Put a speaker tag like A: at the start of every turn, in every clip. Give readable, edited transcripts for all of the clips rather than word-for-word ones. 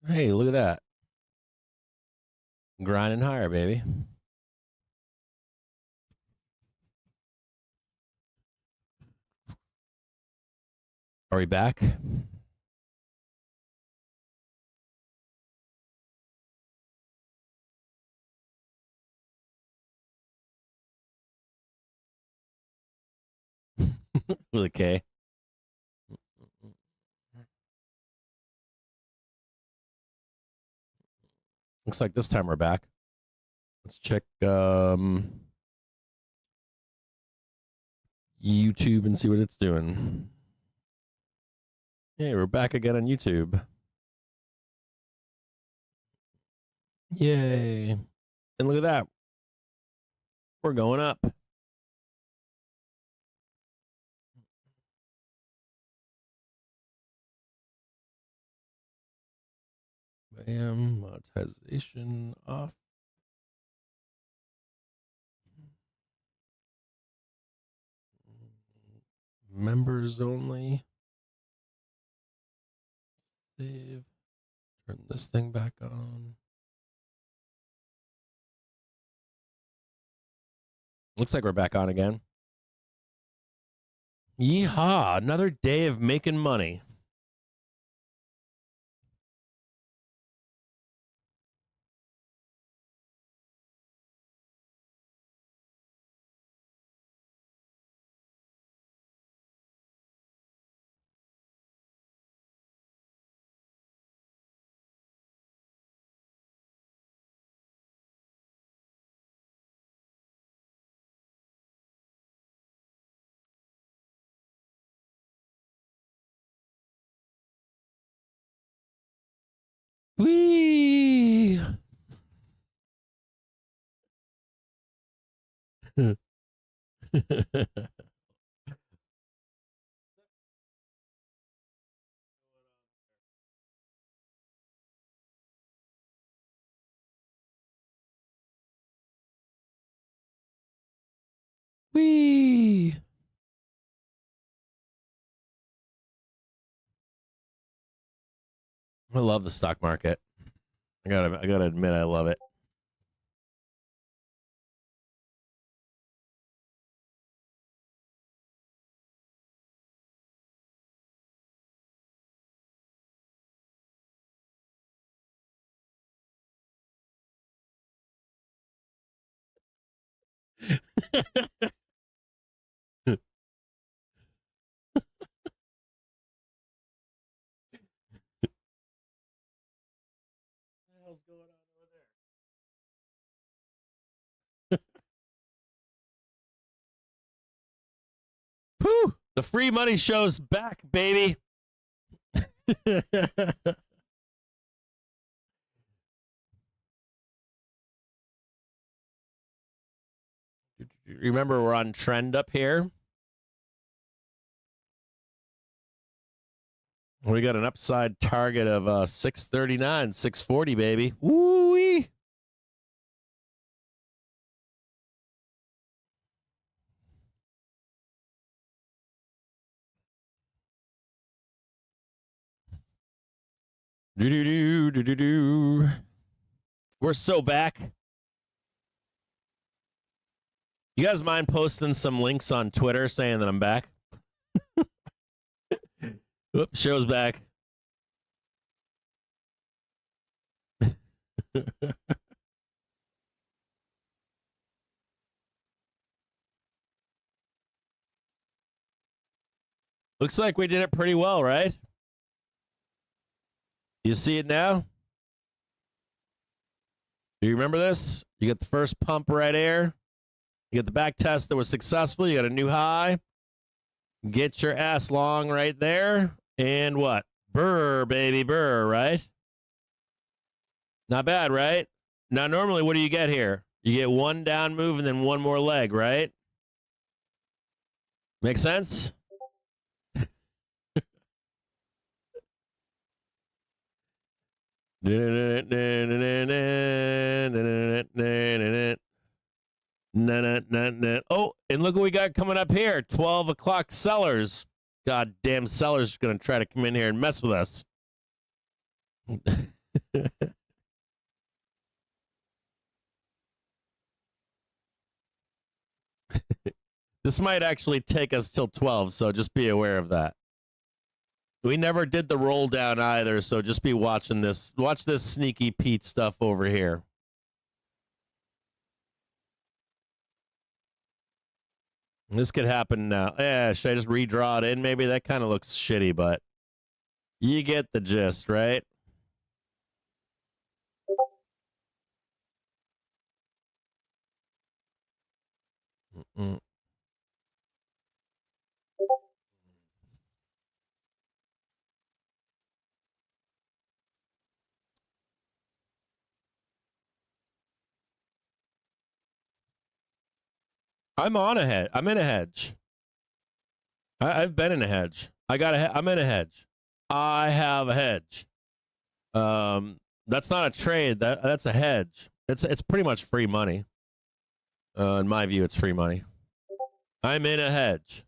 A: Hey, look at that. Grinding higher, baby. Are we back? With a K. Looks like this time we're back. Let's check YouTube and see what it's doing. Hey, we're back again on YouTube. Yay. And look at that. We're going up. Bam, monetization off. Members only. Save. Turn this thing back on. Looks like we're back on again. Yeehaw, another day of making money. Whee! Whee! I love the stock market. I gotta admit, I love it. Whew! The free money show's back, baby. Remember, we're on trend up here. We got an upside target of 639, 640, baby. Woo-wee. Do-do-do, do-do-do. We're so back. You guys mind posting some links on Twitter saying that I'm back? Oops, show's back. Looks like we did it pretty well, right? You see it now? Do you remember this? You get the first pump right here. You get the back test that was successful. You got a new high. Get your ass long right there. And what? Burr, baby, burr, right? Not bad, right? Now, normally, what do you get here? You get one down move and then one more leg, right? Make sense? Oh, and look what we got coming up here. 12 o'clock sellers. Goddamn sellers are going to try to come in here and mess with us. This might actually take us till 12, so just be aware of that. We never did the roll down either, so just be watching this. Watch this sneaky Pete stuff over here. This could happen now. Yeah, should I just redraw it in? Maybe that kind of looks shitty, but you get the gist, right? Mm-mm. I'm on a hedge. I'm in a hedge. I've been in a hedge. I'm in a hedge. I have a hedge. That's not a trade. That's a hedge. It's pretty much free money. In my view, it's free money. I'm in a hedge.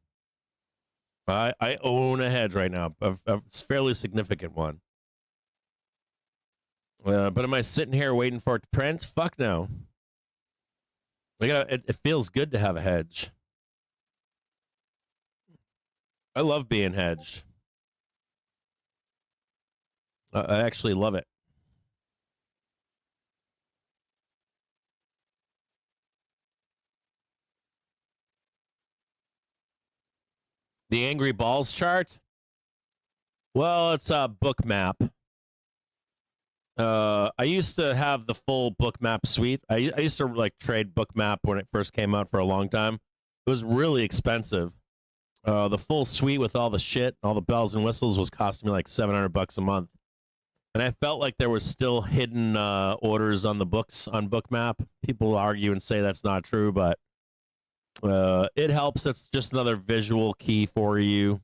A: I own a hedge right now. A fairly significant one. But am I sitting here waiting for it to print? Fuck no. It feels good to have a hedge. I love being hedged. I actually love it. The Angry Balls chart? Well, it's a book map. I used to have the full book map suite. I used to like trade book map when it first came out for a long time. It was really expensive. The full suite with all the shit, all the bells and whistles was costing me like $700 a month. And I felt like there was still hidden orders on the books on book map. People argue and say that's not true, but it helps. It's just another visual key for you.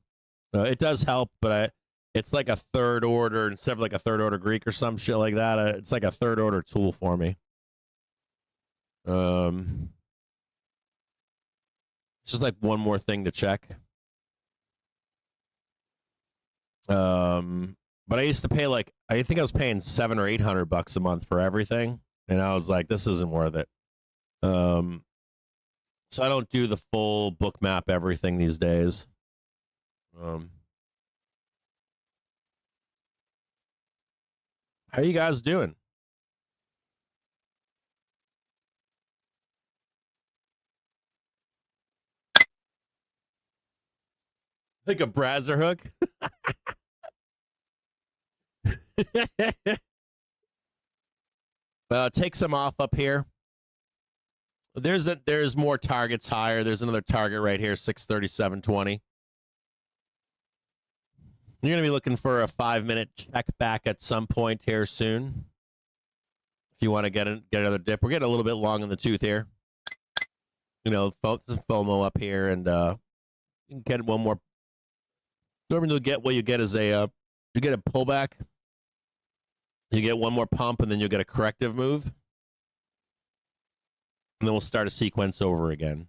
A: It does help, but it's like a third order instead of like a third order Greek or some shit like that. It's like a third order tool for me. It's just like one more thing to check. But I used to pay like I think I was paying $700 or $800 a month for everything, and I was like, this isn't worth it. So I don't do the full book map everything these days. How are you guys doing? Like a Brazzer hook? Take some off up here. There's more targets higher. There's another target right here, 637.20. You're gonna be looking for a 5-minute check back at some point here soon. If you want to get another dip, we're getting a little bit long in the tooth here. You know, some FOMO up here, and you can get one more. Normally, what you get is you get a pullback. You get one more pump, and then you'll get a corrective move. And then we'll start a sequence over again.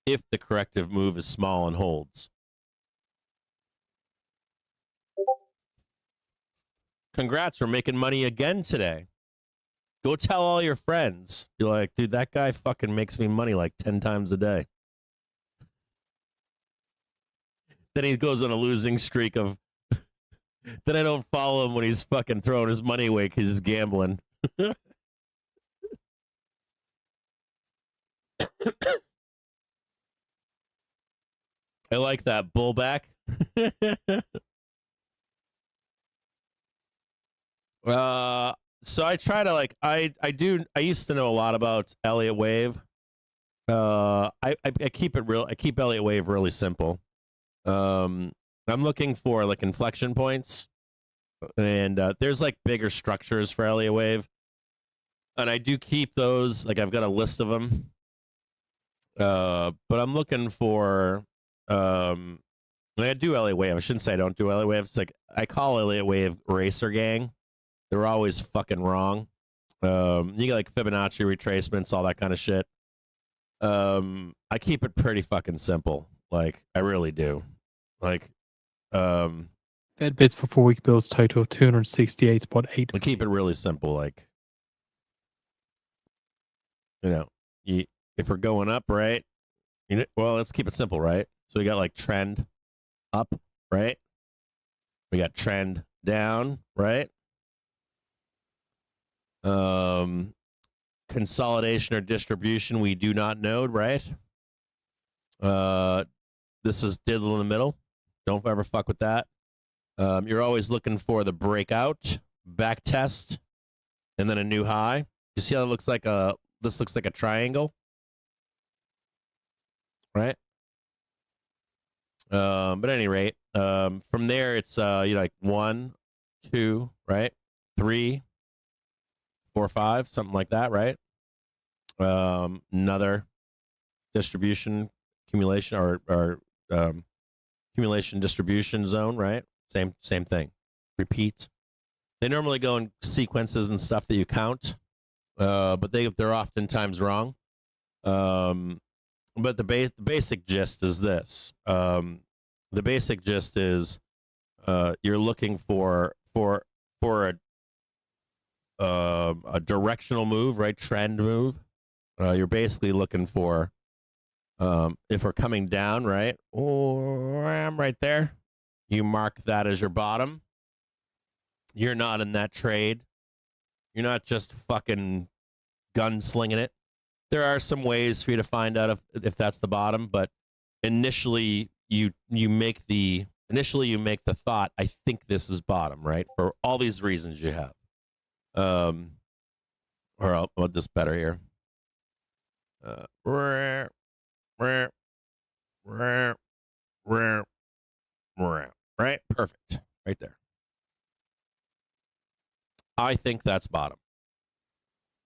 A: If the corrective move is small and holds. Congrats, we're making money again today. Go tell all your friends. Be like, dude, that guy fucking makes me money like 10 times a day. Then he goes on a losing streak of... Then I don't follow him when he's fucking throwing his money away because he's gambling. I like that bullback. So I try to like I used to know a lot about Elliot Wave. I keep it real. I keep Elliot Wave really simple. I'm looking for like inflection points, and there's like bigger structures for Elliot Wave, and I do keep those. Like I've got a list of them. But I'm looking for I do Elliot Wave. I shouldn't say I don't do Elliot Wave. It's like I call Elliot Wave Racer Gang. They're always fucking wrong. You get like Fibonacci retracements, all that kind of shit. I keep it pretty fucking simple. Like I really do. Like, think
B: Fed bids for 4-week bills total 268.8.
A: We keep it really simple, like, you know, if we're going up, right? Well, let's keep it simple, right? So we got like trend up, right? We got trend down, right? Consolidation or distribution, we do not know, right? This is diddle in the middle. Don't ever fuck with that. You're always looking for the breakout, back test, and then a new high. You see how it looks like this looks like a triangle, right? But at any rate, from there it's like 1, 2, right? 3, 4, 5, something like that, right? Another distribution accumulation or accumulation distribution zone, right? Same thing. Repeat. They normally go in sequences and stuff that you count, but they're oftentimes wrong. But the basic gist is this. The basic gist is you're looking for a directional move, right? Trend move. You're basically looking for if we're coming down, right? Or I'm right there. You mark that as your bottom. You're not in that trade. You're not just fucking gunslinging it. There are some ways for you to find out if that's the bottom, but initially you make the thought, I think this is bottom, right? For all these reasons you have. Or I'll just better here. Right? Perfect. Right there. I think that's bottom.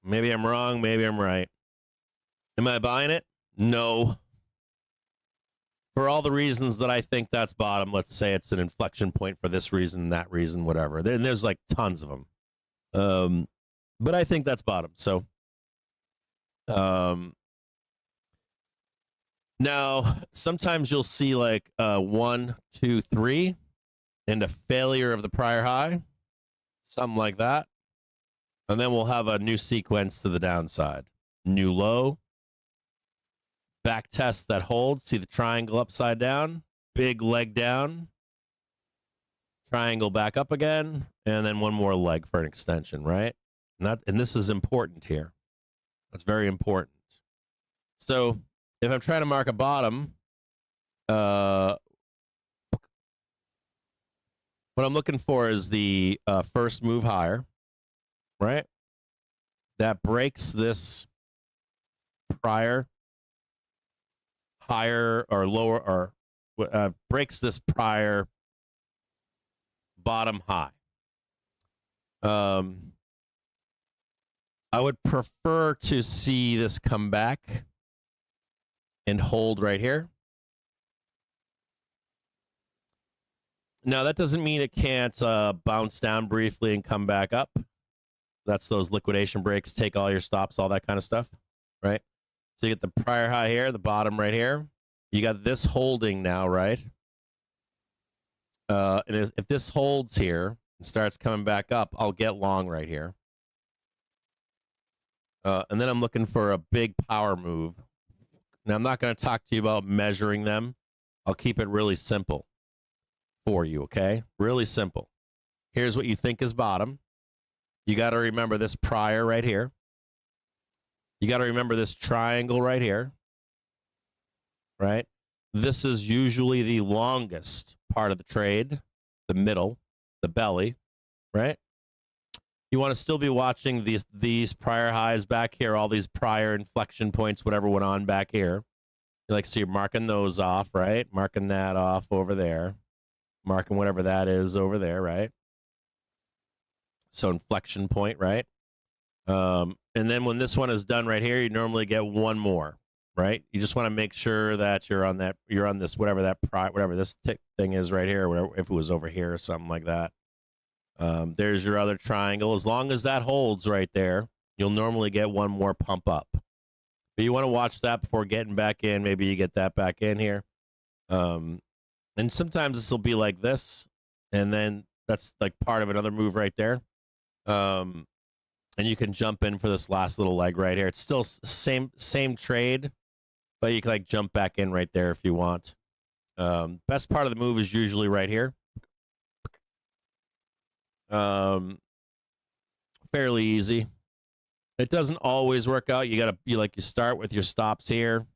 A: Maybe I'm wrong. Maybe I'm right. Am I buying it? No. For all the reasons that I think that's bottom, let's say it's an inflection point for this reason, that reason, whatever. There's like tons of them. But I think that's bottom. So, now sometimes you'll see like 1, 2, 3, and a failure of the prior high, something like that. And then we'll have a new sequence to the downside. New low, back test that holds. See the triangle upside down, big leg down, triangle back up again, and then one more leg for an extension, right? And this is important here. That's very important. So if I'm trying to mark a bottom, what I'm looking for is the first move higher, right? That breaks this prior higher or lower, or breaks this prior bottom high. I would prefer to see this come back and hold right here. Now, that doesn't mean it can't bounce down briefly and come back up. That's those liquidation breaks, take all your stops, all that kind of stuff, right? So you get the prior high here, the bottom right here. You got this holding now, right? And if this holds here and starts coming back up, I'll get long right here. And then I'm looking for a big power move. Now, I'm not going to talk to you about measuring them. I'll keep it really simple for you, okay? Really simple. Here's what you think is bottom. You got to remember this prior right here. You got to remember this triangle right here, right? This is usually the longest part of the trade, the middle, the belly, right? You want to still be watching these prior highs back here, all these prior inflection points, whatever went on back here. Like, so you're marking those off, right? Marking that off over there. Marking whatever that is over there, right? So inflection point, right? And then when this one is done right here, you normally get one more, right? You just want to make sure that you're on this, whatever this tick thing is right here, whatever, if it was over here or something like that. There's your other triangle. As long as that holds right there, you'll normally get one more pump up. But you want to watch that before getting back in. Maybe you get that back in here. And sometimes this will be like this, and then that's like part of another move right there. And you can jump in for this last little leg right here. It's still same trade, but you can like jump back in right there if you want. Best part of the move is usually right here. Fairly easy. It doesn't always work out. You start with your stops here,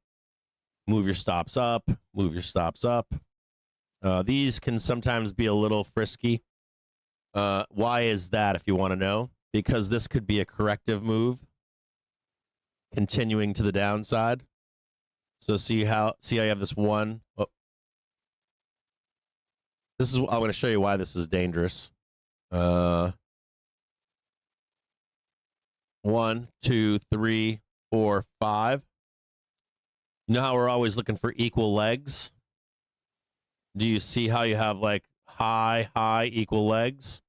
A: move your stops up, move your stops up. These can sometimes be a little frisky. Why is that, if you want to know? Because this could be a corrective move, continuing to the downside. So see how you have this one. Oh. I'm going to show you why this is dangerous. 1, 2, 3, 4, 5. You know how we're always looking for equal legs? Do you see how you have like high, equal legs?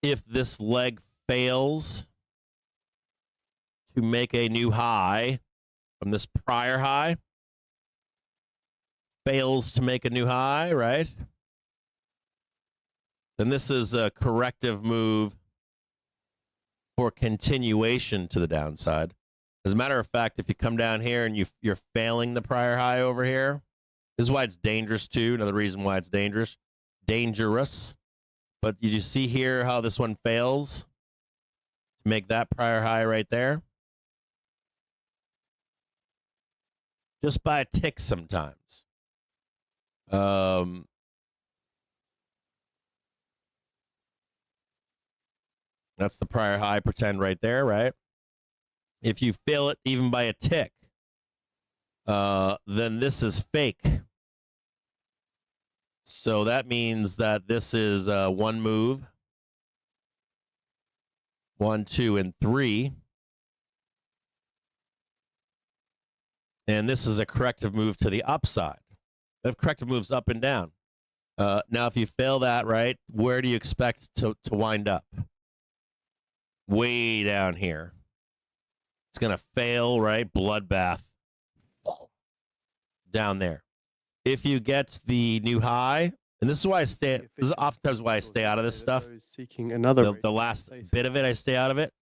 A: If this leg fails to make a new high from this prior high, fails to make a new high, right? Then this is a corrective move for continuation to the downside. As a matter of fact, if you come down here and you're failing the prior high over here, this is why it's dangerous too. Another reason why it's dangerous. But you see here how this one fails to make that prior high right there? Just by a tick sometimes. That's the prior high, pretend right there, right? If you fail it even by a tick, then this is fake. So that means that this is one move. 1, 2, and 3. And this is a corrective move to the upside. We have corrective moves up and down. Now, if you fail that, right, where do you expect to wind up? Way down here. It's going to fail, right? Bloodbath. Down there. If you get the new high, and this is why this is oftentimes why I stay out of this stuff.
B: Seeking another
A: the last bit of it, I stay out of it.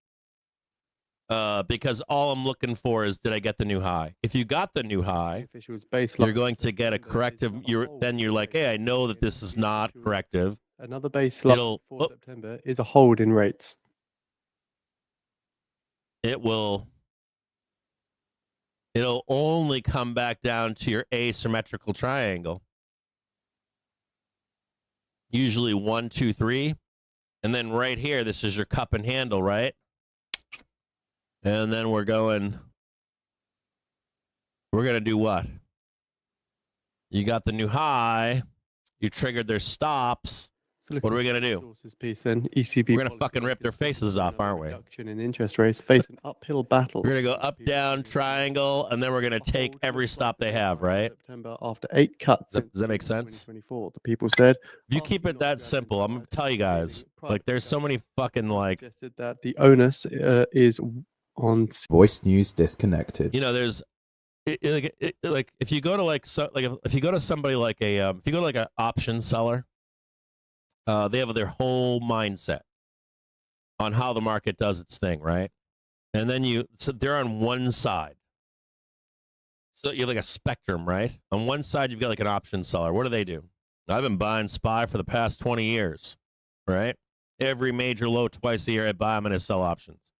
A: Because all I'm looking for is, did I get the new high? If you got the new high, you're going to get a corrective. Then you're like, hey, I know that this is not corrective.
B: Another baseline for September is a hold in rates. It'll
A: only come back down to your asymmetrical triangle. Usually 1, 2, 3. And then right here, this is your cup and handle, right? And then we're going to do what? You got the new high. You triggered their stops. So what are we going to do?
B: ECB
A: we're going to fucking rip their faces off, aren't we?
B: Reduction in interest rates face an uphill battle.
A: We're going to go up, down, triangle, and then we're going to take every stop they have, right?
B: September after 8 cuts.
A: Does that make sense?
B: 2024, the people said.
A: If you keep it that simple, I'm going to tell you guys, like, there's so many fucking, like...
B: That the onus is on...
C: Voice news disconnected.
A: You know, there's... like, if you go to, if you go to somebody like a... if you go to, like, an option seller... they have their whole mindset on how the market does its thing, right? And then so they're on one side. So you're like a spectrum, right? On one side, you've got like an option seller. What do? I've been buying SPY for the past 20 years, right? Every major low twice a year, I buy them and I sell options.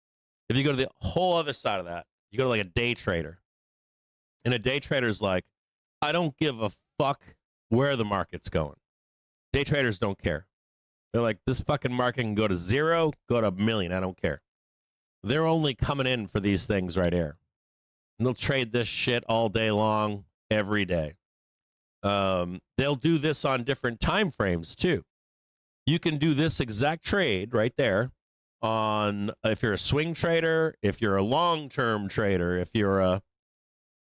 A: If you go to the whole other side of that, you go to like a day trader. And a day trader's like, I don't give a fuck where the market's going. Day traders don't care. They're like, this fucking market can go to 0, go to 1,000,000. I don't care. They're only coming in for these things right here. And they'll trade this shit all day long, every day. They'll do this on different time frames too. You can do this exact trade right there on, if you're a swing trader, if you're a long-term trader, if you're a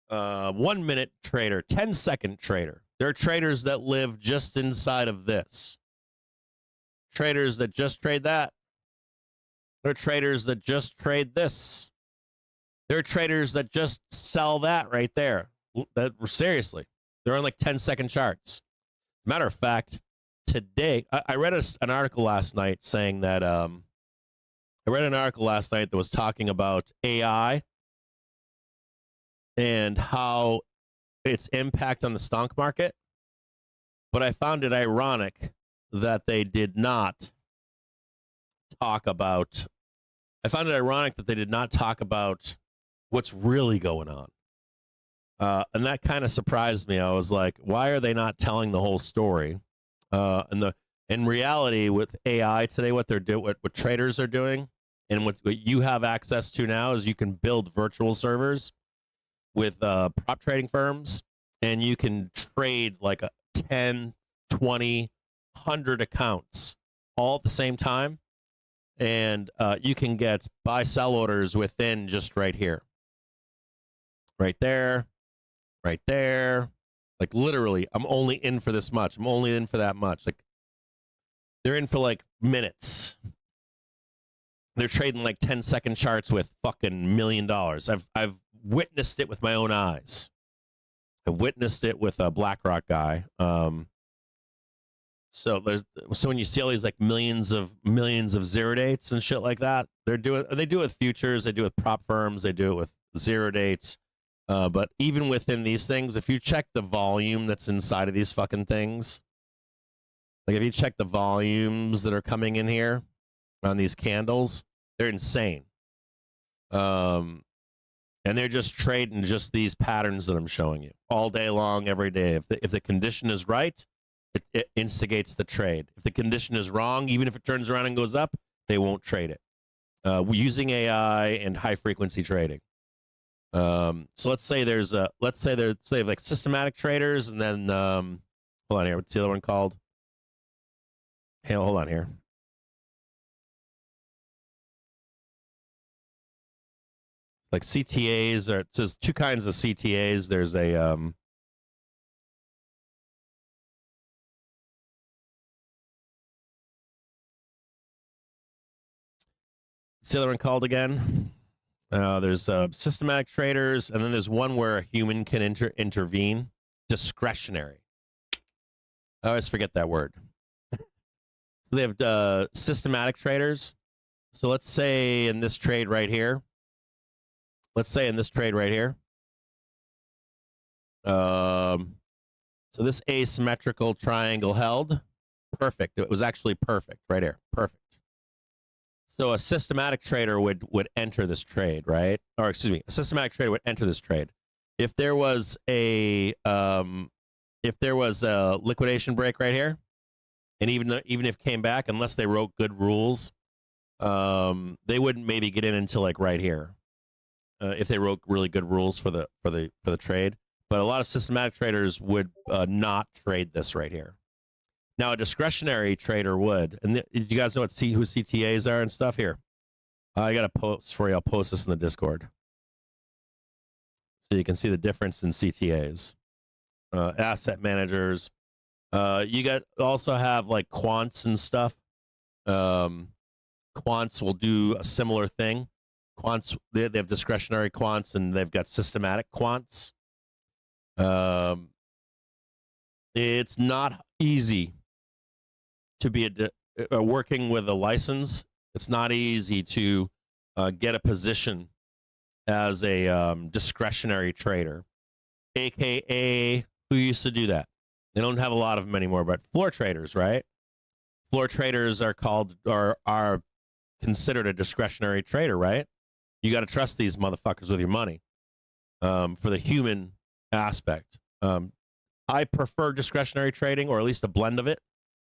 A: 1-minute trader, 10-second trader. There are traders that live just inside of this. Traders that just trade that. There are traders that just trade this. There are traders that just sell that right there. Seriously. They're on like 10-second charts. Matter of fact, today I read an article last night saying that I read an article last night that was talking about AI and how its impact on the stock market. But I found it ironic that they did not talk about. I found it ironic that they did not talk about what's really going on. And that kind of surprised me. I was like, why are they not telling the whole story? In reality, with AI today, what they're doing, what traders are doing, and what you have access to now is you can build virtual servers with prop trading firms, and you can trade like 10, 20, 100 accounts all at the same time, and you can get buy-sell orders within just right here, right there. Right there. Like literally, I'm only in for this much. I'm only in for that much. Like they're in for like minutes. They're trading like 10-second charts with fucking $1 million. I've witnessed it with my own eyes. I've witnessed it with a BlackRock guy. So when you see all these like millions of zero dates and shit like that, they do it with futures, they do it with prop firms, they do it with zero dates. But even within these things, if you check the volume that's inside of these fucking things, like if you check the volumes that are coming in here on these candles, they're insane. And they're just trading just these patterns that I'm showing you all day long, every day. If the condition is right, it instigates the trade. If the condition is wrong, even if it turns around and goes up, they won't trade it. Using AI and high frequency trading. So let's say they have like systematic traders, and then hold on here. What's the other one called? Hey, hold on here. Like CTAs, or there's two kinds of CTAs. There's a what's the other one called again? There's systematic traders, and then there's one where a human can intervene. Discretionary. I always forget that word. So they have systematic traders. So let's say in this trade right here. So this asymmetrical triangle held. Perfect. It was actually perfect right here. Perfect. So a systematic trader would enter this trade, right? Or excuse me, a systematic trader would enter this trade. If there was a liquidation break right here, and even if it came back, unless they wrote good rules, they wouldn't maybe get in until like right here. If they wrote really good rules for the trade. But a lot of systematic traders would not trade this right here. Now, a discretionary trader would. And you guys know who CTAs are and stuff? Here. I got a post for you. I'll post this in the Discord. So you can see the difference in CTAs. Asset managers. You also have like quants and stuff. Quants will do a similar thing. Quants, they have discretionary quants, and they've got systematic quants. It's not easy to be working with a license. It's not easy to get a position as a discretionary trader, aka who used to do that. They don't have a lot of them anymore, but floor traders, right? Floor traders are considered a discretionary trader, right? You got to trust these motherfuckers with your money for the human aspect. I prefer discretionary trading, or at least a blend of it,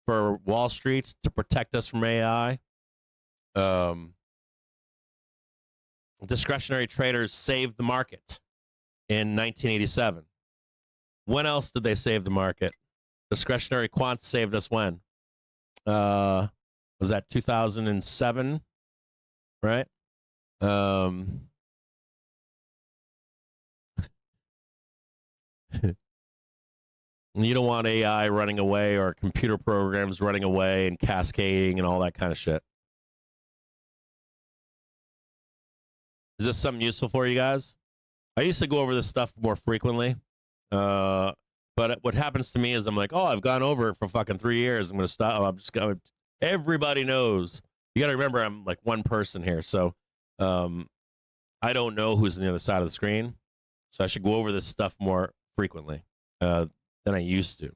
A: for Wall Street to protect us from AI. Discretionary traders saved the market in 1987. When else did they save the market? Discretionary quants saved us when? Was that 2007? Right? You don't want AI running away, or computer programs running away and cascading and all that kind of shit. Is this something useful for you guys? I used to go over this stuff more frequently, but But what happens to me is I'm like, oh, I've gone over it for fucking 3 years. I'm going to stop. I'm just going to, everybody knows. You got to remember, I'm like one person here. So I don't know who's on the other side of the screen. So I should go over this stuff more frequently than I used to.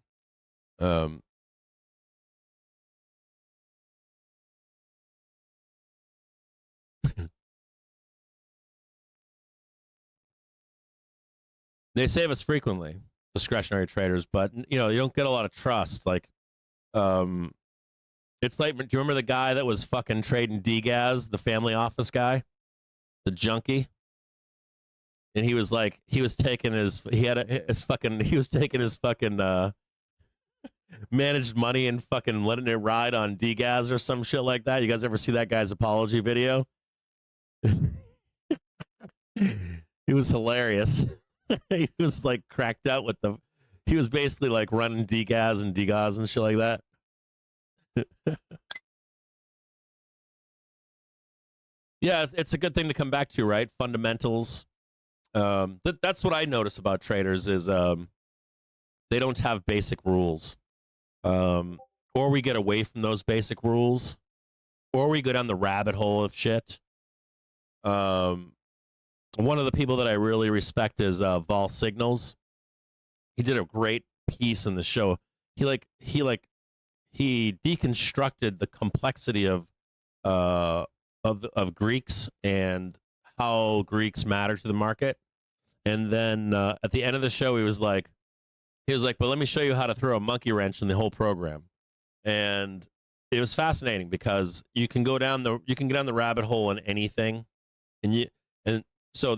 A: They save us frequently, discretionary traders, but you don't get a lot of trust. Like, it's like, do you remember the guy that was fucking trading DGAS, the family office guy, the junkie? And he was like, he was taking his managed money and fucking letting it ride on DGAS or some shit like that. You guys ever see that guy's apology video? He was hilarious. He was like cracked out with he was basically like running DGAS and shit like that. Yeah, it's a good thing to come back to, right? Fundamentals. That's what I notice about traders is they don't have basic rules. Or we get away from those basic rules, or we go down the rabbit hole of shit. One of the people that I really respect is Vol Signals. He did a great piece in the show. He deconstructed the complexity of Greeks and how Greeks matter to the market. And then at the end of the show, he was like, but let me show you how to throw a monkey wrench in the whole program. And it was fascinating because you can go down the rabbit hole in anything. So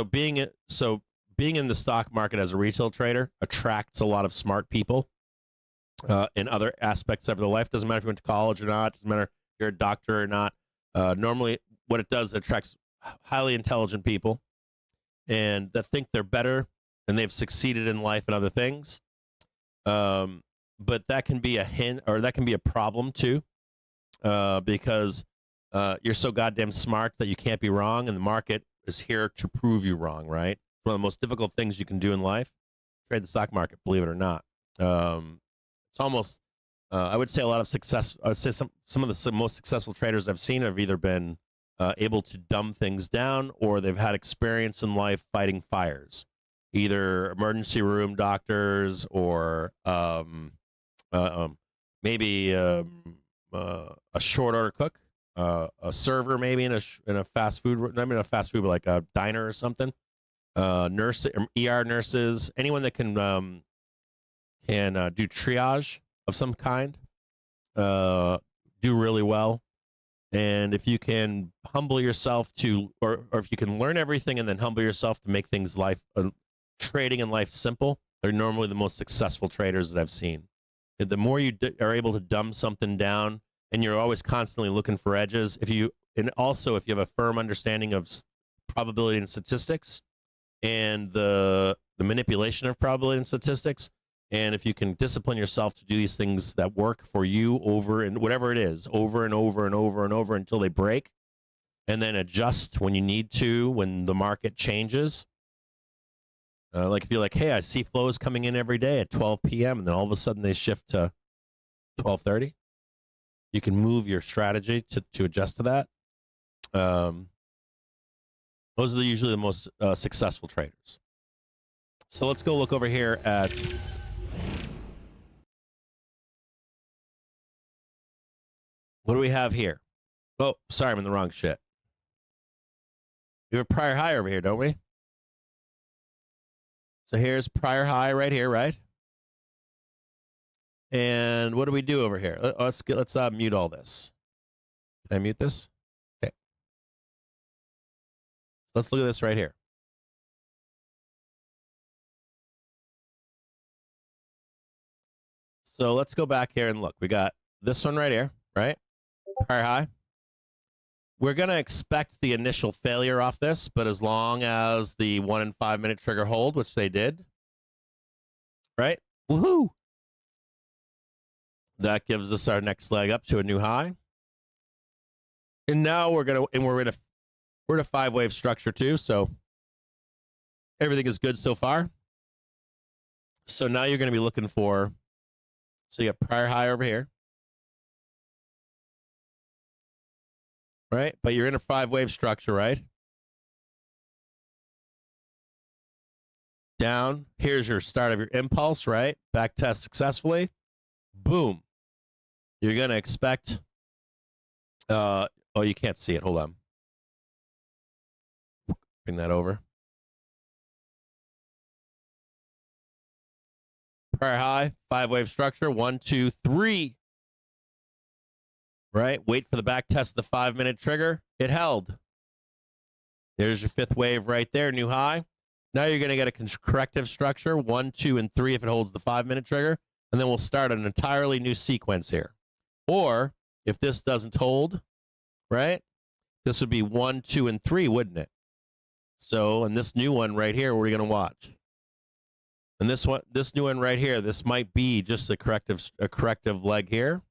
A: being in the stock market as a retail trader attracts a lot of smart people in other aspects of their life. Doesn't matter if you went to college or not. Doesn't matter if you're a doctor or not. Normally, what it does, it attracts highly intelligent people and that think they're better and they've succeeded in life and other things. But that can be a hint, or that can be a problem too, because you're so goddamn smart that you can't be wrong, and the market is here to prove you wrong, right? One of the most difficult things you can do in life, trade the stock market, believe it or not. It's almost, I would say a lot of success, I would say some of the most successful traders I've seen have either been able to dumb things down, or they've had experience in life fighting fires, either emergency room doctors or maybe a short order cook, a server maybe in a fast food, I mean a fast food, but like a diner or something. Nurse, ER nurses, anyone that can do triage of some kind, do really well. And if you can humble yourself to, or if you can learn everything and then humble yourself to make things trading in life simple, they're normally the most successful traders that I've seen. The more you are able to dumb something down, and you're always constantly looking for edges. And also if you have a firm understanding of probability and statistics, and the manipulation of probability and statistics, and if you can discipline yourself to do these things that work for you over and whatever it is, over and over and over and over until they break, and then adjust when you need to, when the market changes. Like if you're like, hey, I see flows coming in every day at 12 p.m. and then all of a sudden they shift to 12:30. You can move your strategy to adjust to that. Those are usually the most successful traders. So let's go look over here at what do we have here? Oh, sorry, I'm in the wrong shit. We have a prior high over here, don't we? So here's prior high right here, right? And what do we do over here? Let's mute all this. Can I mute this? Okay. Let's look at this right here. So let's go back here and look. We got this one right here, right? Prior high. We're going to expect the initial failure off this, but as long as the 1 and 5 minute trigger hold, which they did, right? Woohoo! That gives us our next leg up to a new high. And now we're in a 5-wave structure too, so everything is good so far. So now you're going to be looking for, so you got prior high over here, right? But you're in a 5-wave structure, right? Down, here's your start of your impulse, right? Back test successfully. Boom. You're going to expect, oh, you can't see it. Hold on. Bring that over. Prior high, 5-wave structure, 1, 2, 3. Right? Wait for the back test of the 5-minute trigger. It held. There's your 5th wave right there, new high. Now you're going to get a corrective structure, 1, 2, and 3 if it holds the 5-minute trigger. And then we'll start an entirely new sequence here. Or if this doesn't hold, right? This would be 1, 2, and 3, wouldn't it? So, and this new one right here, we're going to watch. And this new one right here, this might be just a corrective leg here,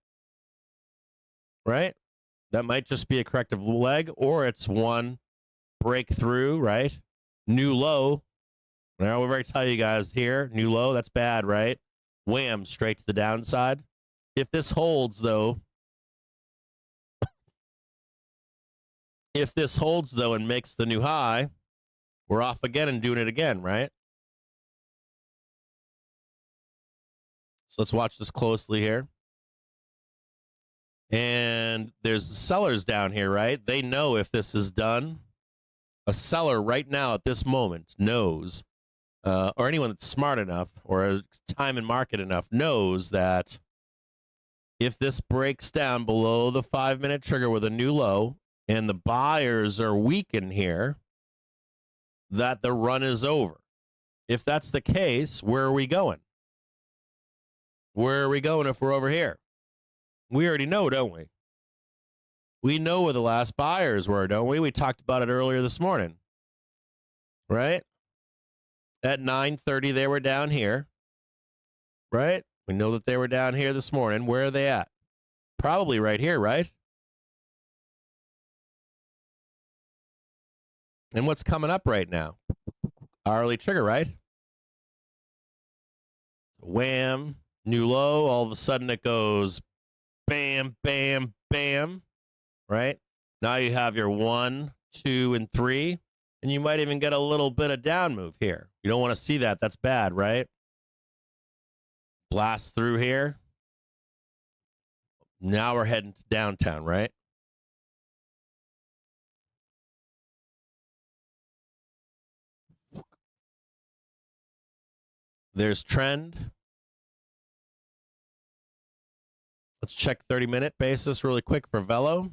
A: right? That might just be a corrective leg, or it's one breakthrough, right? New low. Now we've already tell you guys here, new low, that's bad, right? Wham, straight to the downside. If this holds, though, and makes the new high, we're off again and doing it again, right? So let's watch this closely here. And there's the sellers down here, right? They know if this is done. A seller right now at this moment knows, or anyone that's smart enough or time and market enough knows that if this breaks down below the 5-minute trigger with a new low and the buyers are weak in here, that the run is over. If that's the case, where are we going? Where are we going if we're over here? We already know, don't we? We know where the last buyers were, don't we? We talked about it earlier this morning, right? At 9:30, they were down here, right? We know that they were down here this morning. Where are they at? Probably right here, right? And what's coming up right now? Hourly trigger, right? Wham, new low. All of a sudden it goes bam, bam, bam, right? Now you have your 1, 2, and 3, and you might even get a little bit of down move here. You don't want to see that. That's bad, right? Blast through here. Now we're heading to downtown, right? There's trend. Let's check 30-minute basis really quick for Velo.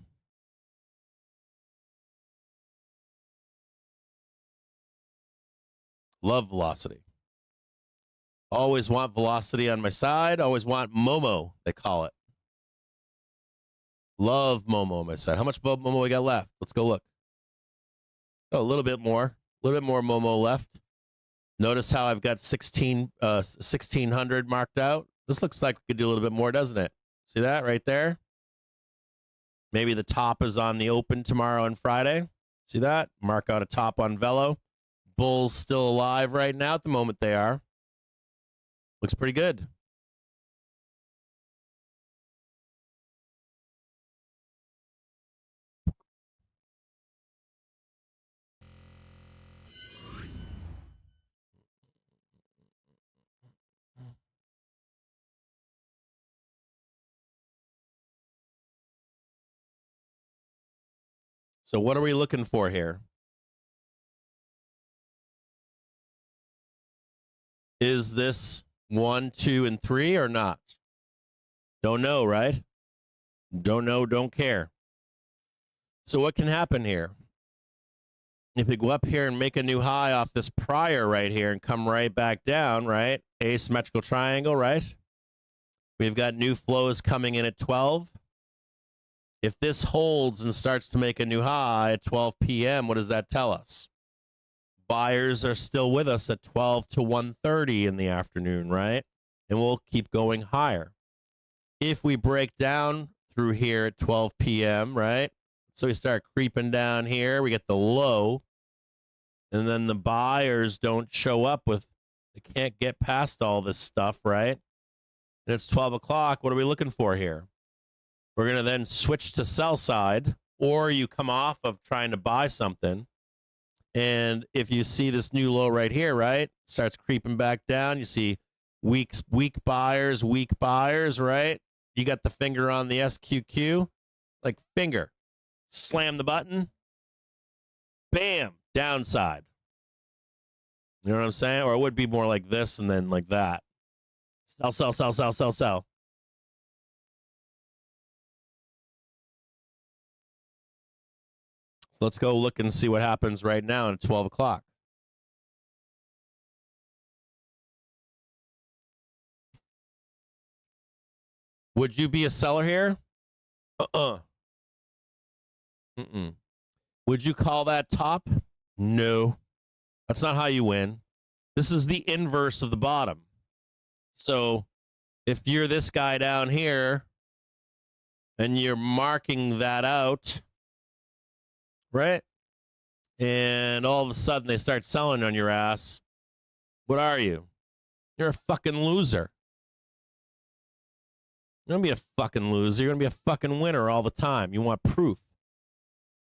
A: Love velocity. Always want velocity on my side. Always want Momo, they call it. Love Momo on my side. How much Momo we got left? Let's go look. Oh, a little bit more. A little bit more Momo left. Notice how I've got 1600 marked out. This looks like we could do a little bit more, doesn't it? See that right there? Maybe the top is on the open tomorrow and Friday. See that? Mark out a top on Velo. Bulls still alive right now. At the moment they are. Looks pretty good. So what are we looking for here? Is this 1, 2, and 3 or not? Don't know, right? Don't know, don't care. So what can happen here? If we go up here and make a new high off this prior right here and come right back down, right? Asymmetrical triangle, right? We've got new flows coming in at 12. If this holds and starts to make a new high at 12 p.m., what does that tell us? Buyers are still with us at 12 to 1:30 in the afternoon, right? And we'll keep going higher. If we break down through here at 12 p.m., right? So we start creeping down here. We get the low. And then the buyers don't show up with They can't get past all this stuff, right? And it's 12 o'clock. What are we looking for here? We're going to then switch to sell side, or you come off of trying to buy something. And if you see this new low right here, right, starts creeping back down. You see weak buyers, right? You got the finger on the SQQ, like finger. Slam the button. Bam, downside. You know what I'm saying? Or it would be more like this and then like that. Sell, sell, sell, sell, sell, sell. So let's go look and see what happens right now at 12 o'clock. Would you be a seller here? Would you call that top? No. That's not how you win. This is the inverse of the bottom. So if you're this guy down here and you're marking that out, right? And all of a sudden they start selling on your ass. What are you? You're a fucking loser. You're going to be a fucking loser. You're going to be a fucking winner all the time. You want proof.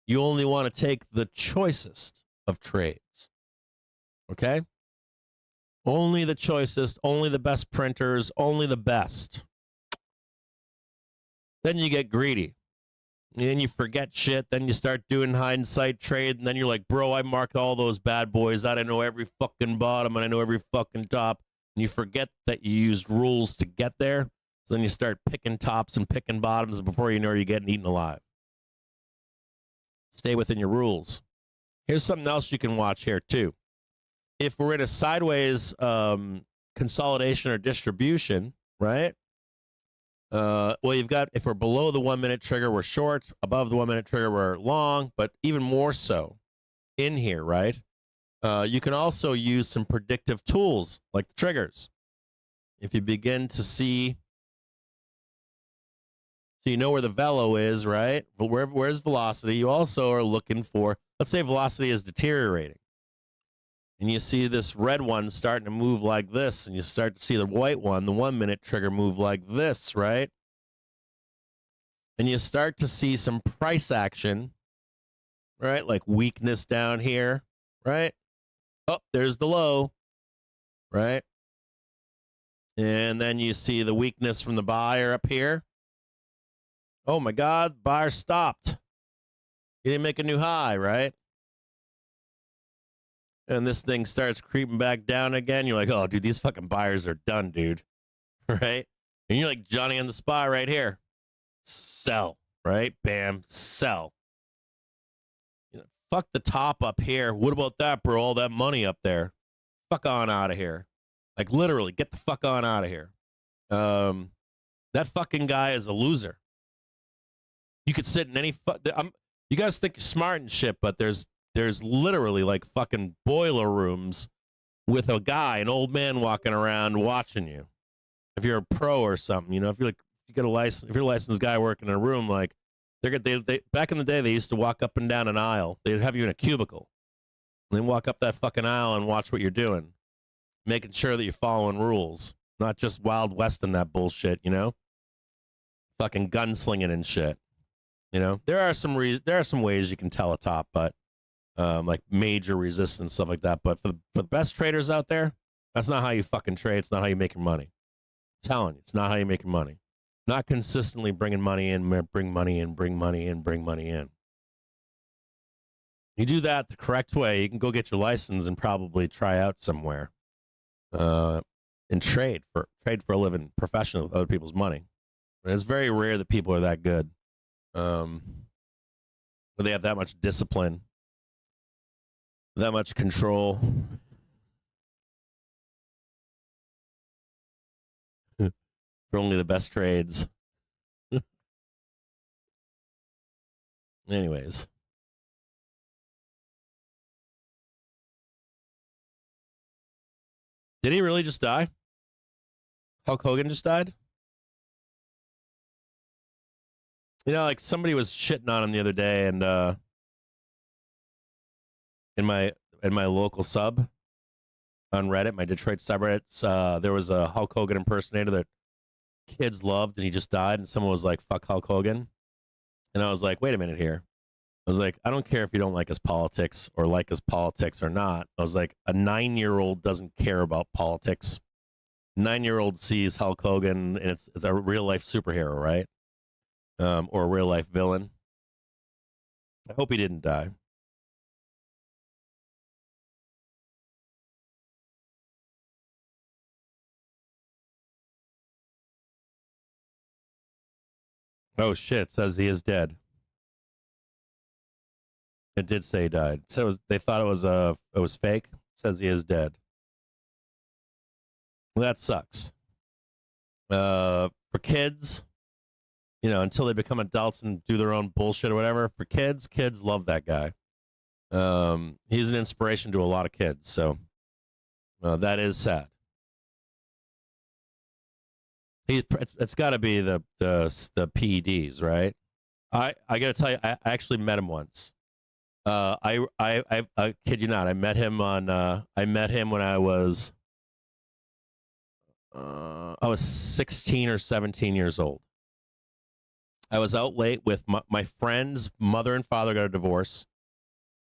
A: You only want to take the choicest of trades. Okay? Only the choicest, only the best printers, only the best. Then you get greedy. And then you forget shit. Then you start doing hindsight trade. And then you're like, bro, I marked all those bad boys. I know every fucking bottom and I know every fucking top. And you forget that you used rules to get there. So then you start picking tops and picking bottoms. And before you know it, you're getting eaten alive. Stay within your rules. Here's something else you can watch here, too. If we're in a sideways consolidation or distribution, right? Well, you've got, if we're below the 1 minute trigger, we're short. Above the 1 minute trigger, we're long. But even more so in here, right? You can also use some predictive tools like the triggers. If you begin to see, so you know where the velo is, right? Where's velocity? You also are looking for, let's say velocity is deteriorating. And you see this red one starting to move like this, and you start to see the white one, the 1 minute trigger, move like this, right? And you start to see some price action, right? Like weakness down here, right? Oh, there's the low, right? And then you see the weakness from the buyer up here. Oh my God, buyer stopped. He didn't make a new high, right? And this thing starts creeping back down again. You're like, oh, dude, these fucking buyers are done, dude. Right? And you're like Johnny on the spot right here. Sell, right? Bam, sell. You know, fuck the top up here. What about that, bro? All that money up there. Fuck on out of here. Like, literally, get the fuck on out of here. That fucking guy is a loser. You could sit in any... you guys think you're smart and shit, but there's literally like fucking boiler rooms with a guy, an old man walking around watching you. If you're a pro or something, you know, if you're like, you get a license, if you're a licensed guy working in a room, like they back in the day, they used to walk up and down an aisle. They'd have you in a cubicle. And then walk up that fucking aisle and watch what you're doing, making sure that you're following rules, not just Wild West and that bullshit, you know, fucking gunslinging and shit. You know, there are some ways you can tell a top, but like major resistance, stuff like that. But for the best traders out there, that's not how you fucking trade. It's not how you make your money. I'm telling you, it's not how you make your money. Not consistently bringing money in, bring money in, bring money in, bring money in. You do that the correct way, you can go get your license and probably try out somewhere and trade for a living professionally with other people's money. And it's very rare that people are that good. But they have that much discipline, that much control. For only the best trades. Anyways. Did he really just die? Hulk Hogan just died? You know, like somebody was shitting on him the other day, and in my local sub, on Reddit, my Detroit subreddits. There was a Hulk Hogan impersonator that kids loved, and he just died. And someone was like, "Fuck Hulk Hogan," and I was like, "Wait a minute here." I was like, "I don't care if you don't like his politics or like his politics or not." I was like, "A 9-year-old doesn't care about politics. 9-year-old sees Hulk Hogan, and it's a real life superhero, right? Or a real life villain." I hope he didn't die. Oh shit! It says he is dead. It did say he died. It said it was, they thought it was fake. It says he is dead. Well, that sucks. For kids, you know, until they become adults and do their own bullshit or whatever. For kids love that guy. He's an inspiration to a lot of kids. So that is sad. It's got to be the PEDs, right? I got to tell you, I actually met him once. I kid you not. I met him when I was 16 or 17 years old. I was out late with my friend's mother and father got a divorce.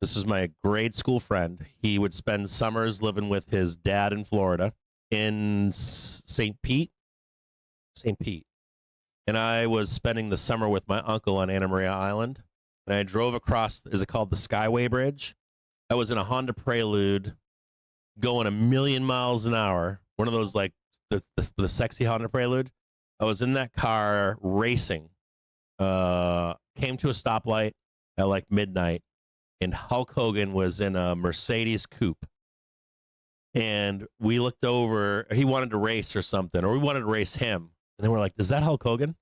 A: This was my grade school friend. He would spend summers living with his dad in Florida in St. Pete. And I was spending the summer with my uncle on Anna Maria Island. And I drove across, is it called the Skyway Bridge? I was in a Honda Prelude going 1,000,000 miles an hour. One of those, like, the sexy Honda Prelude. I was in that car racing. Came to a stoplight at like midnight, and Hulk Hogan was in a Mercedes coupe. And we looked over, he wanted to race or something, or we wanted to race him. And then we're like, is that Hulk Hogan?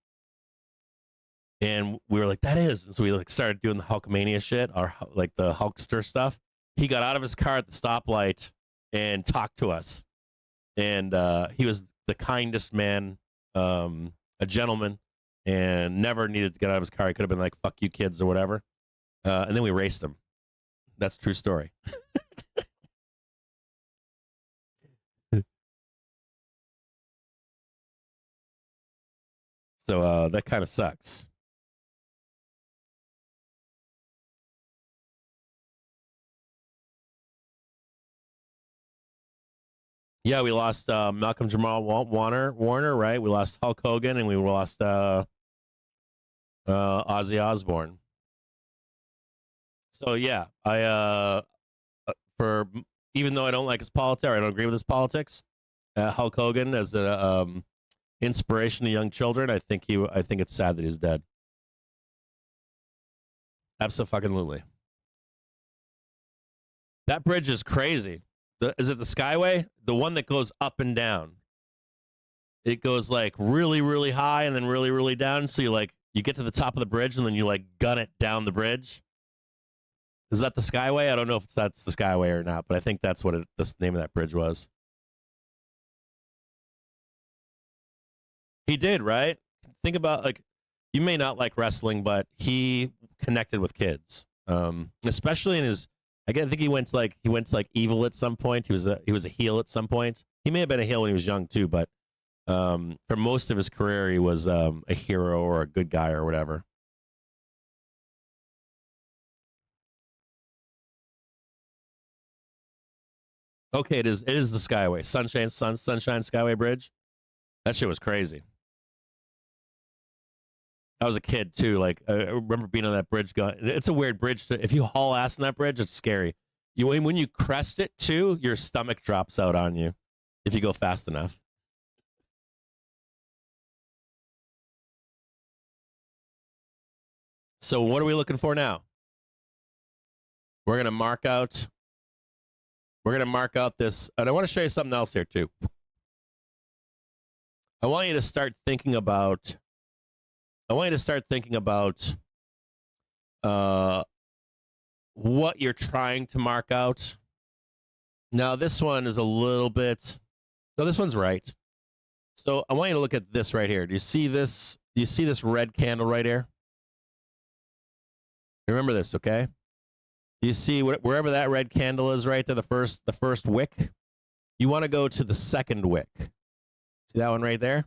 A: And we were like, that is. And so we like started doing the Hulkamania shit, or like the Hulkster stuff. He got out of his car at the stoplight and talked to us. And he was the kindest man, a gentleman, and never needed to get out of his car. He could have been like, fuck you kids or whatever. And then we raced him. That's a true story. So that kind of sucks. Yeah, we lost Malcolm Jamal Warner, right? We lost Hulk Hogan, and we lost Ozzy Osbourne. So yeah, for even though I don't like his politics, or I don't agree with his politics, Hulk Hogan as an inspiration to young children, I think it's sad that he's dead. Absolutely. That bridge is crazy. Is it the Skyway? The one that goes up and down. It goes like really, really high and then really, really down. So you get to the top of the bridge and then you like gun it down the bridge. Is that the Skyway? I don't know if that's the Skyway or not, but I think that's what the name of that bridge was. He did, right? Think about, like, you may not like wrestling, but he connected with kids, especially in his. I think he went to like evil at some point. He was a heel at some point. He may have been a heel when he was young too, but for most of his career, he was a hero or a good guy or whatever. Okay, it is the Skyway, Sunshine Skyway Bridge. That shit was crazy. I was a kid too. Like I remember being on that bridge. It's a weird bridge. If you haul ass on that bridge, it's scary. When you crest it too, your stomach drops out on you if you go fast enough. So what are we looking for now? We're gonna mark out this, and I want to show you something else here too. I want you to start thinking about what you're trying to mark out. Now, this one is a little bit. No, this one's right. So I want you to look at this right here. Do you see this? Do you see this red candle right here? Remember this, okay? Do you see wherever that red candle is right there, the first wick? You want to go to the second wick. See that one right there?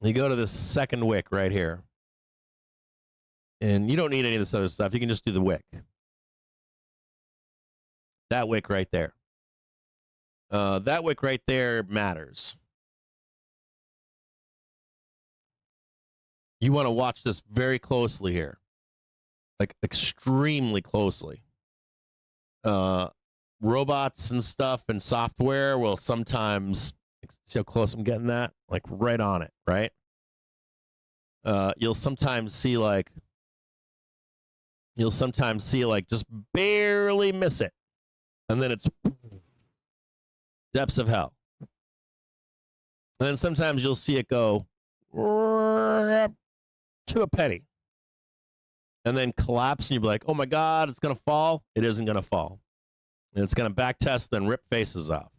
A: You go to the second wick right here. And you don't need any of this other stuff. You can just do the wick. That wick right there. That wick right there matters. You want to watch this very closely here. Like extremely closely. Robots and stuff and software will sometimes, see how close I'm getting that? Like right on it, right? You'll sometimes see like just barely miss it. And then it's depths of hell. And then sometimes you'll see it go to a penny. And then collapse, and you'll be like, oh my God, it's going to fall. It isn't going to fall. And it's going to back test, then rip faces off.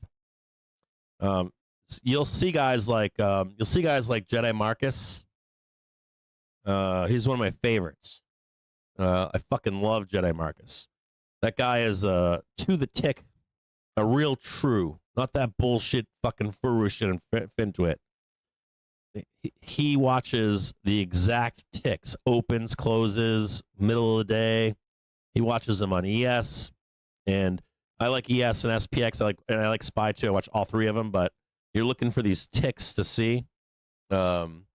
A: You'll see guys like Jedi Marcus. He's one of my favorites. I fucking love Jedi Marcus. That guy is to the tick, a real true, not that bullshit fucking furu shit and Fintuit. He watches the exact ticks, opens, closes, middle of the day. He watches them on ES, and I like ES and SPX. I like SPY too. I watch all three of them, but you're looking for these ticks to see. And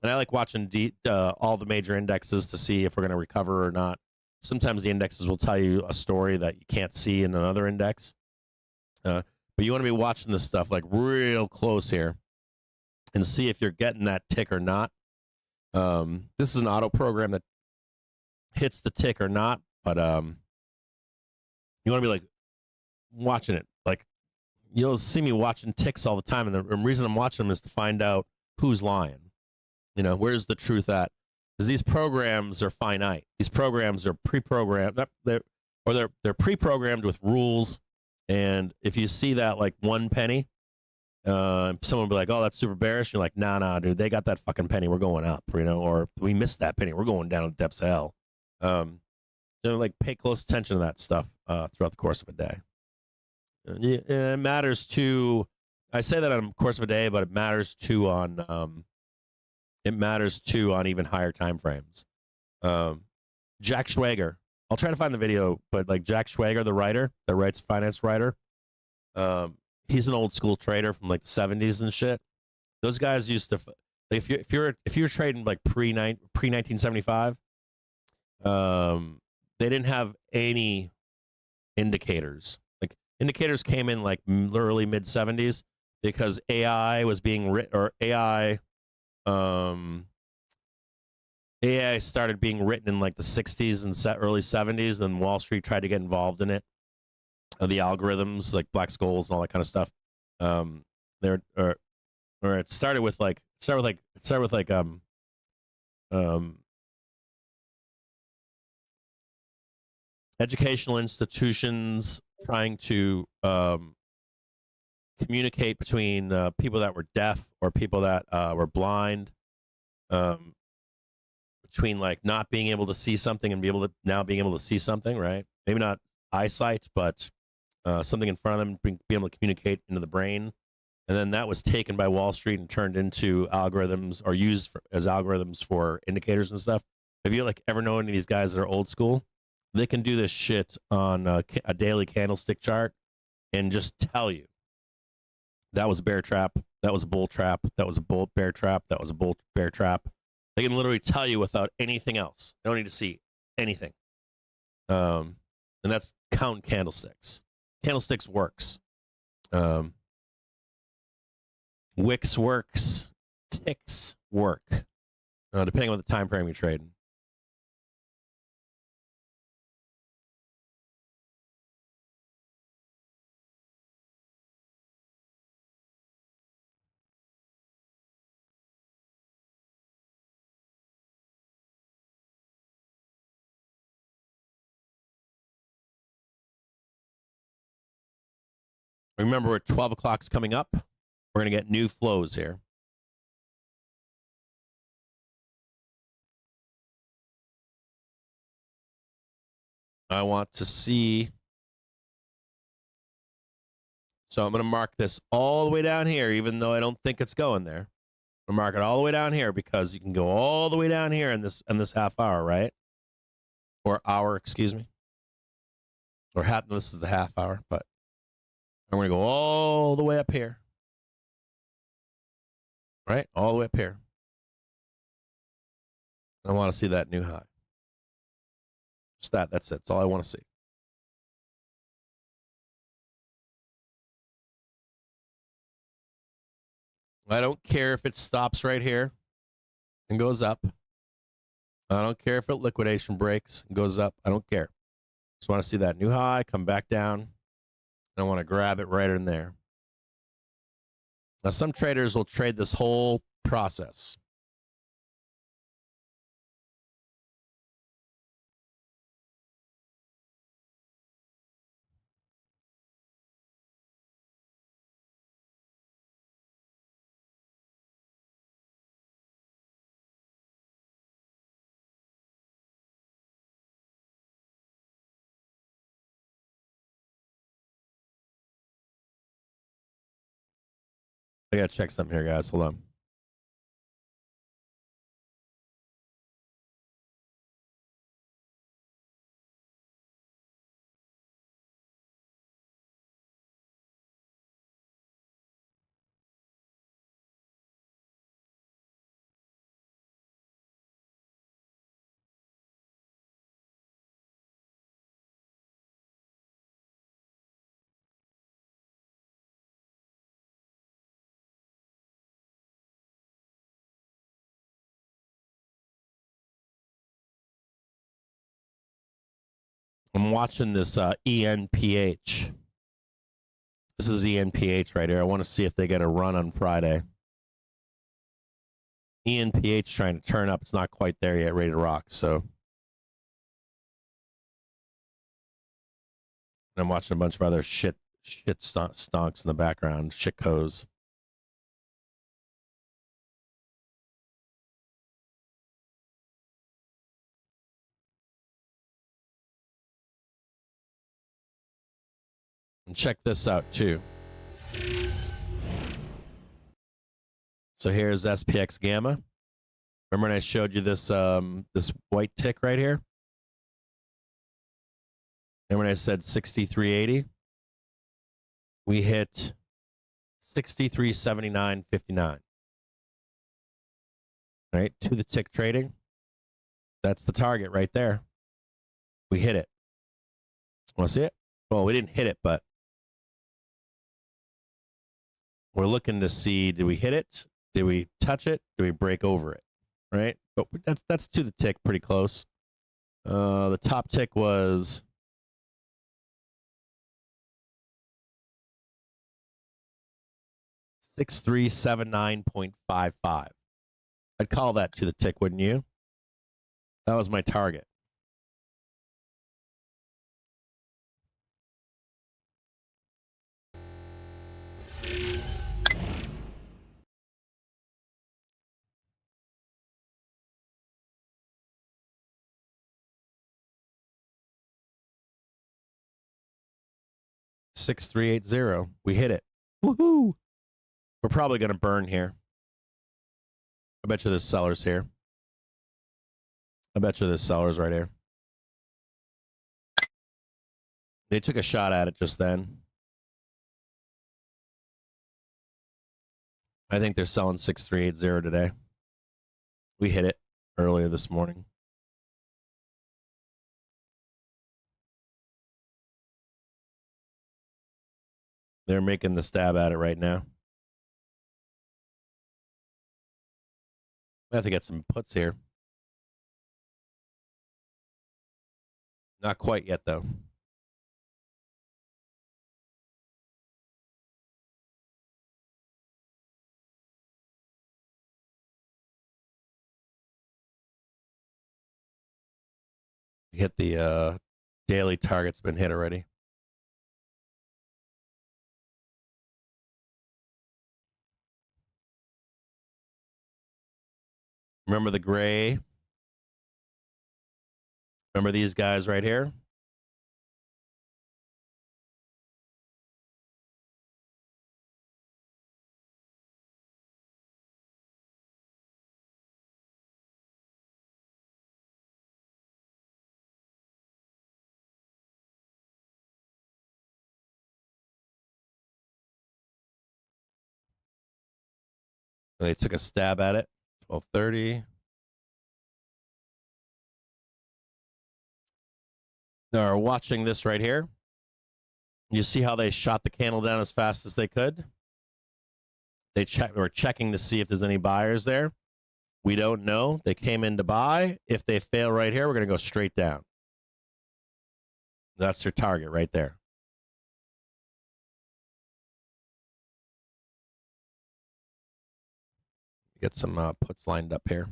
A: I like watching all the major indexes to see if we're going to recover or not. Sometimes the indexes will tell you a story that you can't see in another index. But you want to be watching this stuff like real close here and see if you're getting that tick or not. This is an auto program that hits the tick or not, but you want to be like watching it. Like you'll see me watching ticks all the time, and the reason I'm watching them is to find out who's lying. You know, where's the truth at? Because these programs are finite. These programs are pre-programmed. They're pre-programmed with rules. And if you see that like 1 penny, someone will be like, "Oh, that's super bearish." You're like, "Nah, dude, they got that fucking penny. We're going up," you know, or we missed that penny. We're going down to the depths of hell. So like pay close attention to that stuff throughout the course of a day. It matters to. I say that on the course of a day, but it matters too on. It matters too on even higher time frames. Jack Schwager. I'll try to find the video, but like Jack Schwager, the writer that writes finance writer, he's an old school trader from like the 70s and shit. Those guys used to, if you're trading like pre 1975, they didn't have any indicators. Like indicators came in like early mid 70s because AI was being written, or AI started being written in like the 60s and early 70s, and Wall Street tried to get involved in it. The algorithms, like black skulls and all that kind of stuff. It started with educational institutions trying to communicate between people that were deaf or people that were blind, between like not being able to see something and now being able to see something, right? Maybe not eyesight, but something in front of them, being able to communicate into the brain. And then that was taken by Wall Street and turned into algorithms, or used as algorithms for indicators and stuff. Have you like ever known any of these guys that are old school? They can do this shit on a daily candlestick chart and just tell you that was a bear trap, that was a bull trap, that was a bull bear trap, that was a bull bear trap. They can literally tell you without anything else. They don't need to see anything. And that's counting candlesticks. Candlesticks works. Wicks works. Ticks work. Depending on the time frame you're trading. Remember, 12 o'clock's coming up. We're going to get new flows here. I want to see So I'm going to mark this all the way down here, even though I don't think it's going there. I'm going to mark it all the way down here because you can go all the way down here in this half hour, right? Or hour, excuse me. Or half, this is the half hour, but I'm going to go all the way up here. Right? All the way up here. I want to see that new high. Just that. That's it. That's all I want to see. I don't care if it stops right here and goes up. I don't care if it liquidation breaks and goes up. I don't care. Just want to see that new high, come back down. And I want to grab it right in there. Now, some traders will trade this whole process. I got to check something here, guys. Hold on. I'm watching this ENPH. This is ENPH right here. I want to see if they get a run on Friday. ENPH trying to turn up. It's not quite there yet, ready to rock. So I'm watching a bunch of other shit stonks in the background, shit co's. And check this out too. So here's SPX Gamma. Remember when I showed you this this white tick right here? And when I said 63.80, we hit 63.79.59. Right? To the tick trading. That's the target right there. We hit it. Want to see it? Well, we didn't hit it, but we're looking to see, did we hit it? Did we touch it? Did we break over it? Right? But that's to the tick pretty close. The top tick was 6379.55. I'd call that to the tick, wouldn't you? That was my target. $6,380. We hit it. Woohoo! We're probably going to burn here. I bet you there's sellers here. I bet you there's sellers right here. They took a shot at it just then. I think they're selling 6,380 today. We hit it earlier this morning. They're making the stab at it right now. I have to get some puts here. Not quite yet, though. Hit the daily target's been hit already. Remember the gray? Remember these guys right here? They took a stab at it. 12:30. They're watching this right here. You see how they shot the candle down as fast as they could? They were checking to see if there's any buyers there. We don't know. They came in to buy. If they fail right here, we're going to go straight down. That's their target right there. Get some puts lined up here.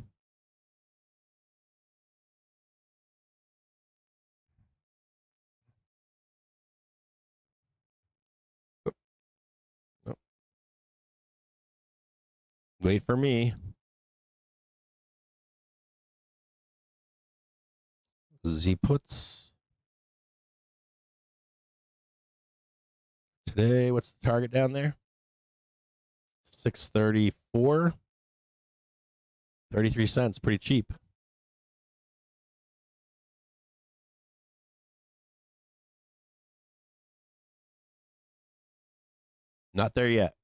A: Oh. Wait for me. Z puts. Today, what's the target down there? 634. 33 cents, pretty cheap. Not there yet.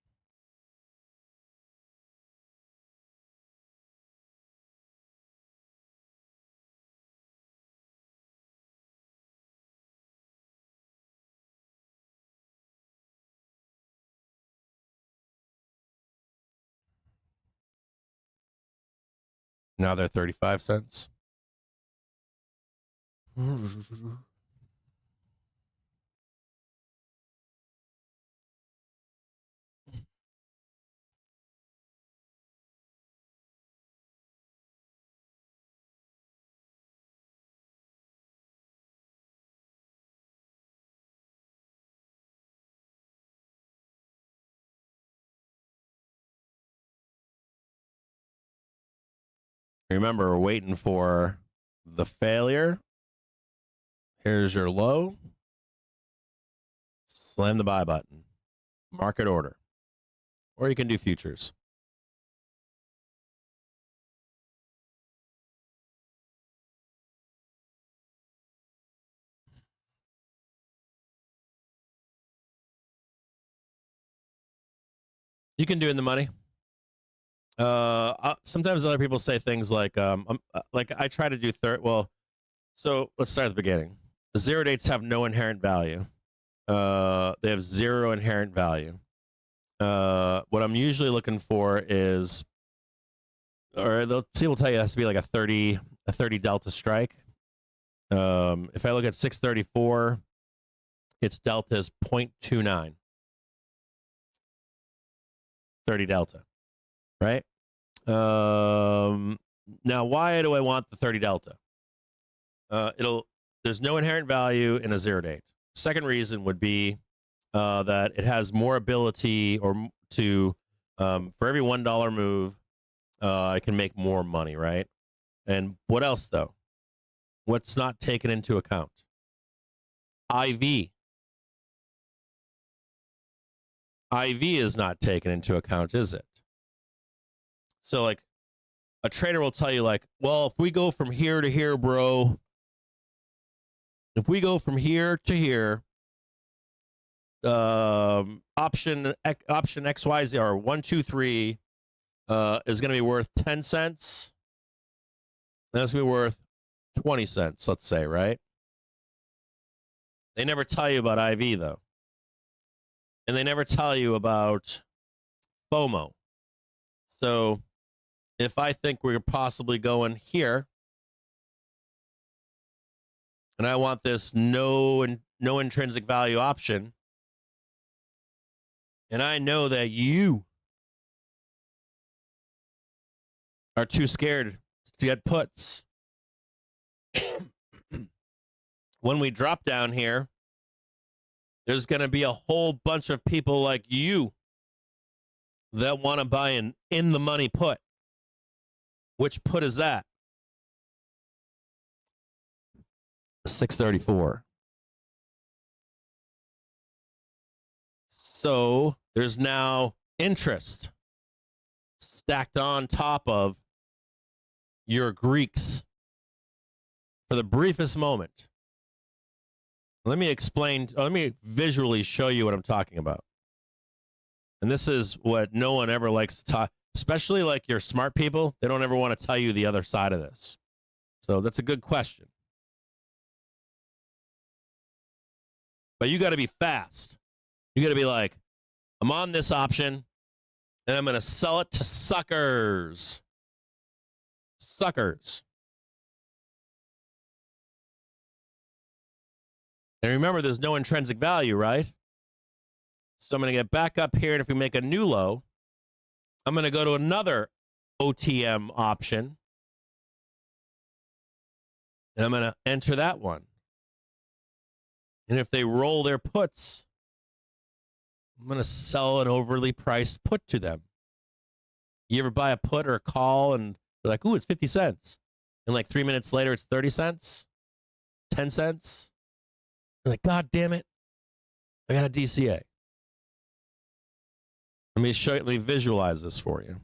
A: Now they're 35 cents. Remember, we're waiting for the failure. Here's your low. Slam the buy button. Market order. Or you can do futures. You can do in the money. Sometimes other people say things like I try to do well, so let's start at the beginning. The zero dates have no inherent value. They have zero inherent value. What I'm usually looking for is, or people tell you it has to be like a 30 delta strike. If I look at 634, its delta is 0.29. 30 delta. Right? Now, why do I want the 30 delta? There's no inherent value in a zero date. Second reason would be that it has more ability for every $1 move, I can make more money, right? And what else, though? What's not taken into account? IV. IV is not taken into account, is it? So, like, a trader will tell you, like, well, if we go from here to here, bro, if we go from here to here, option XYZ or 1, 2, 3 is going to be worth 10 cents. That's going to be worth 20 cents, let's say, right? They never tell you about IV, though. And they never tell you about FOMO. So if I think we're possibly going here, and I want this no intrinsic value option, and I know that you are too scared to get puts, when we drop down here, there's going to be a whole bunch of people like you that want to buy an in the money put. Which put is that? 634. So there's now interest stacked on top of your Greeks for the briefest moment. Let me visually show you what I'm talking about. And this is what no one ever likes to talk. Especially like your smart people, they don't ever want to tell you the other side of this. So that's a good question. But you got to be fast. You got to be like, I'm on this option, and I'm going to sell it to suckers. Suckers. And remember, there's no intrinsic value, right? So I'm going to get back up here, and if we make a new low, I'm going to go to another OTM option, and I'm going to enter that one. And if they roll their puts, I'm going to sell an overly priced put to them. You ever buy a put or a call, and they're like, ooh, it's 50 cents. And like 3 minutes later, it's 30 cents, 10 cents. You're like, God damn it, I got a DCA. Let me visualize this for you.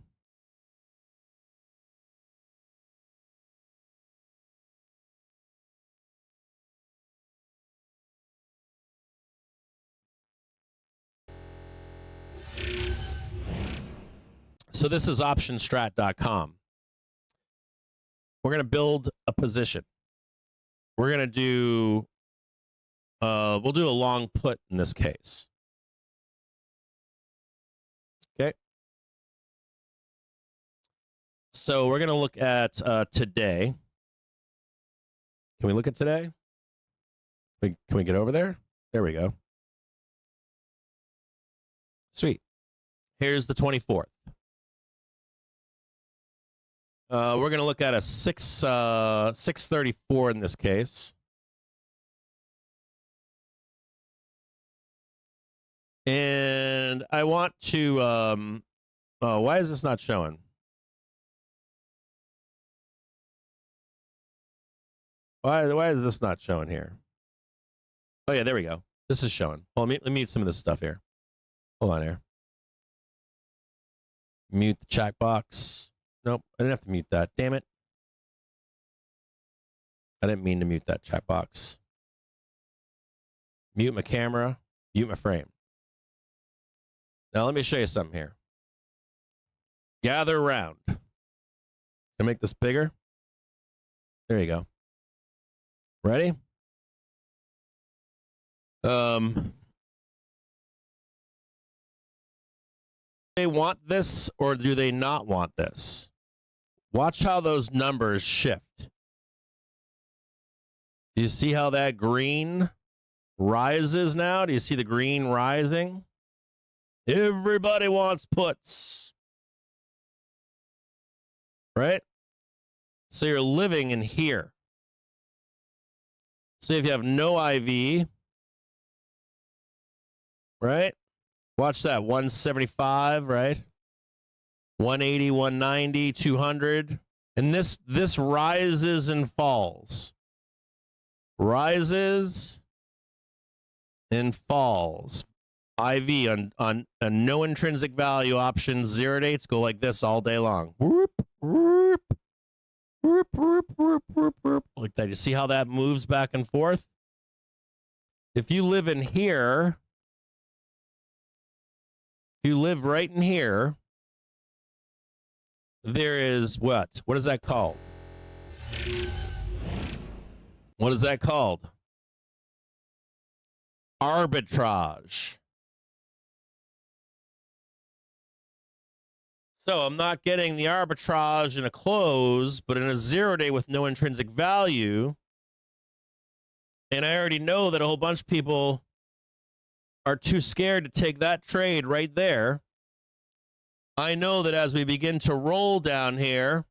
A: So this is optionstrat.com. We're going to build a position. We're going to do, we'll do a long put in this case. Okay. So we're going to look at today. Can we look at today? Can we get over there? There we go. Sweet. Here's the 24th. We're going to look at a 634 in this case. And I want to, oh, why is this not showing? Why is this not showing here? Oh, yeah, there we go. This is showing. Well, let me mute some of this stuff here. Hold on here. Mute the chat box. Nope, I didn't have to mute that. Damn it. I didn't mean to mute that chat box. Mute my camera. Mute my frame. Now, let me show you something here. Gather around. Can I make this bigger? There you go. Ready? They want this or do they not want this? Watch how those numbers shift. Do you see how that green rises now? Do you see the green rising? Everybody wants puts. Right? So you're living in here. So if you have no IV, right? Watch that, 175, right? 180, 190, 200. And this rises and falls. Rises and falls. IV on a no intrinsic value option, 0 dates go like this all day long. Whoop, whoop, whoop, whoop, whoop, whoop, whoop. Like that. You see how that moves back and forth? If you live in here, if you live right in here, there is what? What is that called? What is that called? Arbitrage. So I'm not getting the arbitrage in a close, but in a 0 day with no intrinsic value. And I already know that a whole bunch of people are too scared to take that trade right there. I know that as we begin to roll down here,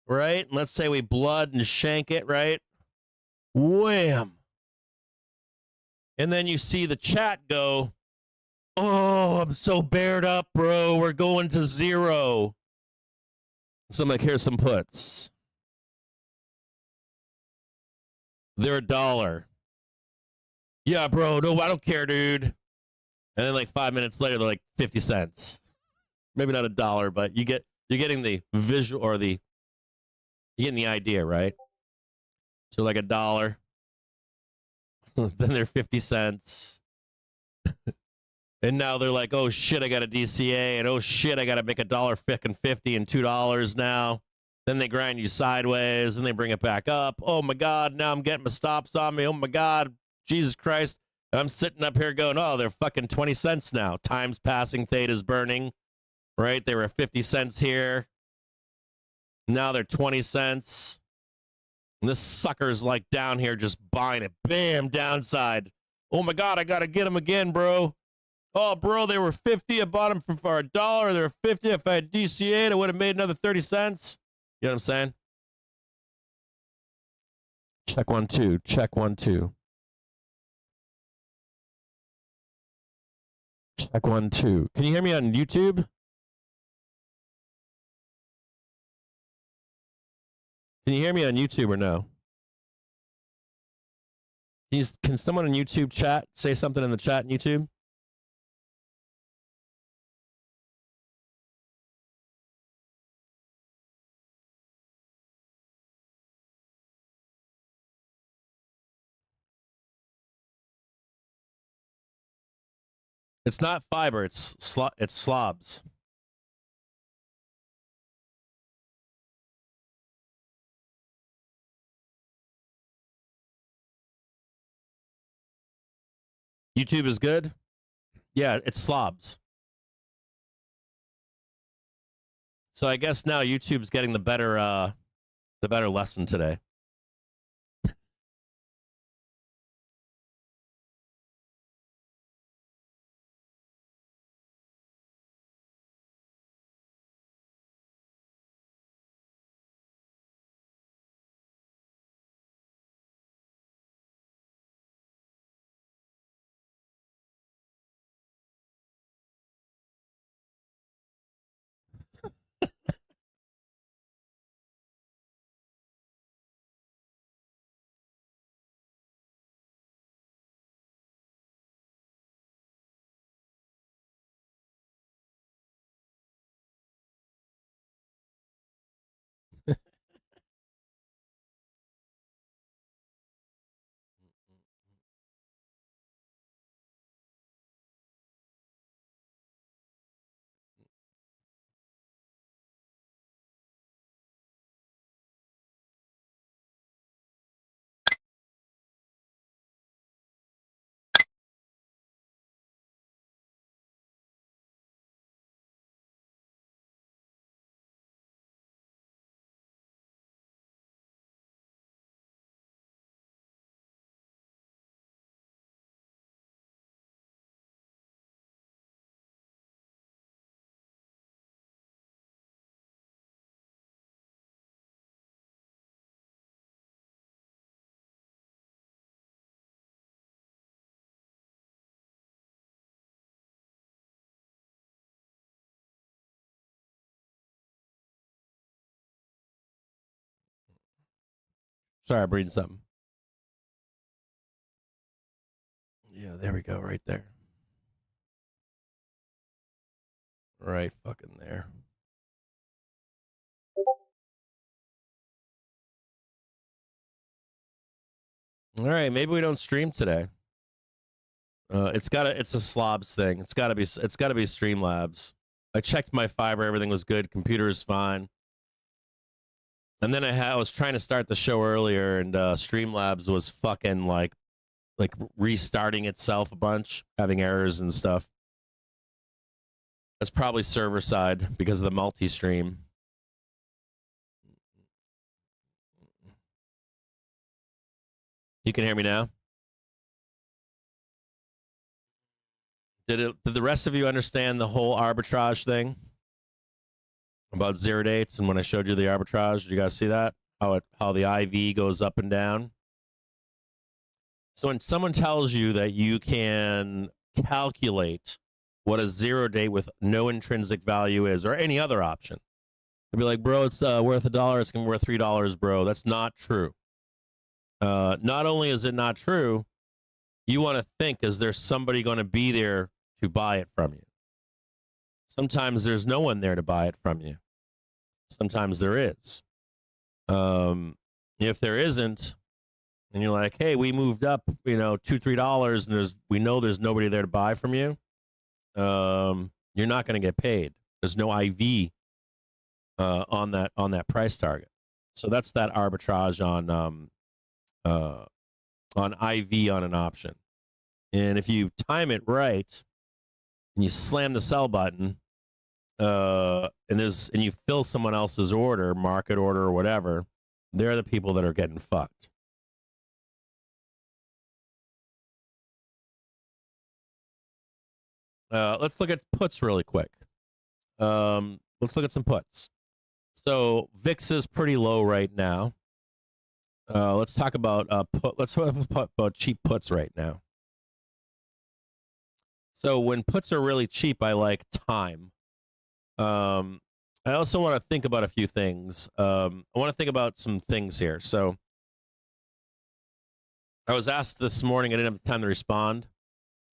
A: right? And let's say we blood and shank it, right? Wham! And then you see the chat go, oh, I'm so bared up, bro. We're going to 0. So I'm like, here's some puts. They're $1. Yeah, bro. No, I don't care, dude. And then like 5 minutes later, they're like 50 cents. Maybe not $1, but you're getting the visual or you're getting the idea, right? So like $1. Then they're 50 cents. And now they're like, oh shit, I got a DCA, and oh shit, I got to make $1.50 and $2 now. Then they grind you sideways, and they bring it back up. Oh my God, now I'm getting my stops on me. Oh my God, Jesus Christ. I'm sitting up here going, oh, they're fucking 20 cents now. Time's passing, theta's burning, right? They were 50 cents here. Now they're 20 cents. And this sucker's like down here just buying it. Bam, downside. Oh my God, I got to get them again, bro. Oh, bro, they were 50. I bought them for $1. They were 50. If I had DCA'd, I would have made another 30 cents. You know what I'm saying? Check 1, 2. Check 1, 2. Check 1, 2. Can you hear me on YouTube? Can you hear me on YouTube or no? Can someone on YouTube chat say something in the chat on YouTube? It's not fiber. It's slobs. YouTube is good. Yeah, it's slobs. So I guess now YouTube's getting the better lesson today. Sorry, I'm reading something. Yeah, there we go, right there. Right fucking there. All right, maybe we don't stream today. It's a slobs thing. It's gotta be Streamlabs. I checked my fiber, everything was good. Computer is fine. And then I was trying to start the show earlier, and Streamlabs was fucking like restarting itself a bunch, having errors and stuff. That's probably server side because of the multi-stream. You can hear me now? Did the rest of you understand the whole arbitrage thing about zero dates? And when I showed you the arbitrage, did you guys see that? How the IV goes up and down? So when someone tells you that you can calculate what a zero date with no intrinsic value is, or any other option, they'll be like, bro, it's worth $1. It's going to be worth $3, bro. That's not true. Not only is it not true, you want to think, is there somebody going to be there to buy it from you? Sometimes there's no one there to buy it from you. Sometimes there is. If there isn't, and you're like, hey, we moved up, $2-3, and we know there's nobody there to buy from you, you're not going to get paid. There's no IV on that price target. So that's that arbitrage on IV on an option. And if you time it right and you slam the sell button, and you fill someone else's order, market order or whatever, they're the people that are getting fucked. Let's look at puts really quick. Let's look at some puts. So VIX is pretty low right now. Let's talk about let's talk about cheap puts right now. So when puts are really cheap, I like time. I also want to think about a few things. I want to think about some things here. So I was asked this morning, I didn't have time to respond.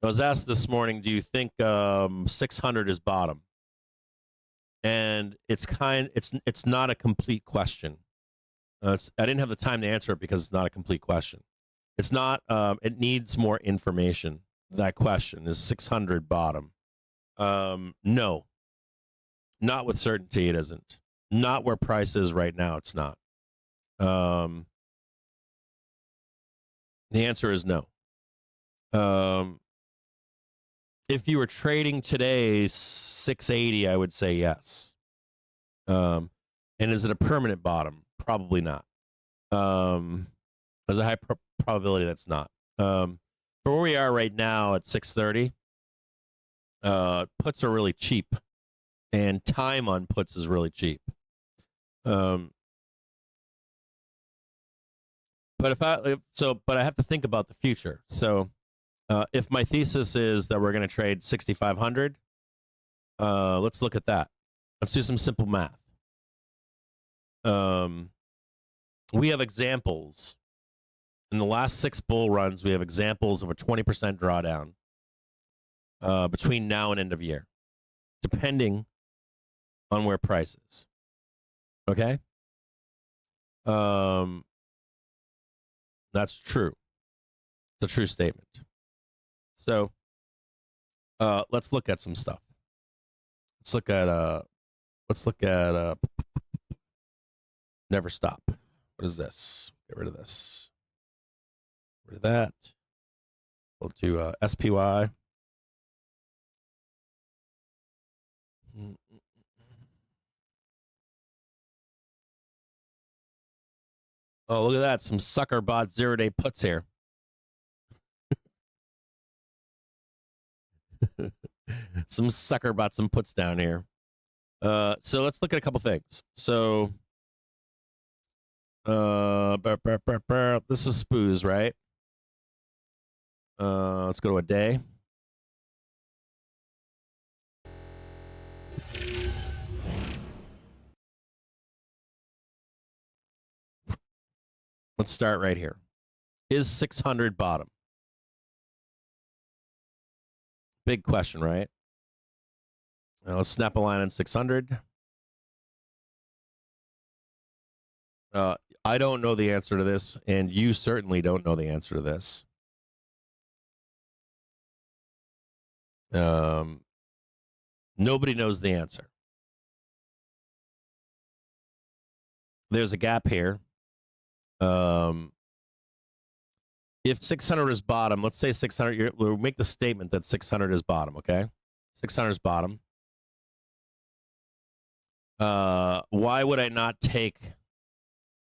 A: I was asked this morning, do you think 600 is bottom? And it's not a complete question. I didn't have the time to answer it because it's not a complete question. It's not. It needs more information. That question is 600 bottom. No, not with certainty. It isn't. Not where price is right now. It's not. The answer is no. If you were trading today 680, I would say yes. And is it a permanent bottom? Probably not. There's a high probability that's not. For where we are right now at 630, puts are really cheap, and time on puts is really cheap. But I have to think about the future. So if my thesis is that we're going to trade 6,500, let's look at that. Let's do some simple math. We have examples. In the last 6 bull runs, we have examples of a 20% drawdown between now and end of year, depending on where price is. Okay? That's true. It's a true statement. So let's look at some stuff. Let's look at never stop. What is this? Get rid of this. Get rid of that. We'll do SPY. Oh, look at that. Some sucker bot 0-day puts here. Some sucker bought some puts down here. So let's look at a couple things. So this is SPOOs, right? Let's go to a day. Let's start right here. Is 600 bottom? Big question, right? Now let's snap a line on 600. I don't know the answer to this, and you certainly don't know the answer to this. Nobody knows the answer. There's a gap here. If 600 is bottom, let's say 600, we'll make the statement that 600 is bottom, okay? 600 is bottom. Why would I not take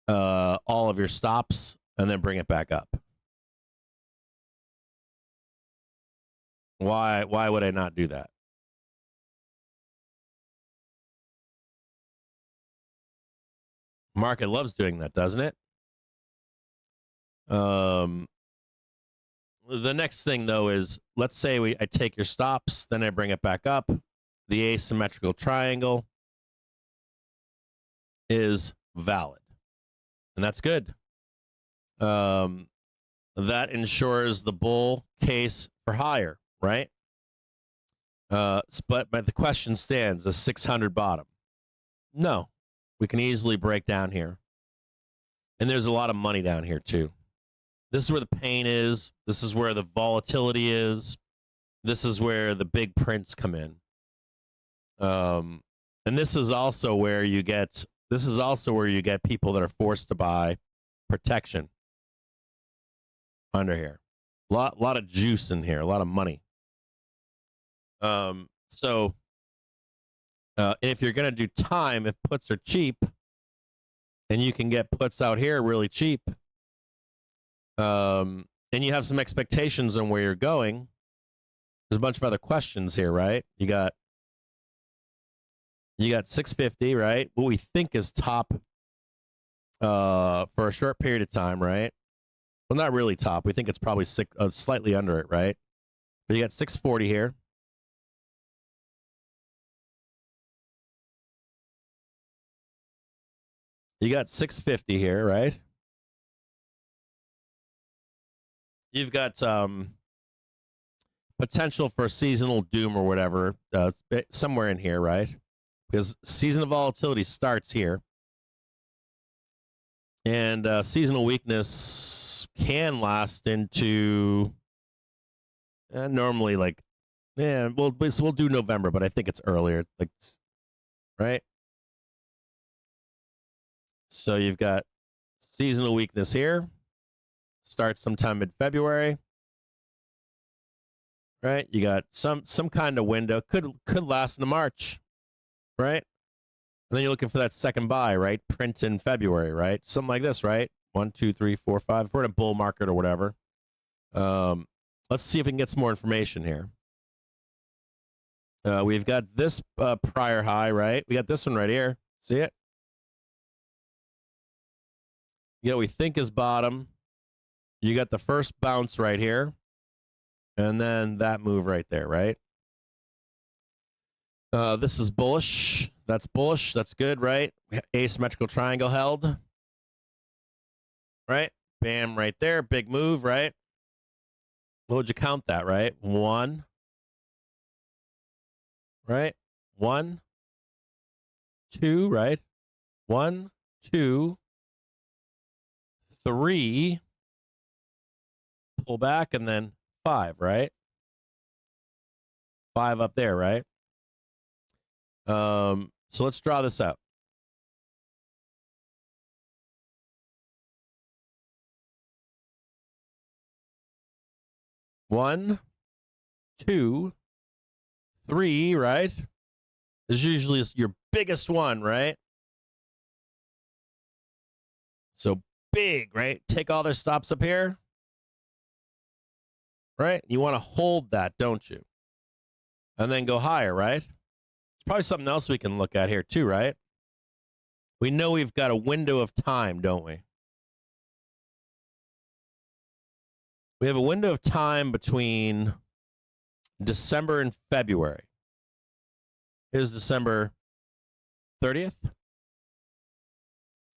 A: all of your stops and then bring it back up? Why would I not do that? Market loves doing that, doesn't it? The next thing, though, is let's say I take your stops, then I bring it back up. The asymmetrical triangle is valid, and that's good. That ensures the bull case for higher, right? But the question stands, is 600 bottom? No. We can easily break down here. And there's a lot of money down here, too. This is where the pain is. This is where the volatility is. This is where the big prints come in. And this is also where you get people that are forced to buy protection under here. Lot of juice in here, a lot of money. So if you're going to do time, if puts are cheap, and you can get puts out here really cheap, and you have some expectations on where you're going, there's a bunch of other questions here, right? You got 650, right? What we think is top for a short period of time, right? Well, not really top. We think it's probably slightly under it, right? But you got 640 here. You got 650 here, right? You've got potential for seasonal doom or whatever somewhere in here, right? Because season of volatility starts here. And seasonal weakness can last into normally we'll do November, but I think it's earlier, right? So you've got seasonal weakness here, starts sometime mid-February, right? You got some kind of window, could last into March, right? And then you're looking for that second buy, right? Print in February, right? Something like this, right? 1, 2, 3, 4, 5. If we're in a bull market or whatever. Let's see if we can get some more information here. We've got this prior high, right? We got this one right here. See it? Yeah, we think is bottom. You got the first bounce right here. And then that move right there, right? This is bullish. That's bullish. That's good, right? Asymmetrical triangle held. Right? Bam, right there. Big move, right? What would you count that, right? 1. Right? 1. 2, right? 1, 2, 3. Pull back, and then 5, right? 5 up there, right? So let's draw this out. One, 2, 3, right? This is usually your biggest one, right? So big, right? Take all their stops up here. Right? You want to hold that, don't you? And then go higher, right? There's probably something else we can look at here too, right? We know we've got a window of time, don't we? We have a window of time between December and February. Here's December 30th.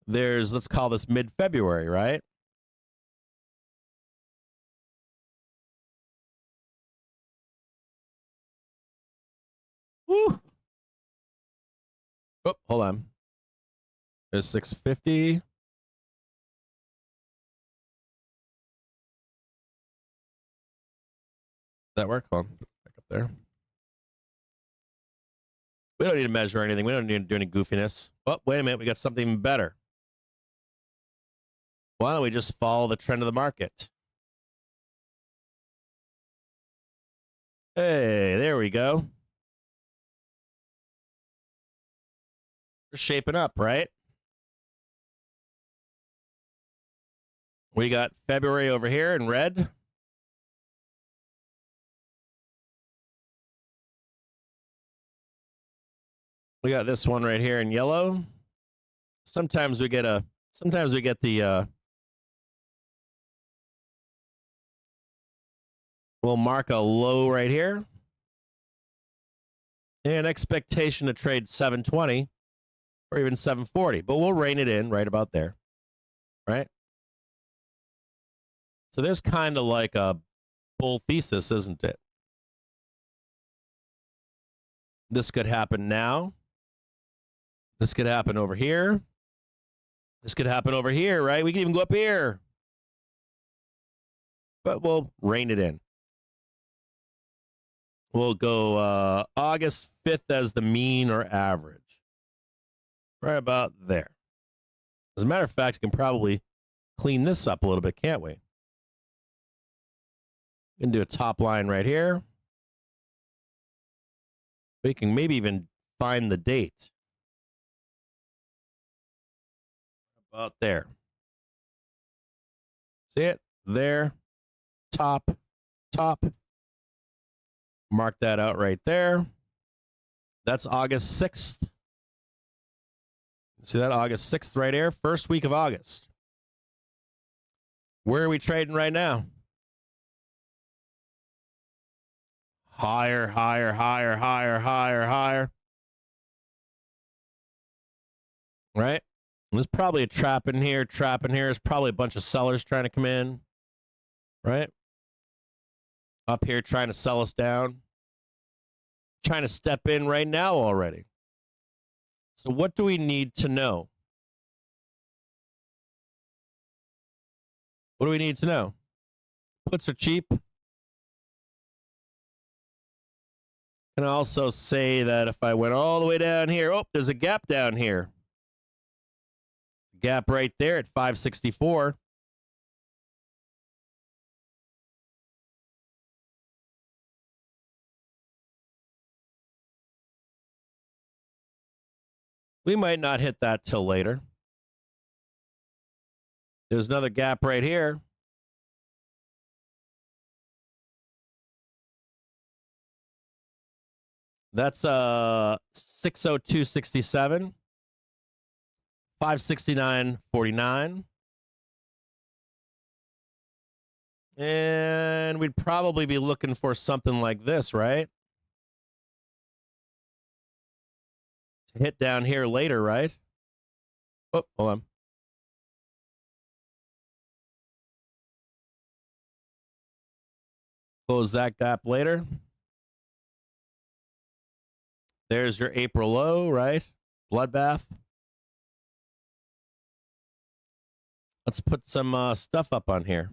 A: There's, let's call this mid-February, right? Woo! Oh, hold on. There's 650. That work? Hold on. Back up there. We don't need to measure anything. We don't need to do any goofiness. Oh, wait a minute. We got something better. Why don't we just follow the trend of the market? Hey, there we go. We're shaping up, right? We got February over here in red. We got this one right here in yellow. Sometimes we get the we'll mark a low right here. And expectation to trade 720 or even 740, but we'll rein it in right about there. Right? So there's kind of like a bull thesis, isn't it? This could happen now. This could happen over here. This could happen over here, right? We can even go up here. But we'll rein it in. We'll go August 5th as the mean or average. Right about there. As a matter of fact, we can probably clean this up a little bit, can't we? We can do a top line right here. We can maybe even find the date. About there. See it? There. Top. Top. Mark that out right there. That's August 6th. See that? August 6th right here. First week of August. Where are we trading right now? Higher, higher, higher, higher, higher, higher. Right? And there's probably a trap in here, There's probably a bunch of sellers trying to come in. Right? Up here trying to sell us down. Trying to step in right now already. So what do we need to know? What do we need to know? Puts are cheap. Can I also say that if I went all the way down here, oh, there's a gap down here. Gap right there at 564. We might not hit that till later. There's another gap right here. That's 602.67. 569.49. And we'd probably be looking for something like this, right? To hit down here later, right? Oh, hold on. Close that gap later. There's your April low, right? Bloodbath. Let's put some stuff up on here.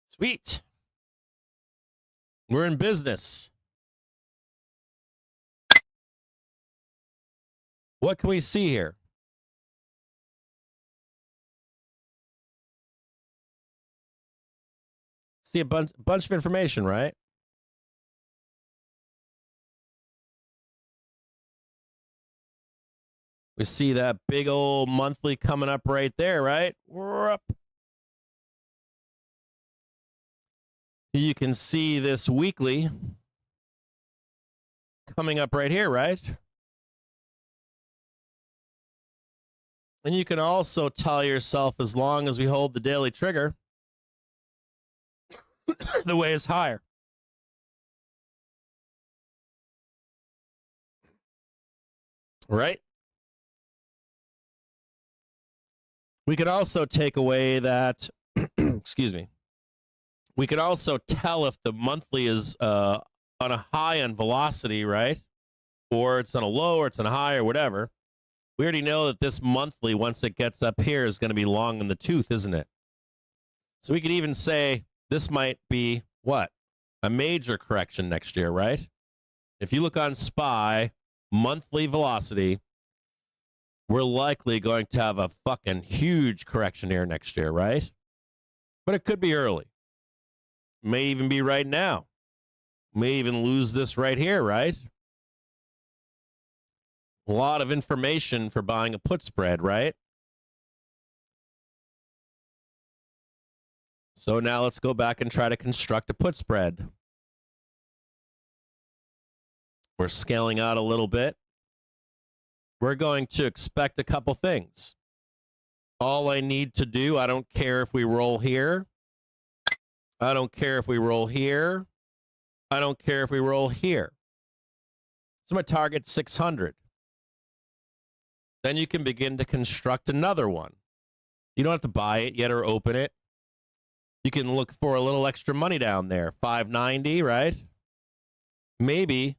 A: Sweet. We're in business. What can we see here? See a bunch of information, right? We see that big old monthly coming up right there, right? We're up. You can see this weekly coming up right here, right? And you can also tell yourself, as long as we hold the daily trigger, the way is higher. Right? We could also take away that, excuse me, we could also tell if the monthly is on a high on velocity, right? Or it's on a low, or it's on a high, or whatever. We already know that this monthly, once it gets up here, is going to be long in the tooth, isn't it? So we could even say this might be, what? A major correction next year, right? If you look on SPY, monthly velocity, we're likely going to have a fucking huge correction here next year, right? But it could be early. May even be right now. May even lose this right here, right? A lot of information for buying a put spread, right? So now let's go back and try to construct a put spread. We're scaling out a little bit. We're going to expect a couple things. All I need to do, I don't care if we roll here. I don't care if we roll here. I don't care if we roll here. So my target's 600. Then you can begin to construct another one. You don't have to buy it yet or open it. You can look for a little extra money down there. 590, right? Maybe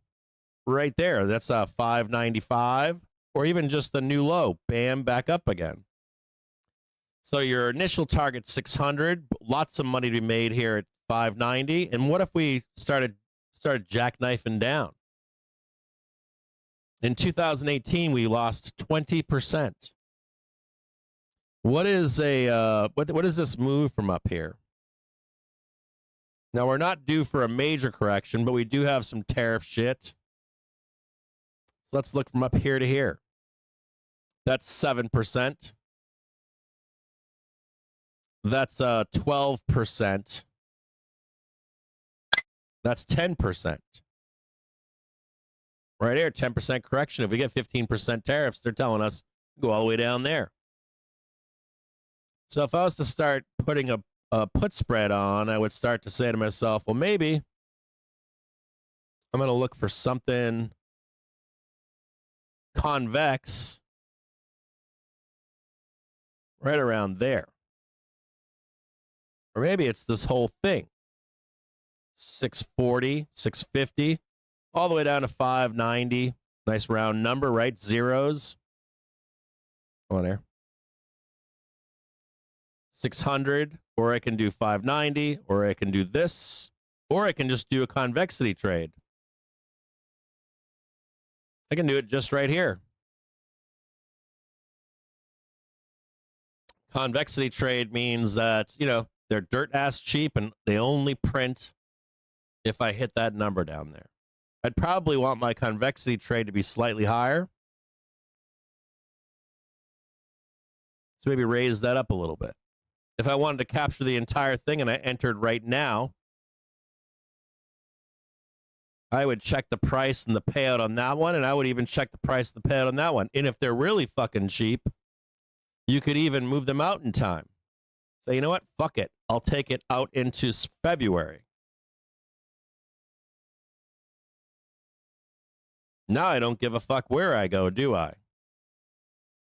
A: right there. That's a 595. Or even just the new low. Bam, back up again. So your initial target 600, lots of money to be made here at 590. And what if we started jackknifing down? In 2018, we lost 20%. What is what is this move from up here? Now we're not due for a major correction, but we do have some tariff shit. So let's look from up here to here. That's 7%. That's 12%. That's 10%. Right here, 10% correction. If we get 15% tariffs, they're telling us go all the way down there. So if I was to start putting a put spread on, I would start to say to myself, well, maybe I'm going to look for something convex right around there. Or maybe it's this whole thing. 640, 650, all the way down to 590. Nice round number, right? Zeros. Come on there. 600, or I can do 590, or I can do this, or I can just do a convexity trade. I can do it just right here. Convexity trade means that, you know, they're dirt ass cheap and they only print if I hit that number down there. I'd probably want my convexity trade to be slightly higher. So maybe raise that up a little bit. If I wanted to capture the entire thing and I entered right now, I would check the price and the payout on that one, and I would even check the price and the payout on that one. And if they're really fucking cheap, you could even move them out in time. Say, you know what? Fuck it. I'll take it out into February. Now I don't give a fuck where I go, do I? I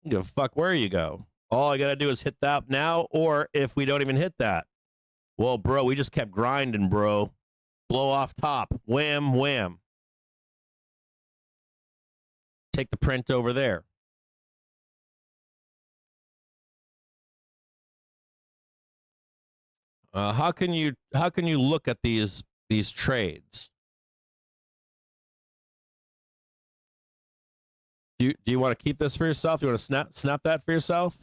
A: don't give a fuck where you go. All I got to do is hit that now, or if we don't even hit that, well, bro, we just kept grinding, bro. Blow off top. Wham, wham. Take the print over there. How can you look at these trades? Do you want to keep this for yourself? Do you want to snap that for yourself?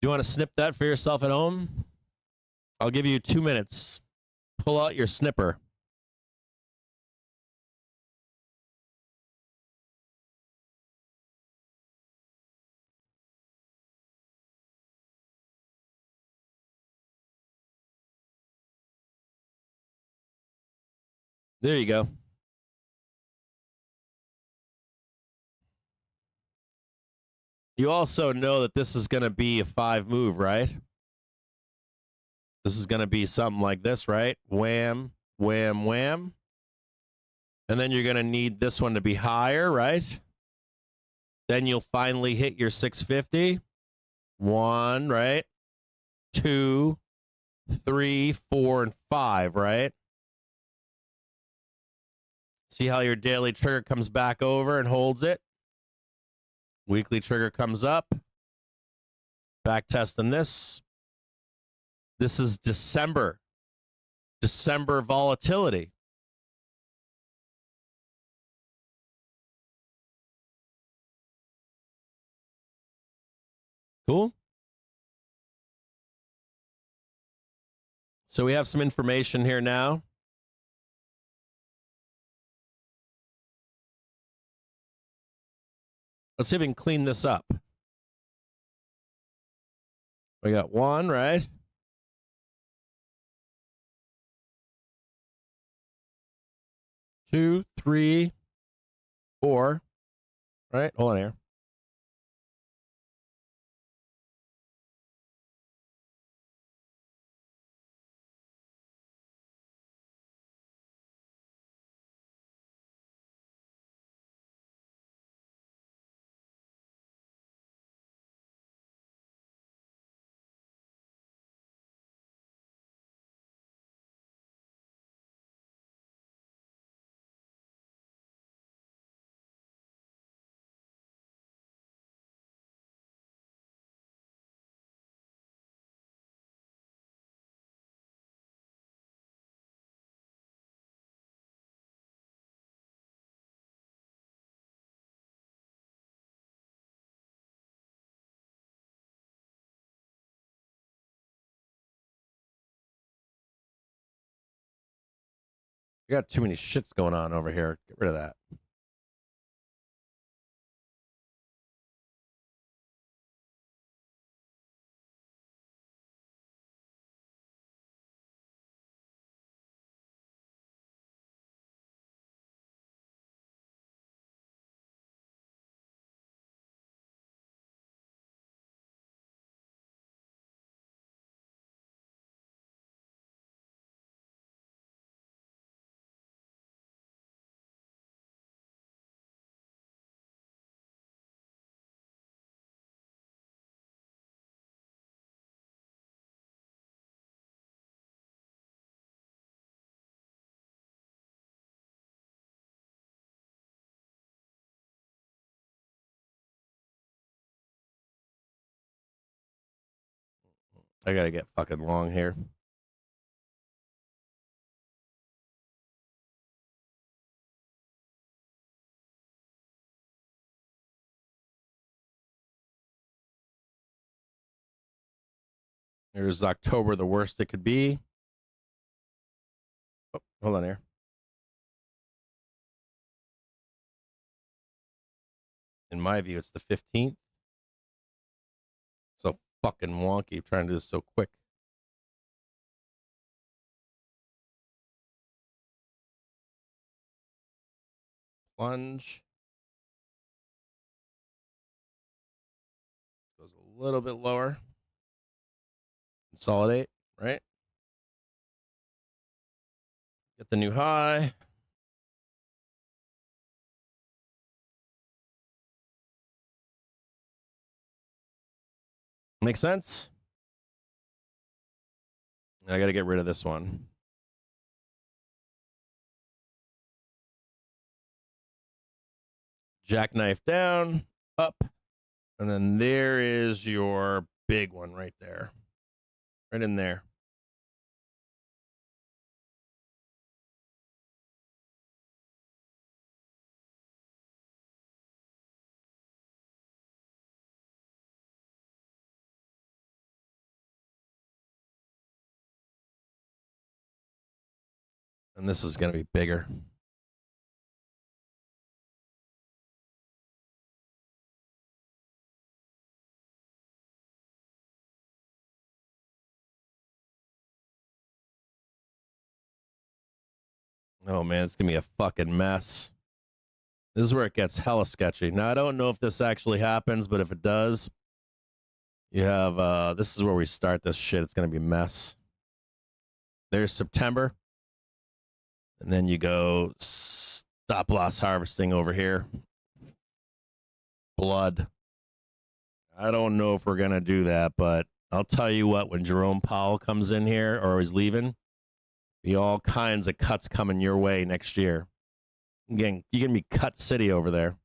A: Do you want to snip that for yourself at home? I'll give you 2 minutes. Pull out your snipper. There you go. You also know that this is going to be a 5 move, right? This is going to be something like this, right? Wham, wham, wham. And then you're going to need this one to be higher, right? Then you'll finally hit your 650. 1, right? 2, 3, 4, and 5, right? See how your daily trigger comes back over and holds it? Weekly trigger comes up. Back testing this. This is December. December volatility. Cool. So we have some information here now. Let's see if we can clean this up. We got 1, right? 2, 3, 4, right? Hold on here. We got too many shits going on over here. Get rid of that. I gotta get fucking long here. Here's October, the worst it could be. Oh, hold on here. In my view, it's the 15th. So fucking wonky trying to do this so quick. Plunge. Goes a little bit lower. Consolidate, right? Get the new high. Make sense? I got to get rid of this one. Jackknife down, up, and then there is your big one right there. Right in there. And this is going to be bigger. Oh, man, it's going to be a fucking mess. This is where it gets hella sketchy. Now, I don't know if this actually happens, but if it does, you have, this is where we start this shit. It's going to be a mess. There's September. And then you go stop loss harvesting over here. Blood. I don't know if we're going to do that, but I'll tell you what, when Jerome Powell comes in here or is leaving, be all kinds of cuts coming your way next year. Again, you're going to be cut city over there.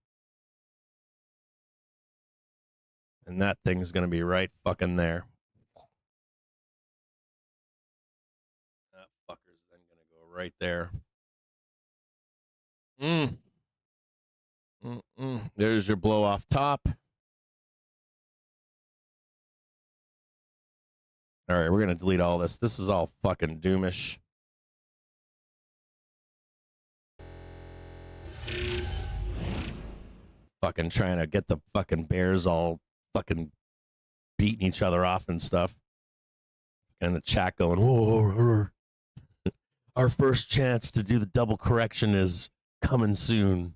A: And that thing's going to be right fucking there. That fucker's then going to go right there. There's your blow off top. All right, we're going to delete all this. This is all fucking doomish. Fucking trying to get the fucking bears all fucking beating each other off and stuff. And the chat going, whoa, our first chance to do the double correction is coming soon.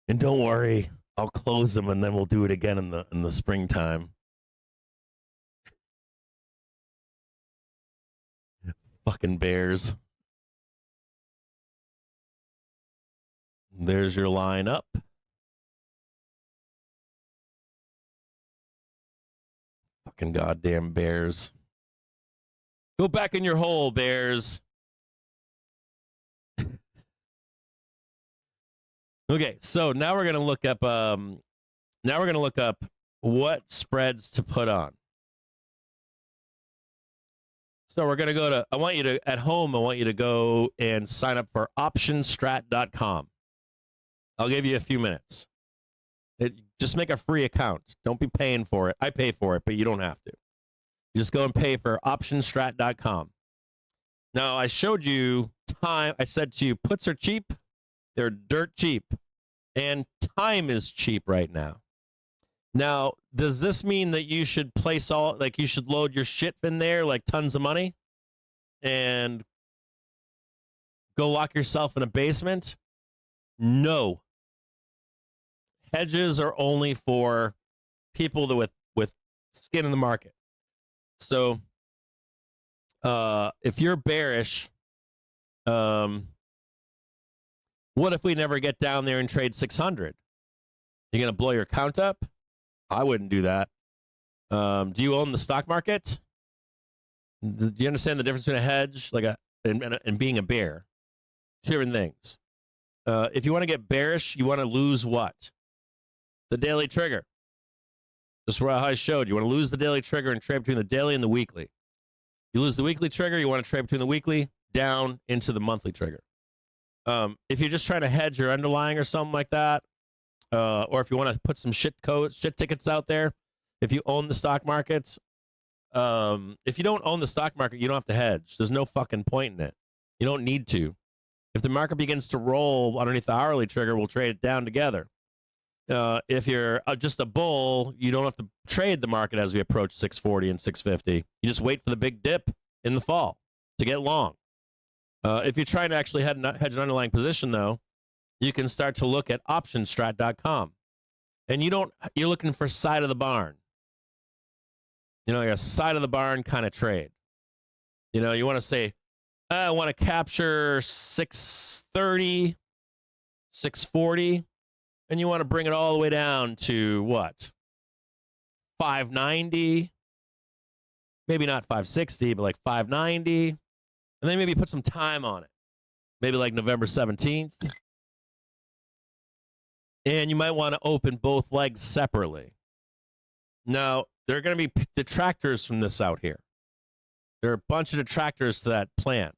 A: And don't worry, I'll close them and then we'll do it again in the springtime. Fucking bears. There's your line up. Fucking goddamn bears. Go back in your hole, bears. Okay, so now we're gonna look up what spreads to put on. So we're gonna go to I want you to go and sign up for optionstrat.com. I'll give you a few minutes. Just make a free account. Don't be paying for it. I pay for it, but you don't have to. You just go and pay for optionstrat.com. Now, I showed you time. I said to you, puts are cheap. They're dirt cheap. And time is cheap right now. Now, does this mean that you should place all, like you should load your shit in there, like tons of money, and go lock yourself in a basement? No. Hedges are only for people that with skin in the market. So, if you're bearish, what if we never get down there and trade 600? You're going to blow your account up? I wouldn't do that. Do you own the stock market? Do you understand the difference between a hedge and being a bear? Two different things. If you want to get bearish, you want to lose what? The daily trigger. Just how I showed you. You want to lose the daily trigger and trade between the daily and the weekly. You lose the weekly trigger, you want to trade between the weekly down into the monthly trigger. If you're just trying to hedge your underlying or something like that, or if you want to put some shit tickets out there, if you own the stock market, if you don't own the stock market, you don't have to hedge. There's no fucking point in it. You don't need to. If the market begins to roll underneath the hourly trigger, we'll trade it down together. If you're just a bull, you don't have to trade the market as we approach 640 and 650. You just wait for the big dip in the fall to get long. If you're trying to actually hedge an underlying position, though, you can start to look at optionstrat.com. And you're looking for side of the barn. You know, like a side of the barn kind of trade. You know, you want to say, I want to capture 630, 640. And you want to bring it all the way down to what? 590, maybe not 560, but like 590. And then maybe put some time on it. Maybe like November 17th. And you might want to open both legs separately. Now, there are going to be detractors from this out here. There are a bunch of detractors to that plan.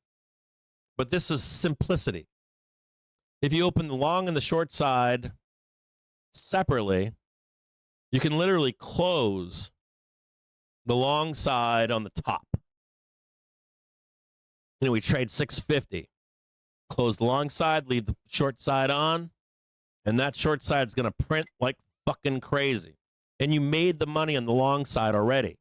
A: But this is simplicity. If you open the long and the short side separately, you can literally close the long side on the top. You know, we trade 650. Close the long side, leave the short side on, and that short side's going to print like fucking crazy. And you made the money on the long side already.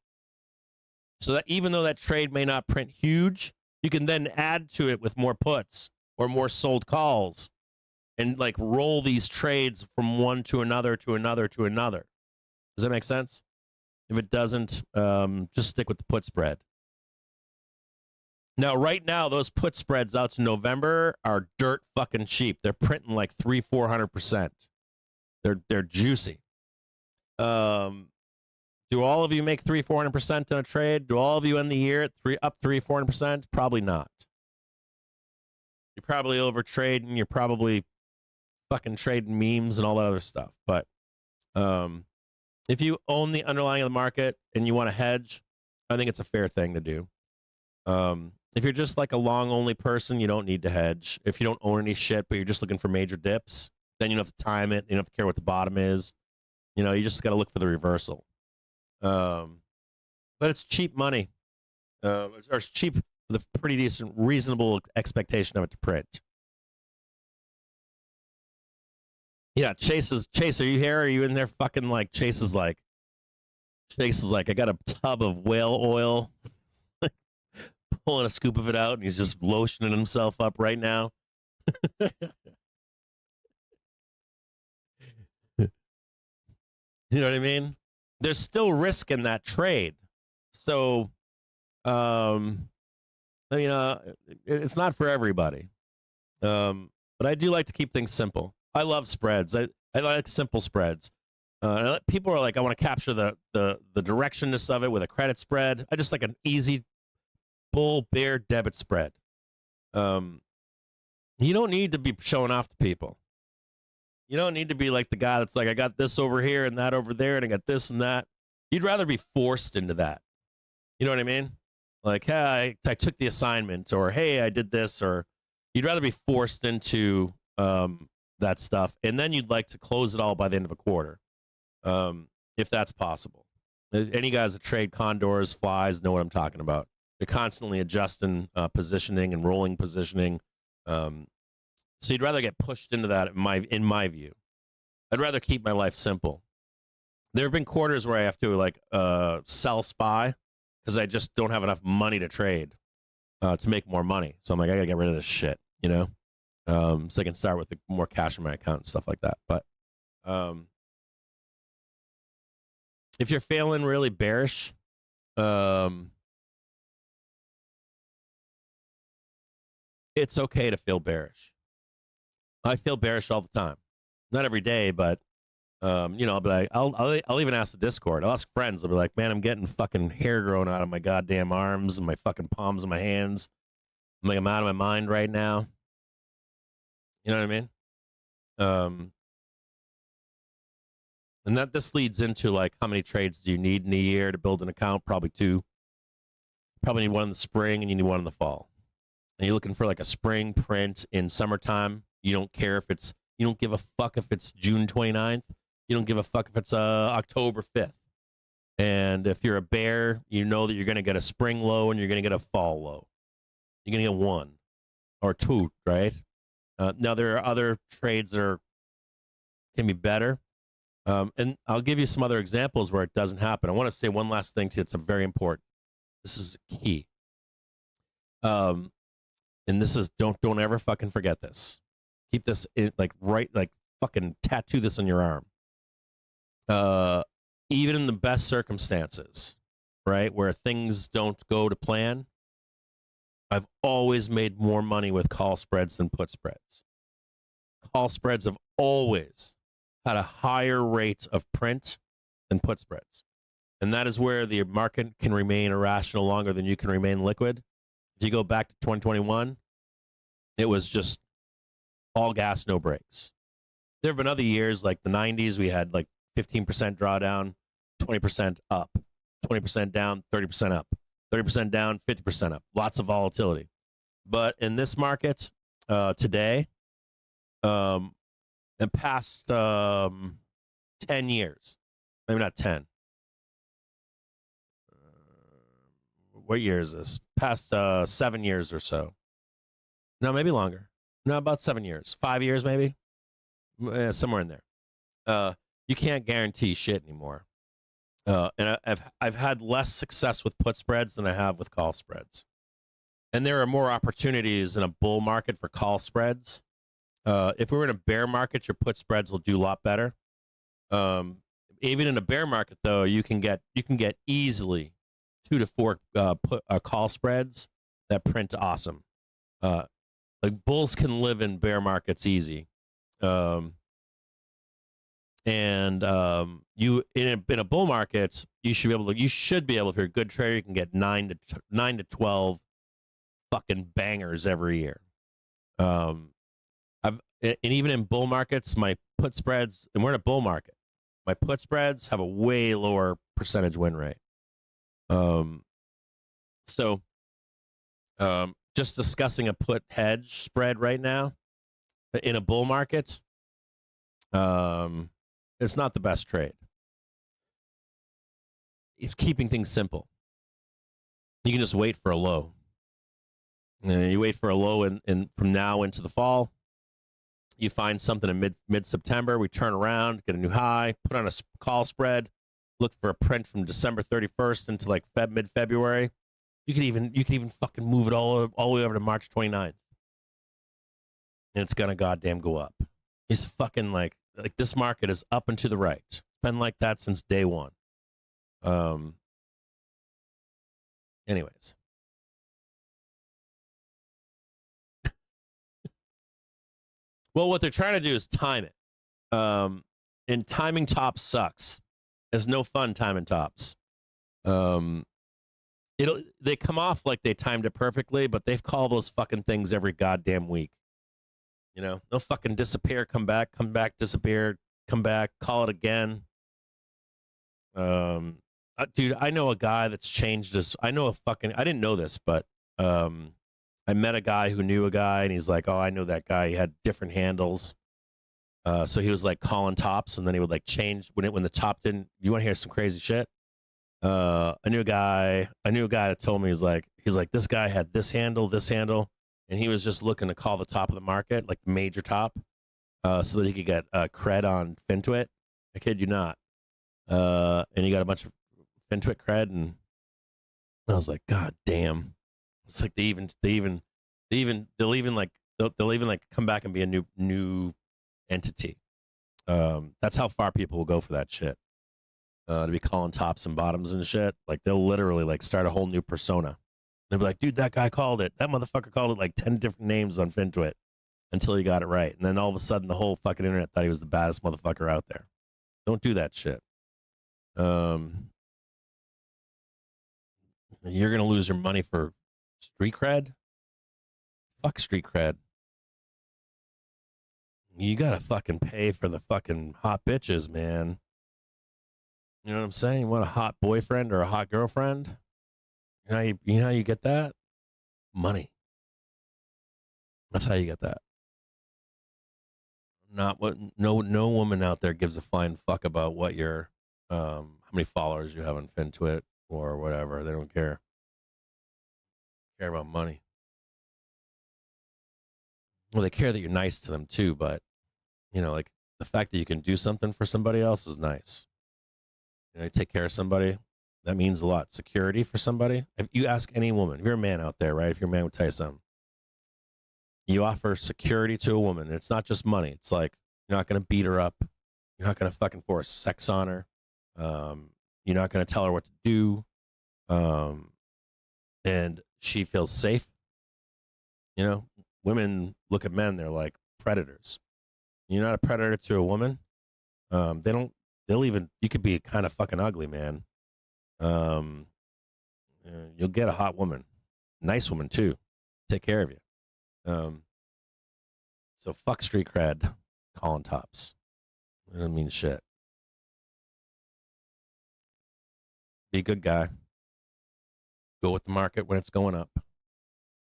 A: So that even though that trade may not print huge, you can then add to it with more puts or more sold calls. And like roll these trades from one to another to another to another. Does that make sense? If it doesn't, just stick with the put spread. Now, right now, those put spreads out to November are dirt fucking cheap. They're printing like 300-400%. They're juicy. Do all of you make 300-400% in a trade? Do all of you end the year at up 300-400%? Probably not. You're probably over trading. You're probably fucking trading memes and all that other stuff. But if you own the underlying of the market and you want to hedge, I think it's a fair thing to do. If you're just like a long only person, you don't need to hedge. If you don't own any shit, but you're just looking for major dips, then you don't have to time it. You don't have to care what the bottom is. You know, you just got to look for the reversal. But it's cheap money. Or it's cheap with a pretty decent, reasonable expectation of it to print. Yeah, Chase, are you here? Are you in there fucking like, Chase is like, I got a tub of whale oil, pulling a scoop of it out, and he's just lotioning himself up right now. You know what I mean? There's still risk in that trade. So, it's not for everybody. But I do like to keep things simple. I love spreads. I like simple spreads. People are like, I want to capture the directionness of it with a credit spread. I just like an easy bull bear debit spread. You don't need to be showing off to people. You don't need to be like the guy that's like, I got this over here and that over there, and I got this and that. You'd rather be forced into that. You know what I mean? Like, hey, I took the assignment, or hey, I did this, or you'd rather be forced into that stuff, and then you'd like to close it all by the end of a quarter, if that's possible. Any guys that trade condors, flies, know what I'm talking about. You're constantly adjusting positioning and rolling positioning. So you'd rather get pushed into that in my view. I'd rather keep my life simple. There have been quarters where I have to like sell SPY because I just don't have enough money to trade to make more money. So I'm like, I gotta get rid of this shit, you know, so I can start with more cash in my account and stuff like that. But if you're feeling really bearish, it's okay to feel bearish. I feel bearish all the time. Not every day, but you know, I'll be like, I'll even ask the Discord. I'll ask friends. I'll be like, man, I'm getting fucking hair growing out of my goddamn arms and my fucking palms of my hands. I'm like, I'm out of my mind right now. You know what I mean? And this leads into like, how many trades do you need in a year to build an account? Probably 2. Probably need one in the spring and you need one in the fall. And you're looking for like a spring print in summertime. You don't care if it's, you don't give a fuck if it's June 29th. You don't give a fuck if it's October 5th. And if you're a bear, you know that you're going to get a spring low and you're going to get a fall low. You're going to get 1 or 2, right? Now, there are other trades that can be better. And I'll give you some other examples where it doesn't happen. I want to say one last thing to you that's very important. This is key. And this is, don't ever fucking forget this. Keep this like fucking tattoo this on your arm. Even in the best circumstances, right, where things don't go to plan, I've always made more money with call spreads than put spreads. Call spreads have always had a higher rate of print than put spreads. And that is where the market can remain irrational longer than you can remain liquid. If you go back to 2021, it was just all gas, no brakes. There have been other years, like the 90s, we had like 15% drawdown, 20% up, 20% down, 30% up, 30% down, 50% up. Lots of volatility. But in this market today, in past 10 years, maybe not 10. What year is this? Past 7 years or so. No, maybe longer. No, about 7 years. 5 years, maybe. Somewhere in there. You can't guarantee shit anymore. And I've had less success with put spreads than I have with call spreads. And there are more opportunities in a bull market for call spreads. If we were in a bear market, your put spreads will do a lot better. Even in a bear market, though, you can get easily 2 to 4 call spreads that print awesome. Like bulls can live in bear markets easy. And you in a bull market, you should be able, if you're a good trader, you can get 9 to 12 fucking bangers every year. And even in bull markets, my put spreads, and we're in a bull market, my put spreads have a way lower percentage win rate. So just discussing a put hedge spread right now in a bull market, it's not the best trade. It's keeping things simple. You can just wait for a low. You wait for a low in from now into the fall. You find something in mid-September. We turn around, get a new high, put on a call spread, look for a print from December 31st into like mid-February. You could even fucking move it all the way over to March 29th. And it's gonna goddamn go up. It's fucking like this market is up and to the right. It's been like that since day one. Anyways. Well, what they're trying to do is time it. And timing tops sucks. There's no fun timing tops. They come off like they timed it perfectly, but they've called those fucking things every goddamn week. You know, they'll fucking disappear, come back, disappear, come back, call it again. Dude, I know a guy that's changed his. I didn't know this, but I met a guy who knew a guy, and he's like, "Oh, I know that guy. He had different handles." So he was like calling tops, and then he would like change when the top didn't. You want to hear some crazy shit? I knew a guy that told me he's like this guy had this handle, and he was just looking to call the top of the market, like the major top, so that he could get cred on FinTwit. I kid you not. And he got a bunch of FinTwit cred, and I was like, God damn! It's like they'll even come back and be a new entity. That's how far people will go for that shit. To be calling tops and bottoms and shit. Like they'll literally like start a whole new persona. They'll be like, dude, that guy called it. That motherfucker called it like 10 different names on FinTwit until he got it right. And then all of a sudden the whole fucking internet thought he was the baddest motherfucker out there. Don't do that shit. You're gonna lose your money for street cred? Fuck street cred. You gotta fucking pay for the fucking hot bitches, man. You know what I'm saying? You want a hot boyfriend or a hot girlfriend? You know how you get that? Money. That's how you get that. Not what no woman out there gives a flying fuck about what your how many followers you have on FinTwit or whatever. They don't care. They care about money. Well, they care that you're nice to them too, but you know, like the fact that you can do something for somebody else is nice. You know, you take care of somebody, that means a lot. Security for somebody. If you ask any woman, if you're a man out there, right? If you're a man, would tell you something. You offer security to a woman. It's not just money. It's like you're not going to beat her up. You're not going to fucking force sex on her. You're not going to tell her what to do. And she feels safe. You know, women look at men, they're like predators. You're not a predator to a woman. You could be kind of fucking ugly, man. You'll get a hot woman, nice woman too, take care of you. So fuck street cred, calling tops. It doesn't mean shit. Be a good guy. Go with the market when it's going up.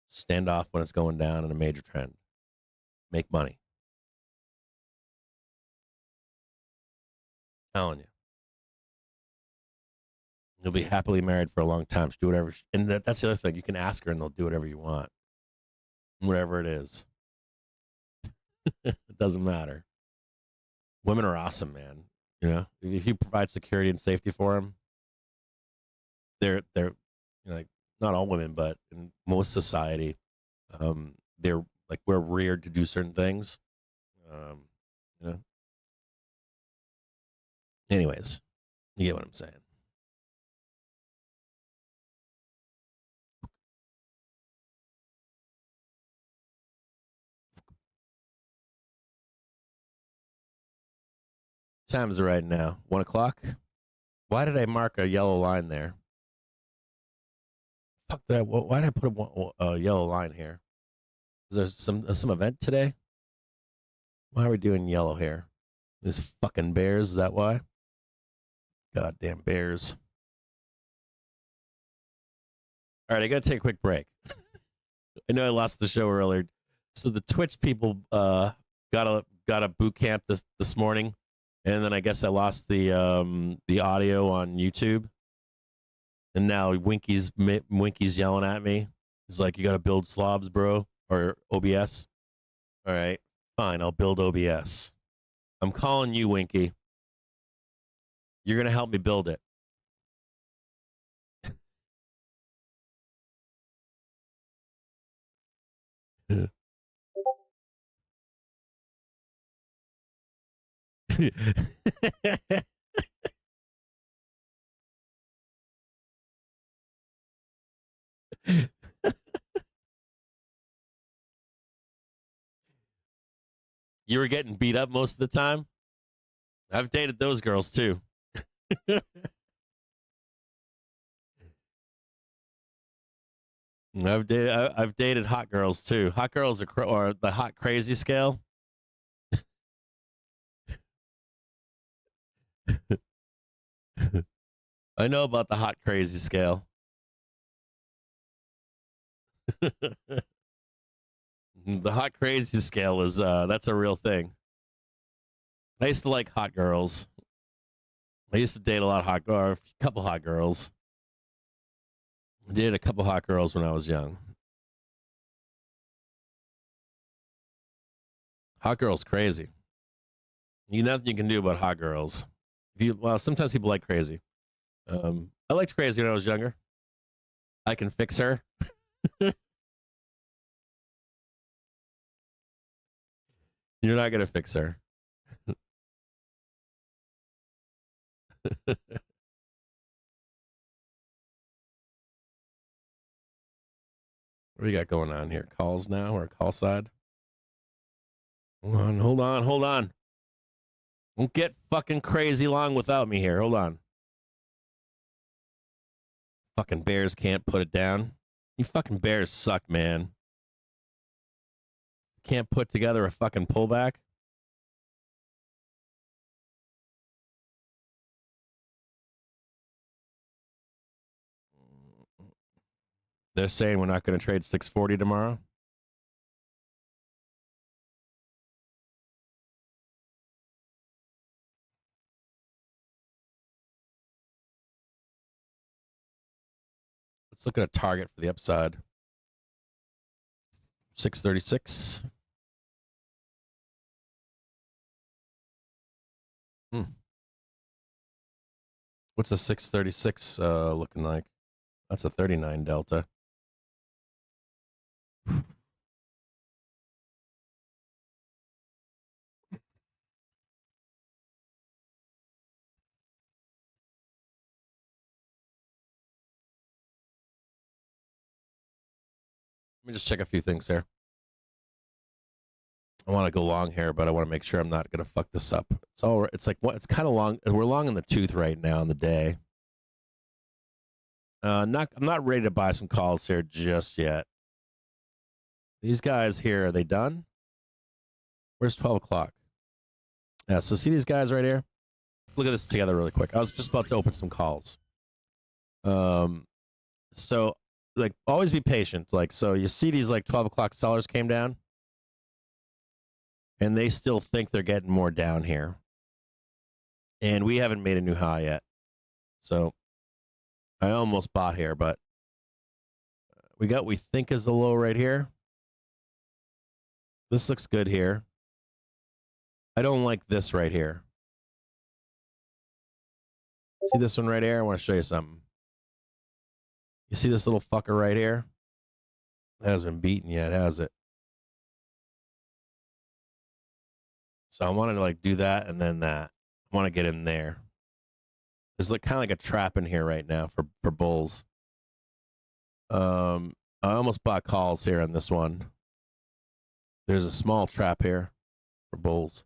A: Stand off when it's going down in a major trend. Make money. Telling you. You'll be happily married for a long time. So do whatever. And that's the other thing. You can ask her and they'll do whatever you want. Whatever it is. It doesn't matter. Women are awesome, man. You know, if you provide security and safety for them, they're you know, like not all women, but in most society, they're like we're reared to do certain things. You know. Anyways, you get what I'm saying. Time is it right now? 1 o'clock? Why did I mark a yellow line there? Fuck that. Why did I put a yellow line here? Is there some event today? Why are we doing yellow here? These fucking bears, is that why? Goddamn bears. All right, I gotta take a quick break. I know I lost the show earlier. So the Twitch people got a boot camp this morning. And then I guess I lost the audio on YouTube. And now Winky's yelling at me. He's like, you got to build slobs, bro, or OBS. All right, fine, I'll build OBS. I'm calling you, Winky. You're going to help me build it. You were getting beat up most of the time? I've dated those girls too. I've dated hot girls too. Hot girls are the hot crazy scale. I know about the hot crazy scale. The hot crazy scale is that's a real thing. I used to like hot girls. I used to date a lot of or a couple hot girls. I dated a couple hot girls when I was young. Hot girls crazy. You nothing you can do about hot girls. Well, sometimes people like crazy. I liked crazy when I was younger. I can fix her. You're not gonna fix her. What do we got going on here? Calls now or call side? Hold on. Don't get fucking crazy long without me here. Hold on. Fucking Bears can't put it down. You fucking Bears suck, man. Can't put together a fucking pullback. They're saying we're not going to trade 640 tomorrow. Let's look at a target for the upside. 636. What's a 636 looking like? That's a 39 delta. Let me just check a few things here. I want to go long here, but I want to make sure I'm not going to fuck this up. It's all right. It's like what? It's kind of long. We're long in the tooth right now in the day. I'm not ready to buy some calls here just yet. These guys here, are they done? Where's 12 o'clock? Yeah, so see these guys right here? Look at this together really quick. I was just about to open some calls. So like always be patient. Like, so you see these like 12 o'clock sellers came down and they still think they're getting more down here. And we haven't made a new high yet. So I almost bought here, but we got we think is the low right here. This looks good here. I don't like this right here. See this one right here? I want to show you something. You see this little fucker right here? That hasn't been beaten yet, has it? So I wanted to like do that and then that. I want to get in there. There's like kind of like a trap in here right now for bulls. I almost bought calls here on this one. There's a small trap here for bulls.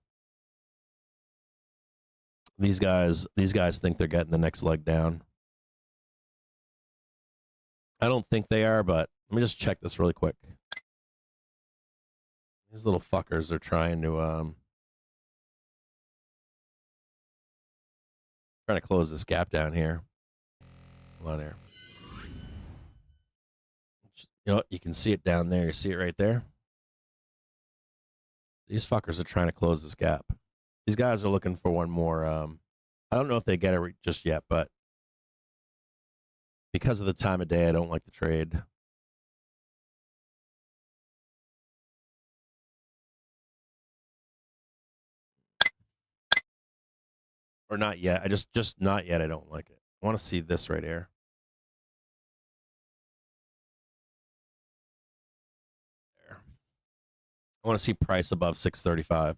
A: These guys think they're getting the next leg down. I don't think they are, but let me just check this really quick. These little fuckers are trying to close this gap down here. Hold on here. You know, you can see it down there. You see it right there. These fuckers are trying to close this gap. These guys are looking for one more. I don't know if they get it just yet, but because of the time of day, I don't like the trade. Or not yet. I just not yet. I don't like it. I want to see this right here. There. I want to see price above 635.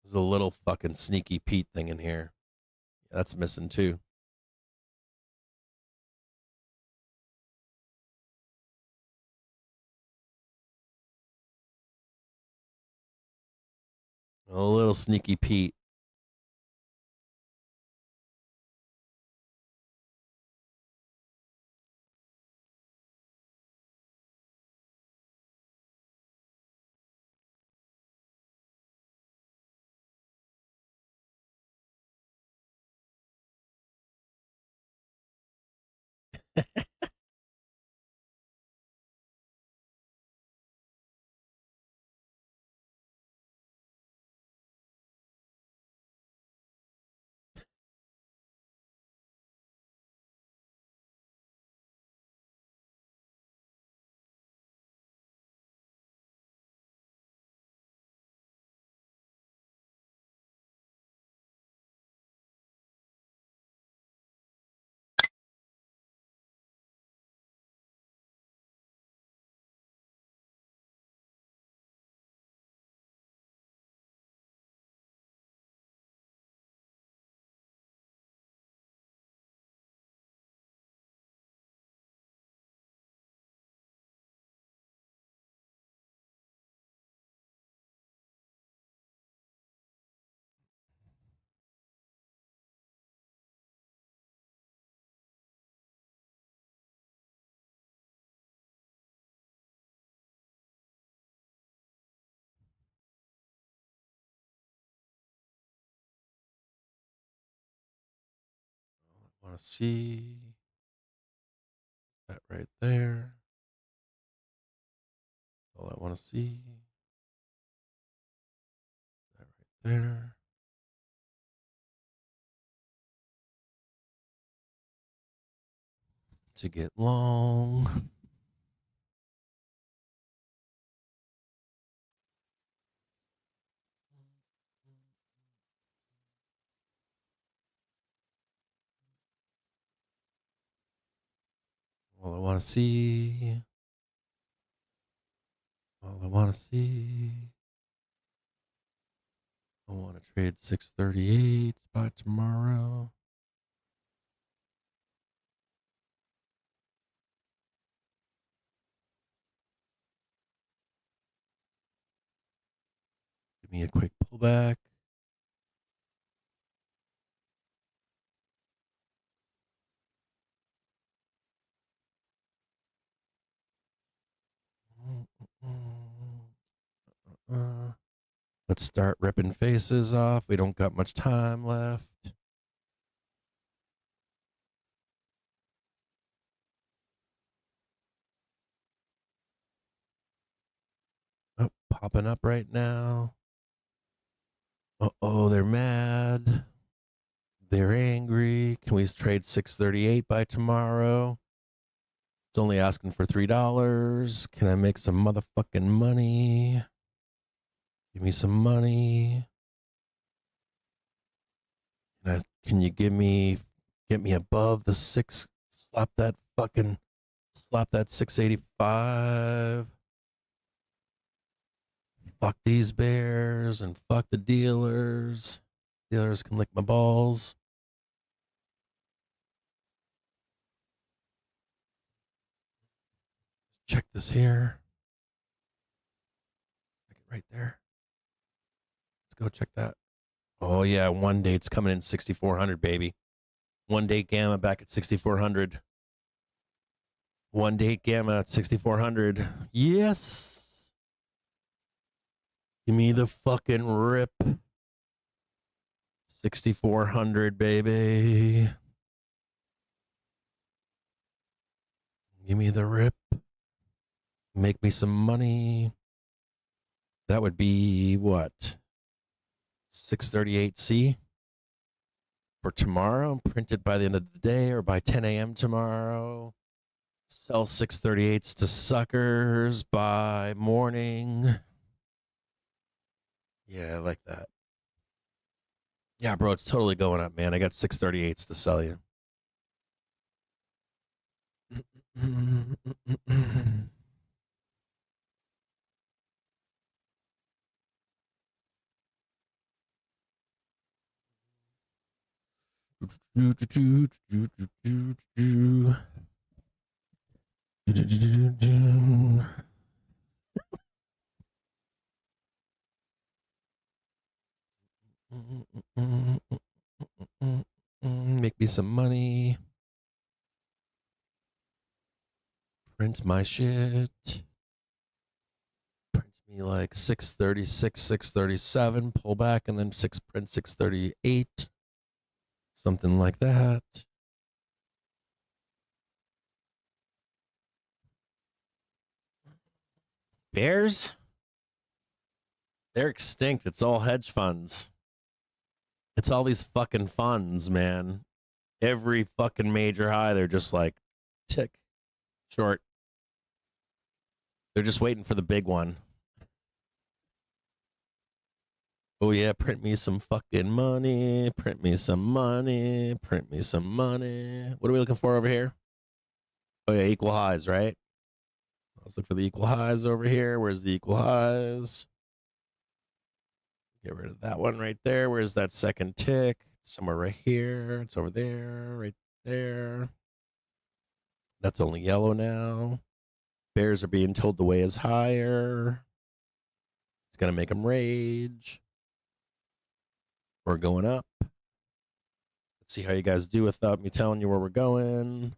A: There's a little fucking sneaky Pete thing in here. That's missing too. A little sneaky Pete. want to see that right there. All I want to see that right there. To get long. All I want to see. All I want to see. I want to trade 638 by tomorrow. Give me a quick pullback. Let's start ripping faces off. We don't got much time left. Oh, popping up right now. Uh-oh, they're mad. They're angry. Can we trade 638 by tomorrow? It's only asking for $3. Can I make some motherfucking money? Give me some money. Can you get me above the 6? Slap that 685. Fuck these bears and fuck the dealers. Dealers can lick my balls. Check this here. Right there. Let's go check that. Oh yeah, one day it's coming in 6,400, baby. One day gamma back at 6,400. One day gamma at 6,400. Yes. Give me the fucking rip. 6,400, baby. Give me the rip. Make me some money. That would be what? 638C for tomorrow, printed by the end of the day or by 10 a.m. tomorrow. Sell 638s to suckers by morning. Yeah, I like that. Yeah, bro, it's totally going up, man. I got 638s to sell you. Make me some money. Print my shit. Print me like 636, 637, pull back, and then print 638. Something like that. Bears? They're extinct. It's all hedge funds. It's all these fucking funds, man. Every fucking major high, they're just like, tick, short. They're just waiting for the big one. Oh yeah, print me some fucking money. Print me some money. Print me some money. What are we looking for over here? Oh yeah, equal highs, right? Let's look for the equal highs over here. Where's the equal highs? Get rid of that one right there. Where's that second tick? It's somewhere right here. It's over there, right there. That's only yellow now. Bears are being told the way is higher. It's going to make them rage. We're going up. Let's see how you guys do without me telling you where we're going.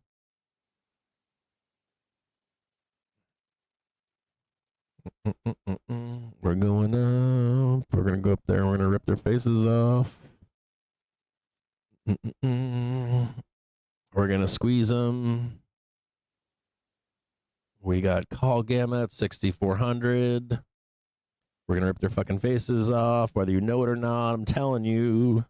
A: We're going up. We're going to go up there. We're going to rip their faces off. We're going to squeeze them. We got call gamma at 6,400. We're going to rip their fucking faces off, whether you know it or not. I'm telling you.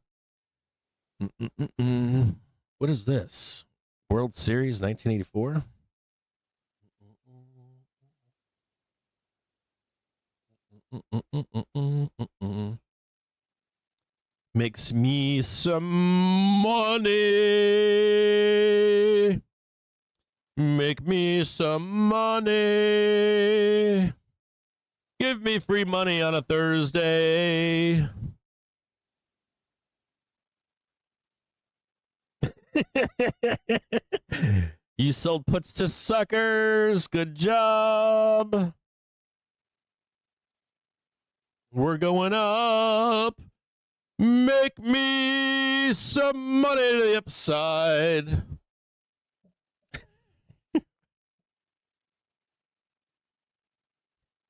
A: What is this? World Series 1984? Makes me some money. Make me some money. Give me free money on a Thursday. You sold puts to suckers. Good job. We're going up. Make me some money to the upside.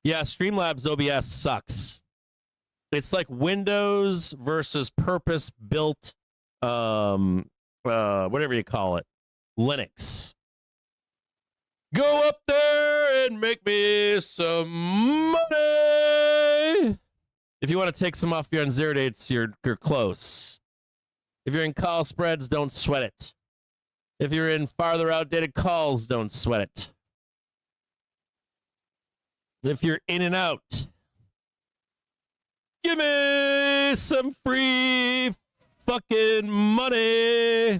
A: Yeah, Streamlabs OBS sucks. It's like Windows versus purpose-built, whatever you call it, Linux. Go up there and make me some money. If you want to take some off your on zero dates, you're close. If you're in call spreads, don't sweat it. If you're in farther outdated calls, don't sweat it. If you're in and out, give me some free fucking money.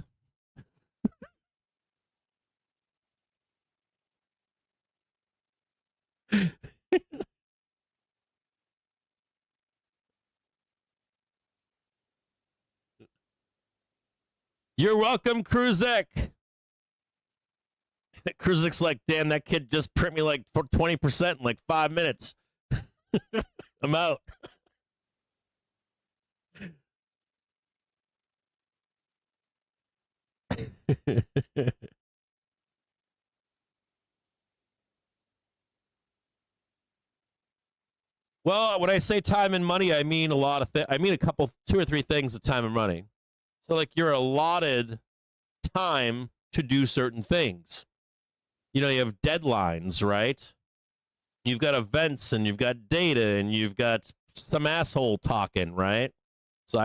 A: You're welcome, Kruzek. Kruzek's like, damn, that kid just print me like 20% in like 5 minutes. I'm out. Well, when I say time and money, I mean a lot of things. I mean two or three things of time and money. So, like, you're allotted time to do certain things. You know, you have deadlines, right? You've got events and you've got data and you've got some asshole talking, right? So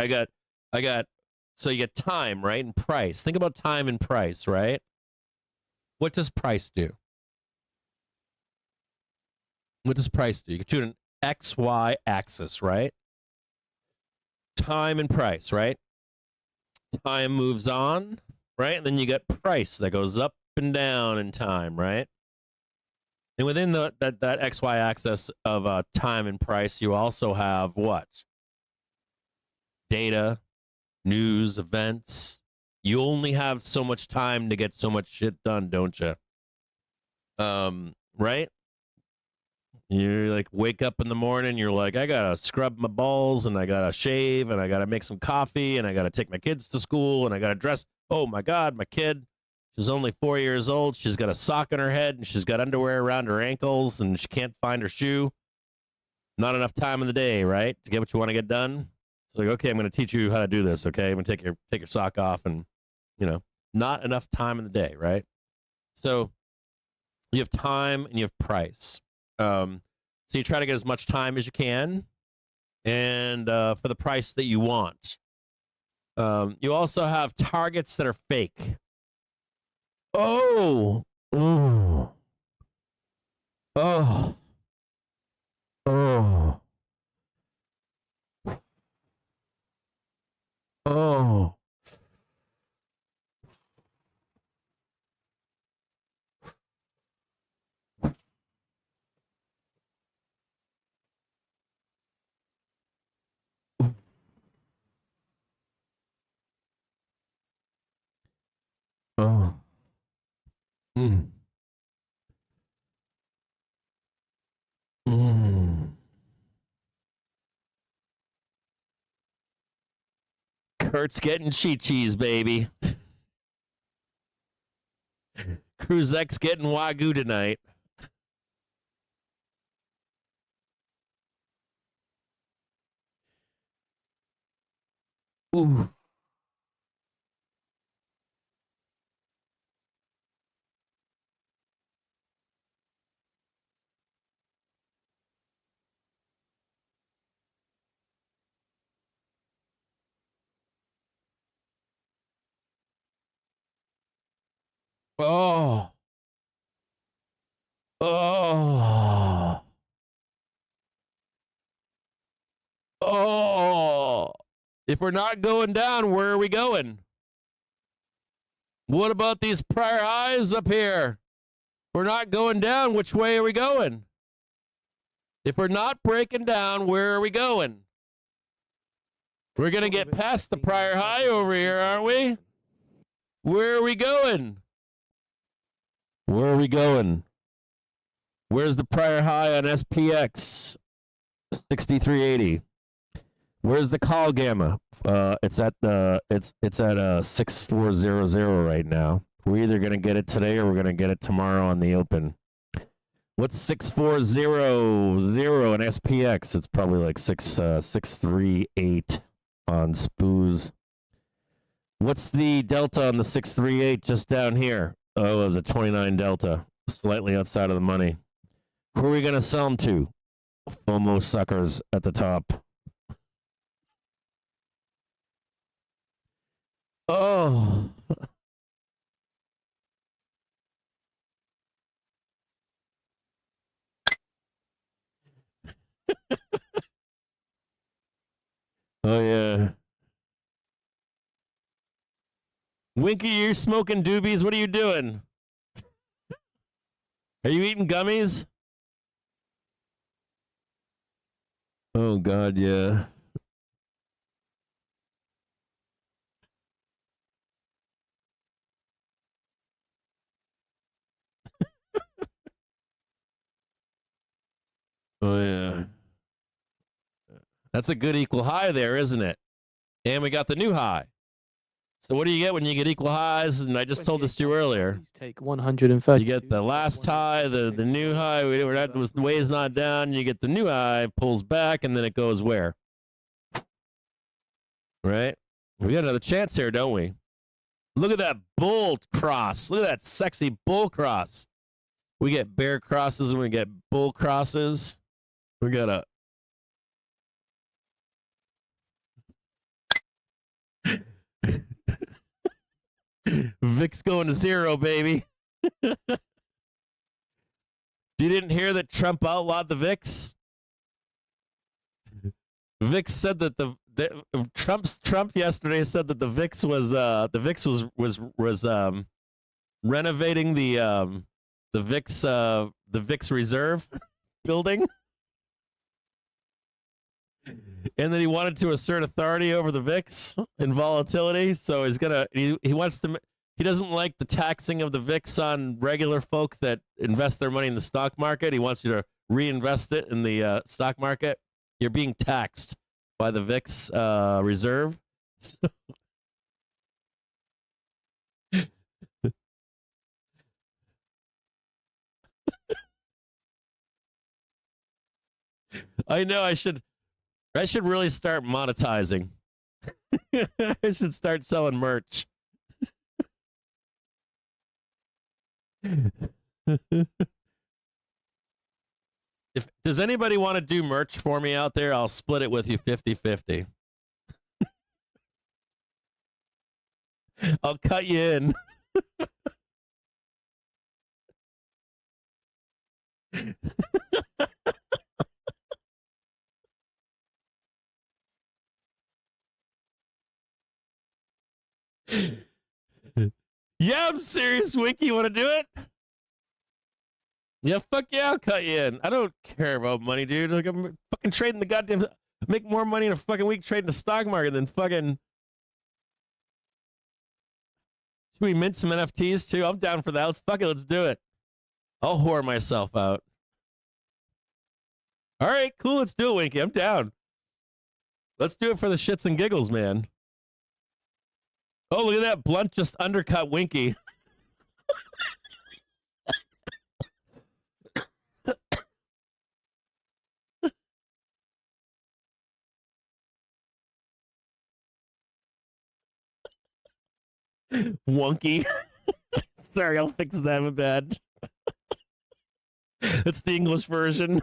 A: so you get time, right? And price. Think about time and price, right? What does price do? What does price do? You can do an XY axis, right? Time and price, right? Time moves on, right? And then you get price that goes up and down in time, right? And within that XY axis of time and price, you also have what? Data, news, events. You only have so much time to get so much shit done, don't you? Right? You like wake up in the morning, you're like, I gotta scrub my balls and I gotta shave and I gotta make some coffee and I gotta take my kids to school and I gotta dress. Oh my God, my kid. She's only 4 years old. She's got a sock on her head and she's got underwear around her ankles and she can't find her shoe. Not enough time in the day, right? To get what you want to get done. So like, okay, I'm going to teach you how to do this. Okay, I'm going to take your sock off and, not enough time in the day, right? So you have time and you have price. So you try to get as much time as you can and for the price that you want. You also have targets that are fake. Oh. Oh. Oh. Oh. Oh. Oh. Mm. Mm. Kurt's getting chi-chis, baby. Kruzek's getting Wagyu tonight. Ooh. Oh. Oh. Oh. If we're not going down, where are we going? What about these prior highs up here? We're not going down. Which way are we going? If we're not breaking down, where are we going? We're going to get past the prior high over here, aren't we? Where are we going? Where are we going? Where's the prior high on SPX? 6380. Where's the call gamma? It's at 6400 right now. We're either gonna get it today or we're gonna get it tomorrow on the open. What's 6400 in SPX? It's probably like 638 on SPOOs. What's the delta on the 638 just down here? Oh, it was a 29 delta, slightly outside of the money. Who are we gonna sell them to? FOMO suckers at the top. Oh. Oh, yeah. Winky, you're smoking doobies. What are you doing? Are you eating gummies? Oh, God, yeah. Oh, yeah. That's a good equal high there, isn't it? And we got the new high. So what do you get when you get equal highs? And I just told this to you earlier.
B: Take 130.
A: You get the last high, the new high. We're not, the way's not down. You get the new high, pulls back, and then it goes where? Right? We got another chance here, don't we? Look at that bull cross. Look at that sexy bull cross. We get bear crosses and we get bull crosses. We got a VIX going to 0, baby. You didn't hear that Trump outlawed the VIX? VIX said that Trump yesterday said that the VIX was renovating the VIX reserve building, and that he wanted to assert authority over the VIX and volatility. So he wants to. He doesn't like the taxing of the VIX on regular folk that invest their money in the stock market. He wants you to reinvest it in the stock market. You're being taxed by the VIX reserve. I know I should really start monetizing. I should start selling merch. Does anybody want to do merch for me out there? I'll split it with you 50-50. I'll cut you in. Yeah, I'm serious, Winky. You want to do it? Yeah, fuck yeah, I'll cut you in. I don't care about money, dude. Like, I'm fucking trading the goddamn. I make more money in a fucking week trading the stock market than fucking. Should we mint some NFTs too? I'm down for that. Let's do it. I'll whore myself out. All right, cool. Let's do it, Winky. I'm down. Let's do it for the shits and giggles, man. Oh, look at that. Blunt just undercut Winky. Wonky. Sorry, I'll fix that. My bad. It's the English version.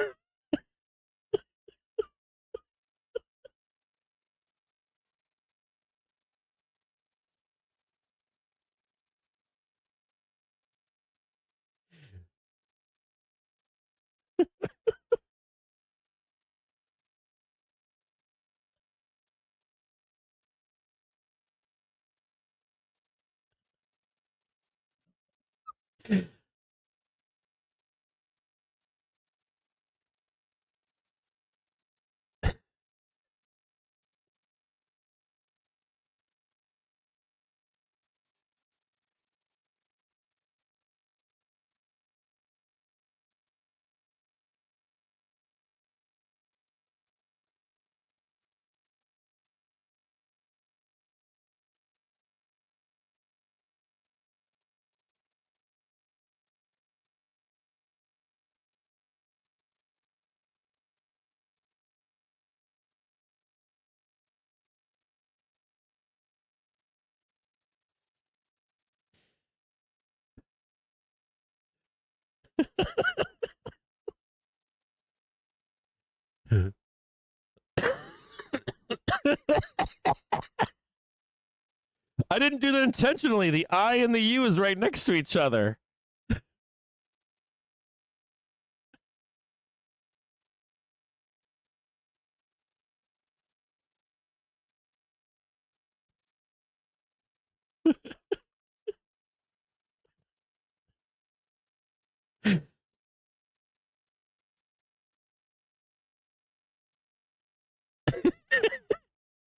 A: I didn't do that intentionally. The I and the U is right next to each other.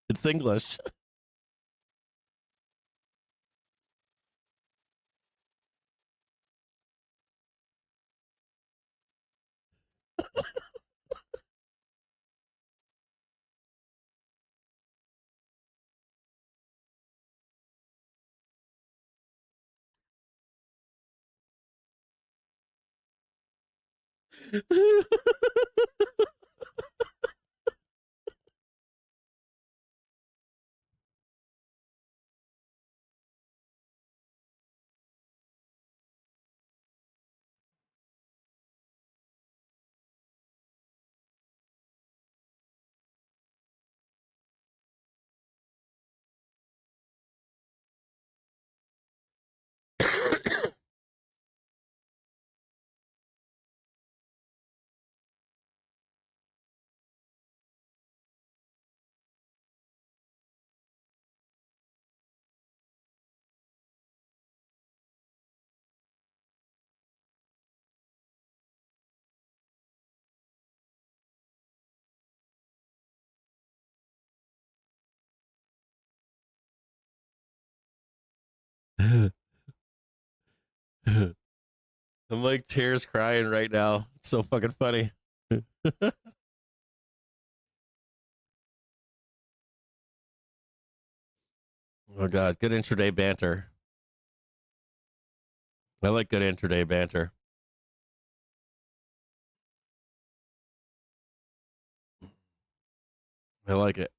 A: It's English. I'm like tears crying right now. It's so fucking funny. Oh god, good intraday banter. I like good intraday banter. I like it.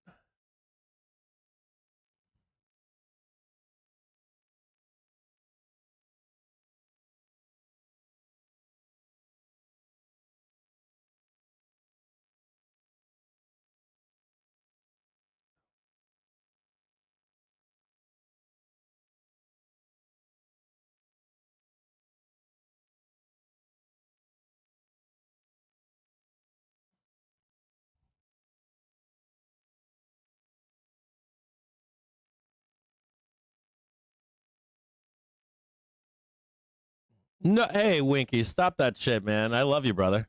A: No, hey Winky, stop that shit, man. I love you, brother.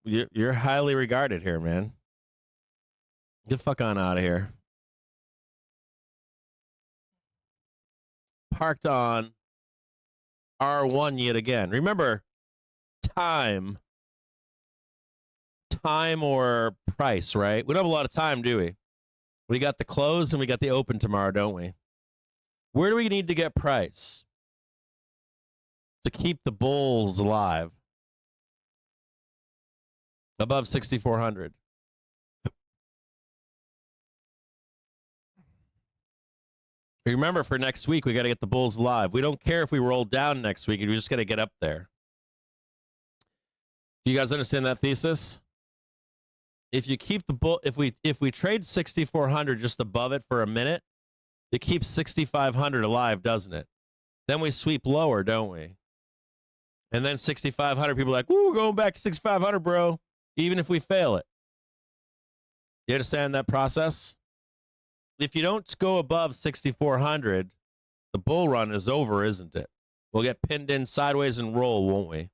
A: You're highly regarded here, man. Get the fuck on out of here. Parked on R1 yet again. Remember, time or price, right? We don't have a lot of time, do we? We got the close and we got the open tomorrow, don't we? Where do we need to get price to keep the bulls alive? Above 6,400. Remember, for next week, we got to get the bulls alive. We don't care if we roll down next week. We just got to get up there. Do you guys understand that thesis? If you keep the bull, if we trade 6,400 just above it for a minute, it keeps 6,500 alive, doesn't it? Then we sweep lower, don't we? And then 6,500 people are like, "Ooh, we're going back to 6,500, bro." Even if we fail it. You understand that process? If you don't go above 6,400, the bull run is over, isn't it? We'll get pinned in sideways and roll, won't we?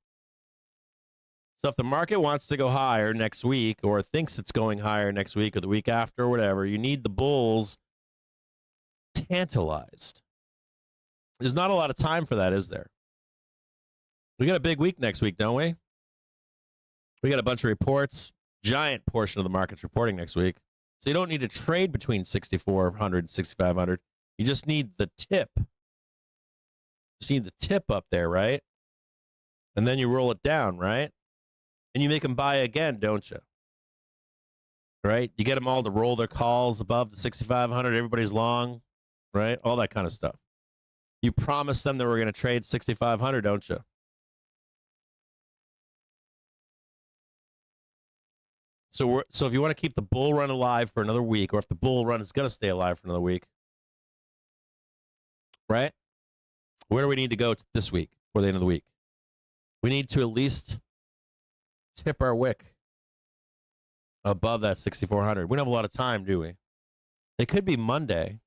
A: So if the market wants to go higher next week or thinks it's going higher next week or the week after or whatever, you need the bulls tantalized. There's not a lot of time for that, is there? We got a big week next week, don't we? We got a bunch of reports. Giant portion of the market's reporting next week. So you don't need to trade between 6,400 and 6,500. You just need the tip. Just need the tip up there, right? And then you roll it down, right? And you make them buy again, don't you? Right? You get them all to roll their calls above the 6,500. Everybody's long, right? All that kind of stuff. You promised them that we're going to trade 6,500, don't you? So if you want to keep the bull run alive for another week, or if the bull run is going to stay alive for another week, right? Where do we need to go this week for the end of the week? We need to at least tip our wick above that 6,400. We don't have a lot of time, do we? It could be Monday.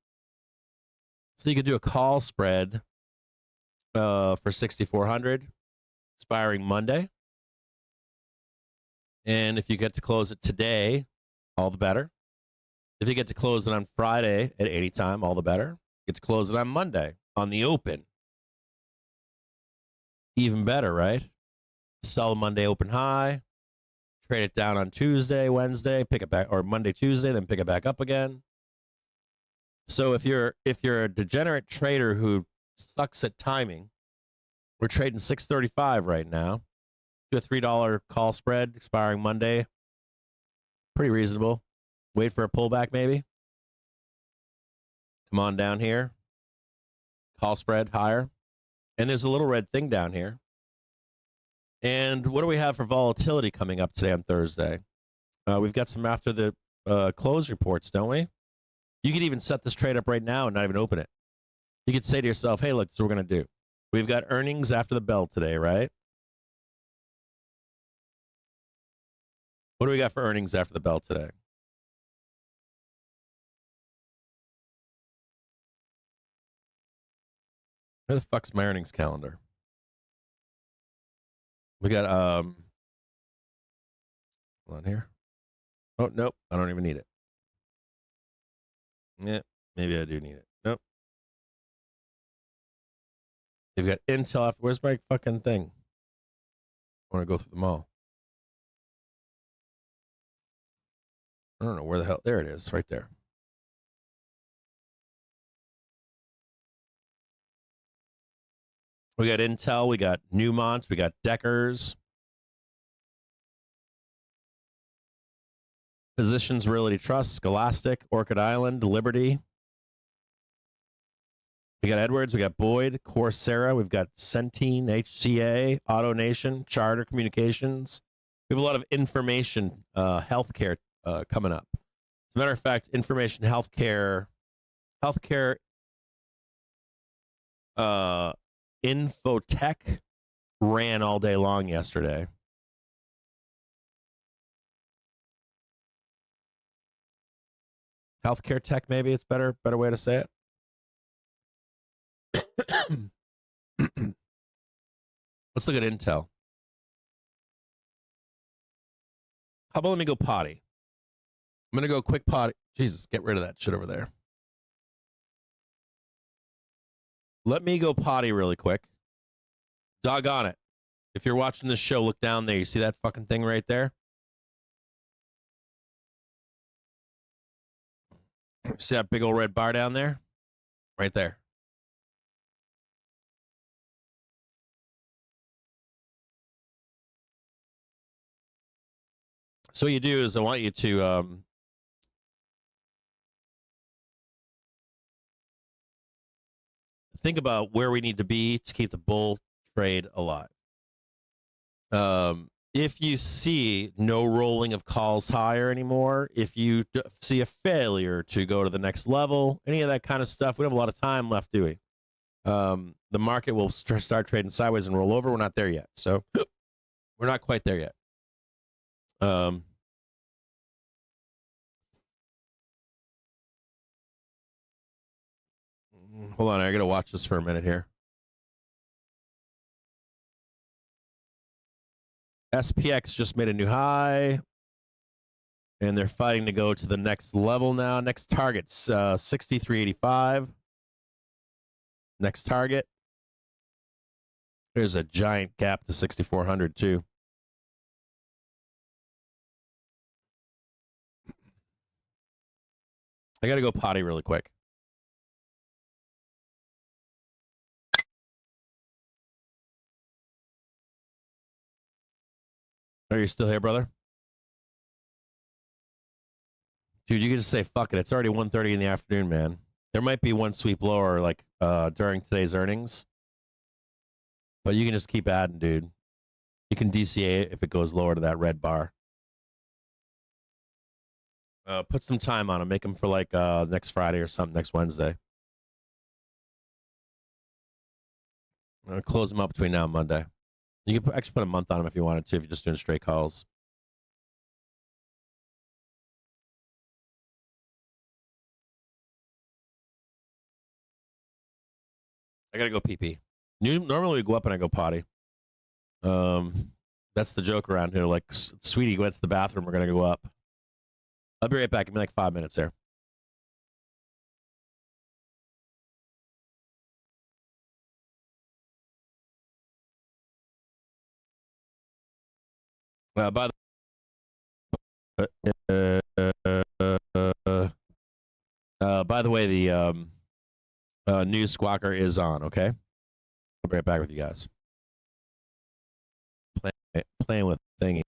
A: So you could do a call spread for 6,400 expiring Monday. And if you get to close it today, all the better. If you get to close it on Friday at 80 time, all the better. Get to close it on Monday on the open. Even better, right? Sell Monday open high, trade it down on Tuesday, Wednesday, pick it back, or Monday, Tuesday, then pick it back up again. So if you're a degenerate trader who sucks at timing, we're trading 635 right now. Do a $3 call spread expiring Monday. Pretty reasonable. Wait for a pullback maybe. Come on down here. Call spread higher. And there's a little red thing down here. And what do we have for volatility coming up today on Thursday? We've got some after the close reports, don't we? You could even set this trade up right now and not even open it. You could say to yourself, hey, look, this is what we're going to do. We've got earnings after the bell today, right? What do we got for earnings after the bell today? Where the fuck's my earnings calendar? We got, hold on here. Oh, nope, I don't even need it. Yeah, maybe I do need it. Nope. You've got Intel. Where's my fucking thing? I want to go through them all. I don't know where the hell. There it is, right there. We got Intel, we got Newmont, we got Deckers. Physicians Realty Trust, Scholastic, Orchid Island, Liberty. We got Edwards, we got Boyd, Coursera, we've got Centene, HCA, AutoNation, Charter Communications. We have a lot of information, healthcare coming up. As a matter of fact, information healthcare Infotech ran all day long yesterday. Healthcare tech, maybe it's better way to say it. Let's look at Intel. How about let me go potty? I'm going to go quick potty. Jesus, get rid of that shit over there. Let me go potty really quick. Doggone it. If you're watching this show, look down there. You see that fucking thing right there? See that big old red bar down there? Right there. So what you do is I want you to think about where we need to be to keep the bull trade alive. If you see no rolling of calls higher anymore, if you see a failure to go to the next level, any of that kind of stuff, we don't have a lot of time left, do we? The market will start trading sideways and roll over. We're not there yet. So we're not quite there yet. Hold on, I got to watch this for a minute here. SPX just made a new high, and they're fighting to go to the next level now. Next target's 63.85. Next target. There's a giant gap to 6,400 too. I got to go potty really quick. Are you still here, brother? Dude, you can just say, fuck it. It's already 1:30 in the afternoon, man. There might be one sweep lower like during today's earnings. But you can just keep adding, dude. You can DCA it if it goes lower to that red bar. Put some time on them. Make them for like next Friday or something, next Wednesday. Close them up between now and Monday. You can actually put a month on them if you wanted to, if you're just doing straight calls. I gotta go pee. Normally we go up and I go potty. That's the joke around here. Like, sweetie, went to the bathroom. We're gonna go up. I'll be right back. Give me like 5 minutes there. By the way, the news squawker is on. Okay, I'll be right back with you guys. Playing with thingy.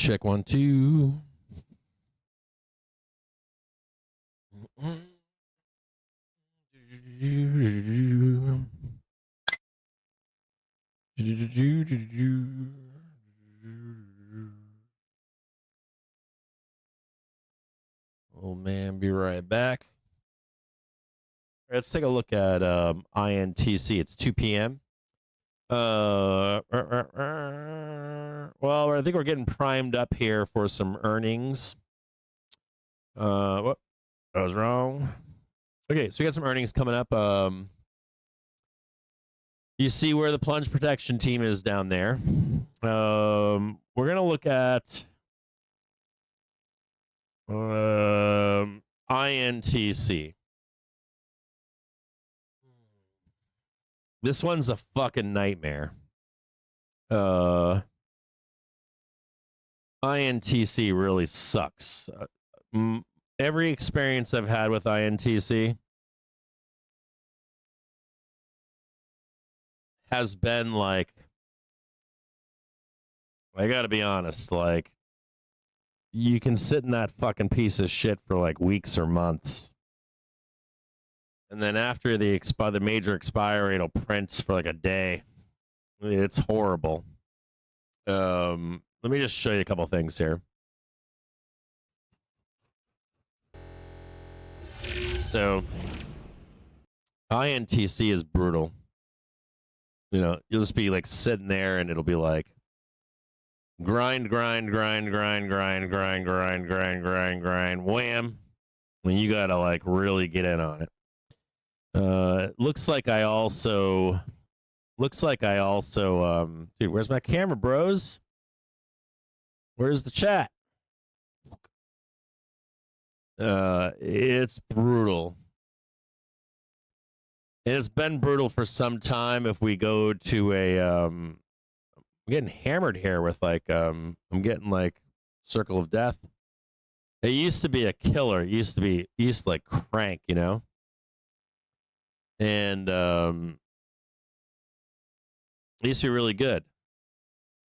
A: Check 1, 2. Oh man, be right back. Let's take a look at INTC. It's 2 p.m. Well, I think we're getting primed up here for some earnings. What? I was wrong. Okay, so we got some earnings coming up. You see where the plunge protection team is down there. We're gonna look at INTC. This one's a fucking nightmare. INTC really sucks. Every experience I've had with INTC has been like, I gotta be honest, like, you can sit in that fucking piece of shit for like weeks or months. And then after the major expiry, it'll print for like a day. It's horrible. Let me just show you a couple things here. So, INTC is brutal. You know, you'll just be like sitting there and it'll be like grind, wham. When you gotta like really get in on it. Looks like I also, dude, where's my camera, bros? Where's the chat? It's brutal. And it's been brutal for some time. If we go to a, I'm getting hammered here with like, I'm getting like Circle of Death. It used to be a killer. It used to like crank, you know? And it used to be really good.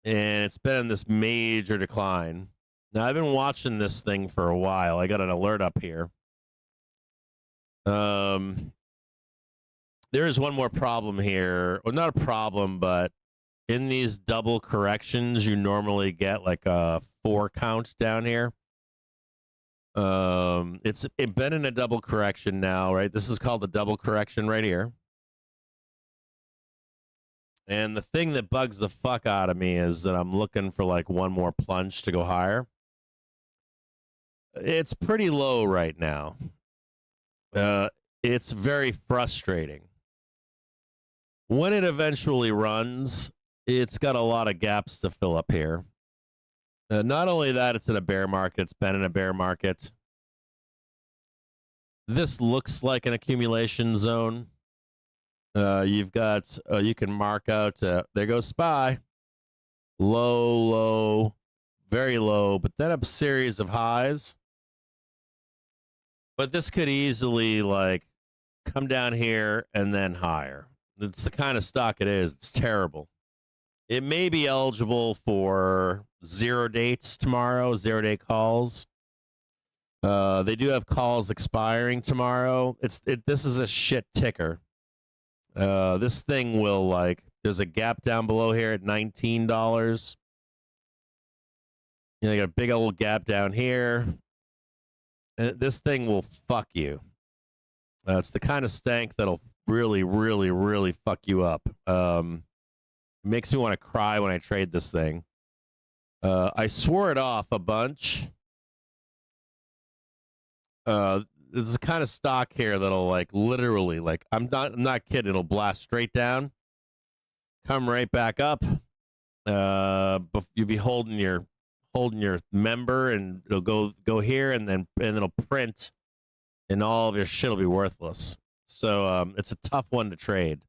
A: And it's been in this major decline. Now, I've been watching this thing for a while. I got an alert up here. There is one more problem here. Well, not a problem, but in these double corrections, you normally get like a 4 count down here. It's been in a double correction now, right? This is called the double correction right here. And the thing that bugs the fuck out of me is that I'm looking for like one more plunge to go higher. It's pretty low right now. It's very frustrating. When it eventually runs, it's got a lot of gaps to fill up here. Not only that, it's in a bear market. It's been in a bear market. This looks like an accumulation zone. You've got, you can mark out, there goes SPY. Low, low, very low, but then a series of highs. But this could easily, like, come down here and then higher. It's the kind of stock it is. It's terrible. It may be eligible for 0 dates tomorrow, 0-day calls. They do have calls expiring tomorrow. This is a shit ticker. This thing will, like, there's a gap down below here at $19. You know, you got a big old gap down here. And this thing will fuck you. It's the kind of stank that'll really, really, really fuck you up. Makes me want to cry when I trade this thing. I swore it off a bunch. This is the kind of stock here that'll, like, literally, like, I'm not kidding. It'll blast straight down, come right back up. You'll be holding your member, and it'll go here, and it'll print, and all of your shit will be worthless. So it's a tough one to trade.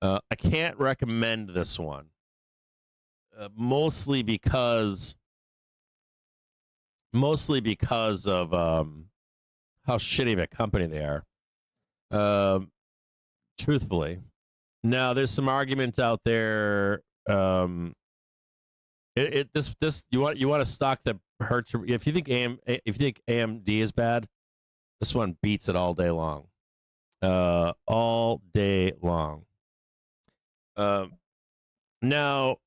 A: I can't recommend this one, mostly because of how shitty of a company they are. Truthfully, now there's some argument out there This you want a stock that hurts your, if you think AMD is bad, this one beats it all day long. All day long. Now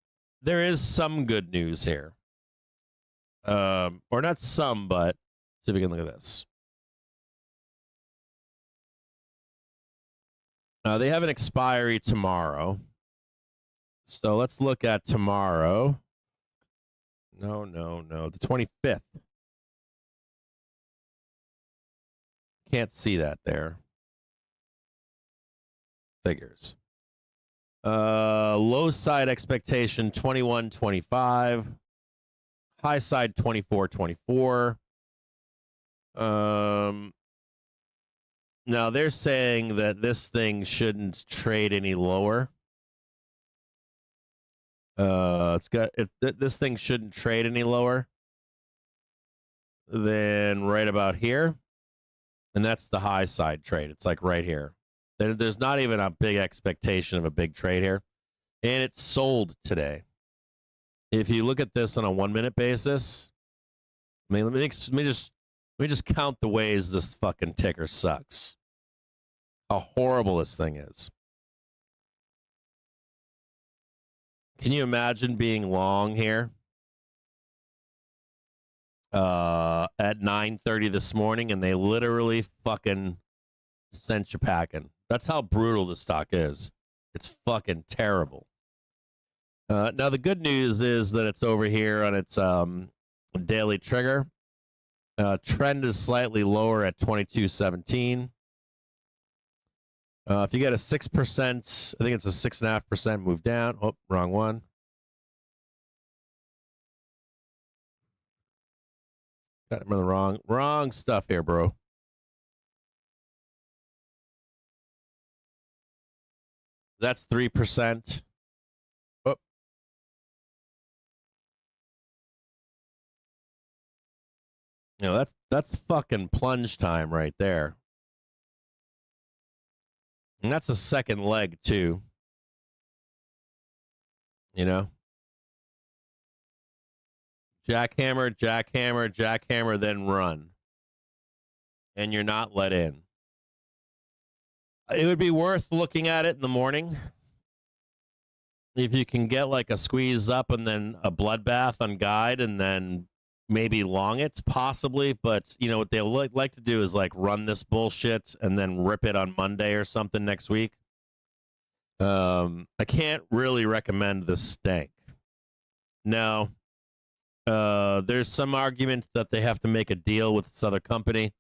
A: there is some good news here. Or not some, but see if we can look at this. They have an expiry tomorrow. So let's look at tomorrow. No, the 25th. Can't see that there. Figures. Low side expectation 21.25. High side 24.24. Now they're saying that this thing shouldn't trade any lower. This thing shouldn't trade any lower than right about here, and that's the high side trade. It's like right here. There's not even a big expectation of a big trade here, and it's sold today. If you look at this on a 1 minute basis, I mean, let me just count the ways this fucking ticker sucks. How horrible this thing is. Can you imagine being long here at 9:30 this morning and they literally fucking sent you packing? That's how brutal the stock is. It's fucking terrible. Now, the good news is that it's over here on its daily trigger. Trend is slightly lower at 22.17. If you get a 6%, I think it's a 6.5% move down. Oh, wrong one. Got it, the wrong stuff here, bro. That's 3%. Oh. You know, that's fucking plunge time right there. And that's a second leg, too. You know? Jackhammer, jackhammer, jackhammer, then run. And you're not let in. It would be worth looking at it in the morning. If you can get like a squeeze up and then a bloodbath on guide and then maybe long it, possibly, but you know what they'll like to do is like run this bullshit and then rip it on Monday or something next week. I can't really recommend this stank. Now, there's some argument that they have to make a deal with this other company.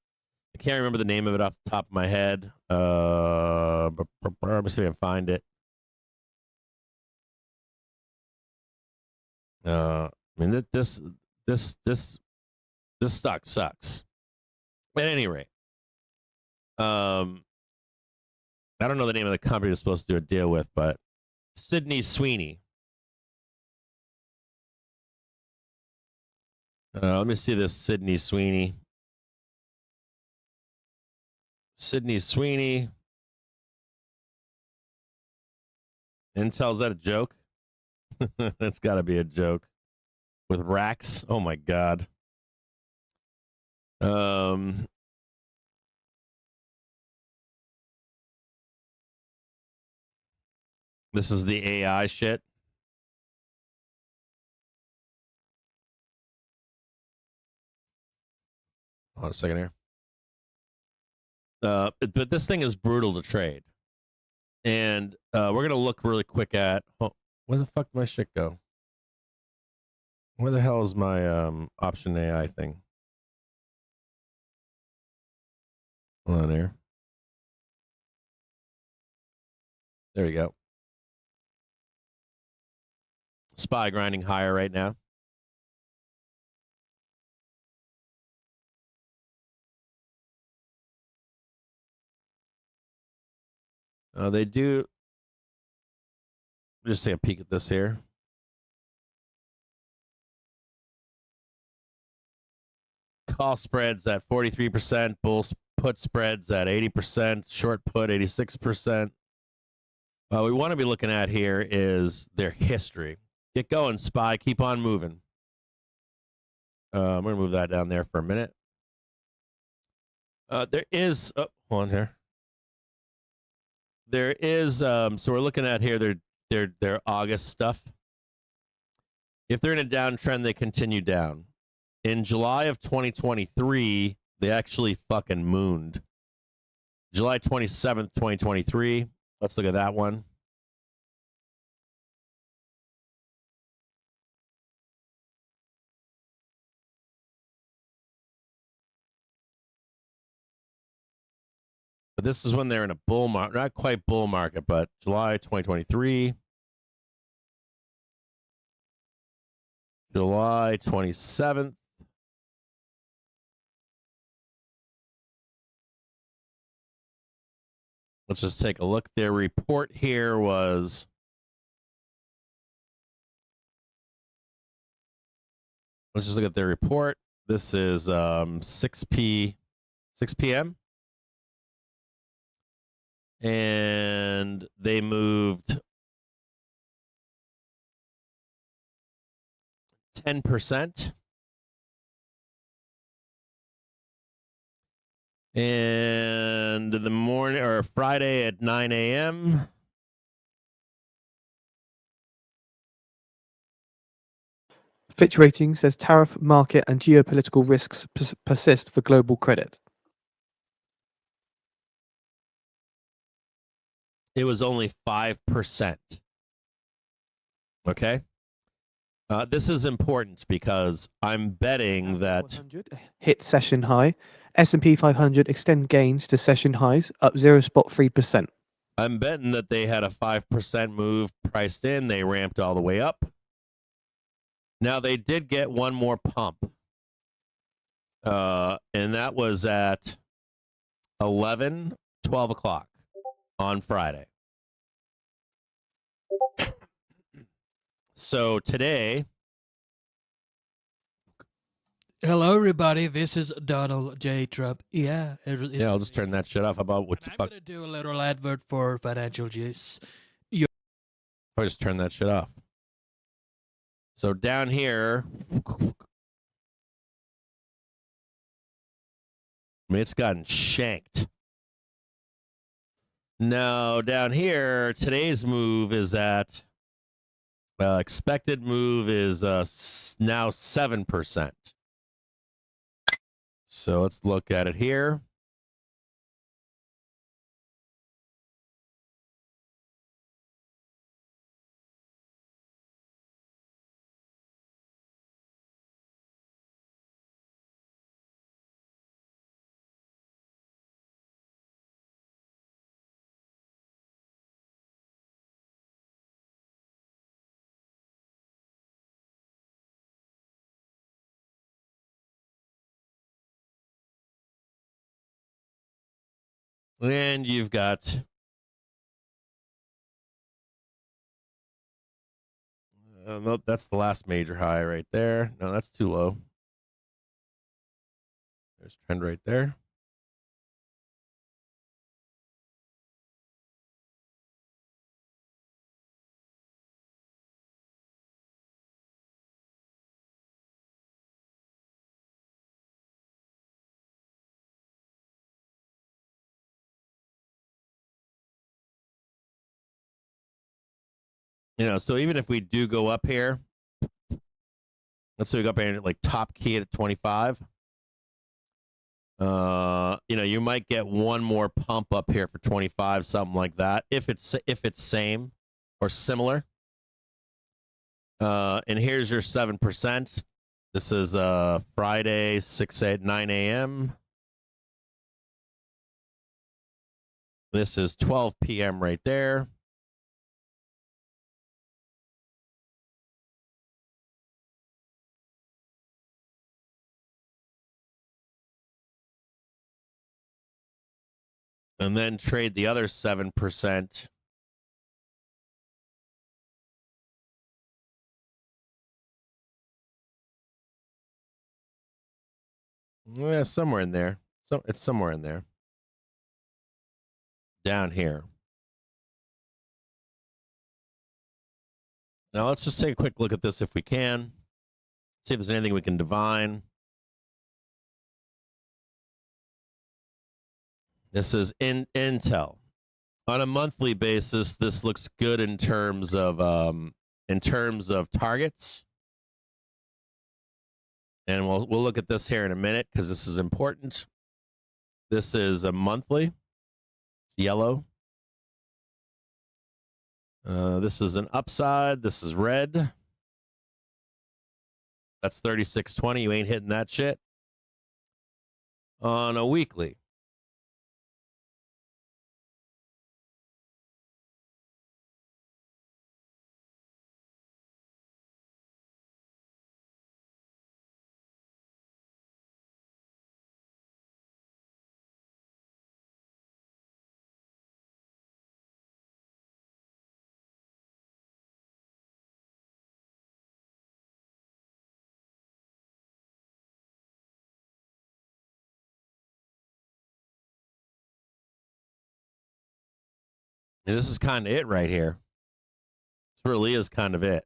A: I can't remember the name of it off the top of my head. Let me see if I can find it. I mean, this stock sucks. At any rate, I don't know the name of the company they're supposed to do a deal with, but Sydney Sweeney. Let me see this Sydney Sweeney. Sydney Sweeney. Intel's that a joke? That's got to be a joke. With racks? Oh my god. This is the AI shit. Hold on a second here. But this thing is brutal to trade. And we're going to look really quick at... Oh, where the fuck did my shit go? Where the hell is my option AI thing? Hold on here. There we go. SPY grinding higher right now. They do. Just take a peek at this here. Call spreads at 43%, bull put spreads at 80%, short put 86%. What we want to be looking at here is their history. Get going, SPY. Keep on moving. I'm going to move that down there for a minute. There is, hold on here. There is, so we're looking at here their August stuff. If they're in a downtrend, they continue down. In July of 2023, they actually fucking mooned. July 27th, 2023. Let's look at that one. But this is when they're in a bull market, not quite bull market, but July 2023. July 27th. Let's just take a look. Their report here was let's just look at their report. This is 6 p.m. And they moved 10%. And the morning or Friday at 9 a.m.
B: Fitch Ratings says tariff, market, and geopolitical risks persist for global credit.
A: It was only 5%. Okay. This is important because I'm betting that
B: hit session high. S&P 500 extend gains to session highs, up 0.3%.
A: I'm betting that they had a 5% move priced in. They ramped all the way up. Now, they did get one more pump. And that was at 12 o'clock on Friday. So today...
D: Hello, everybody. This is Donald J. Trump. Yeah,
A: I'll just turn that shit off. How about what the fuck?
D: I'm going to do a little advert for financial juice.
A: I'll just turn that shit off. So down here, I mean, it's gotten shanked. Now, down here, today's move is at, expected move is now 7%. So let's look at it here. And you've got no, that's the last major high right there. No, that's too low. There's trend right there. You know, so even if we do go up here, let's say we go up here and like top key at 25. You know, you might get one more pump up here for 25, something like that. If it's same or similar. And here's your 7%. This is Friday, 9 a.m. This is 12 p.m. right there. And then trade the other 7%. Yeah, somewhere in there. So it's somewhere in there. Down here. Now let's just take a quick look at this if we can. See if there's anything we can divine. This is Intel. On a monthly basis, this looks good in terms of targets. And we'll look at this here in a minute because this is important. This is a monthly. It's yellow. This is an upside. This is red. That's 36.20. You ain't hitting that shit. On a weekly. And this is kind of it right here. This really is kind of it.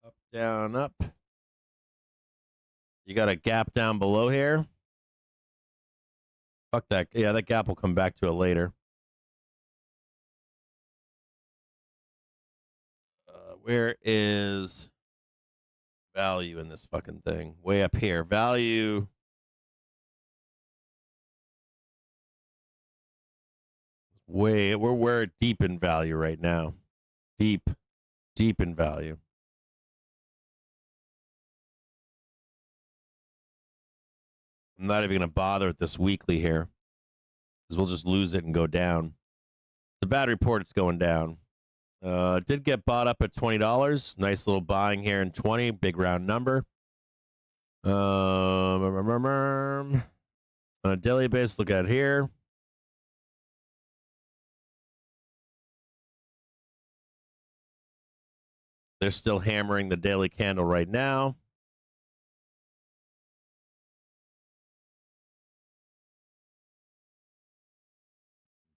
A: Up, down, up. You got a gap down below here. Fuck that. Yeah, that gap will come back to it later. Where is value in this fucking thing? Way up here. Value. We're deep in value right now. Deep in value. I'm not even going to bother with this weekly here because we'll just lose it and go down. The bad report, it's going down. Did get bought up at $20. Nice little buying here in 20. Big round number. On a daily basis, look at it here. They're still hammering the daily candle right now.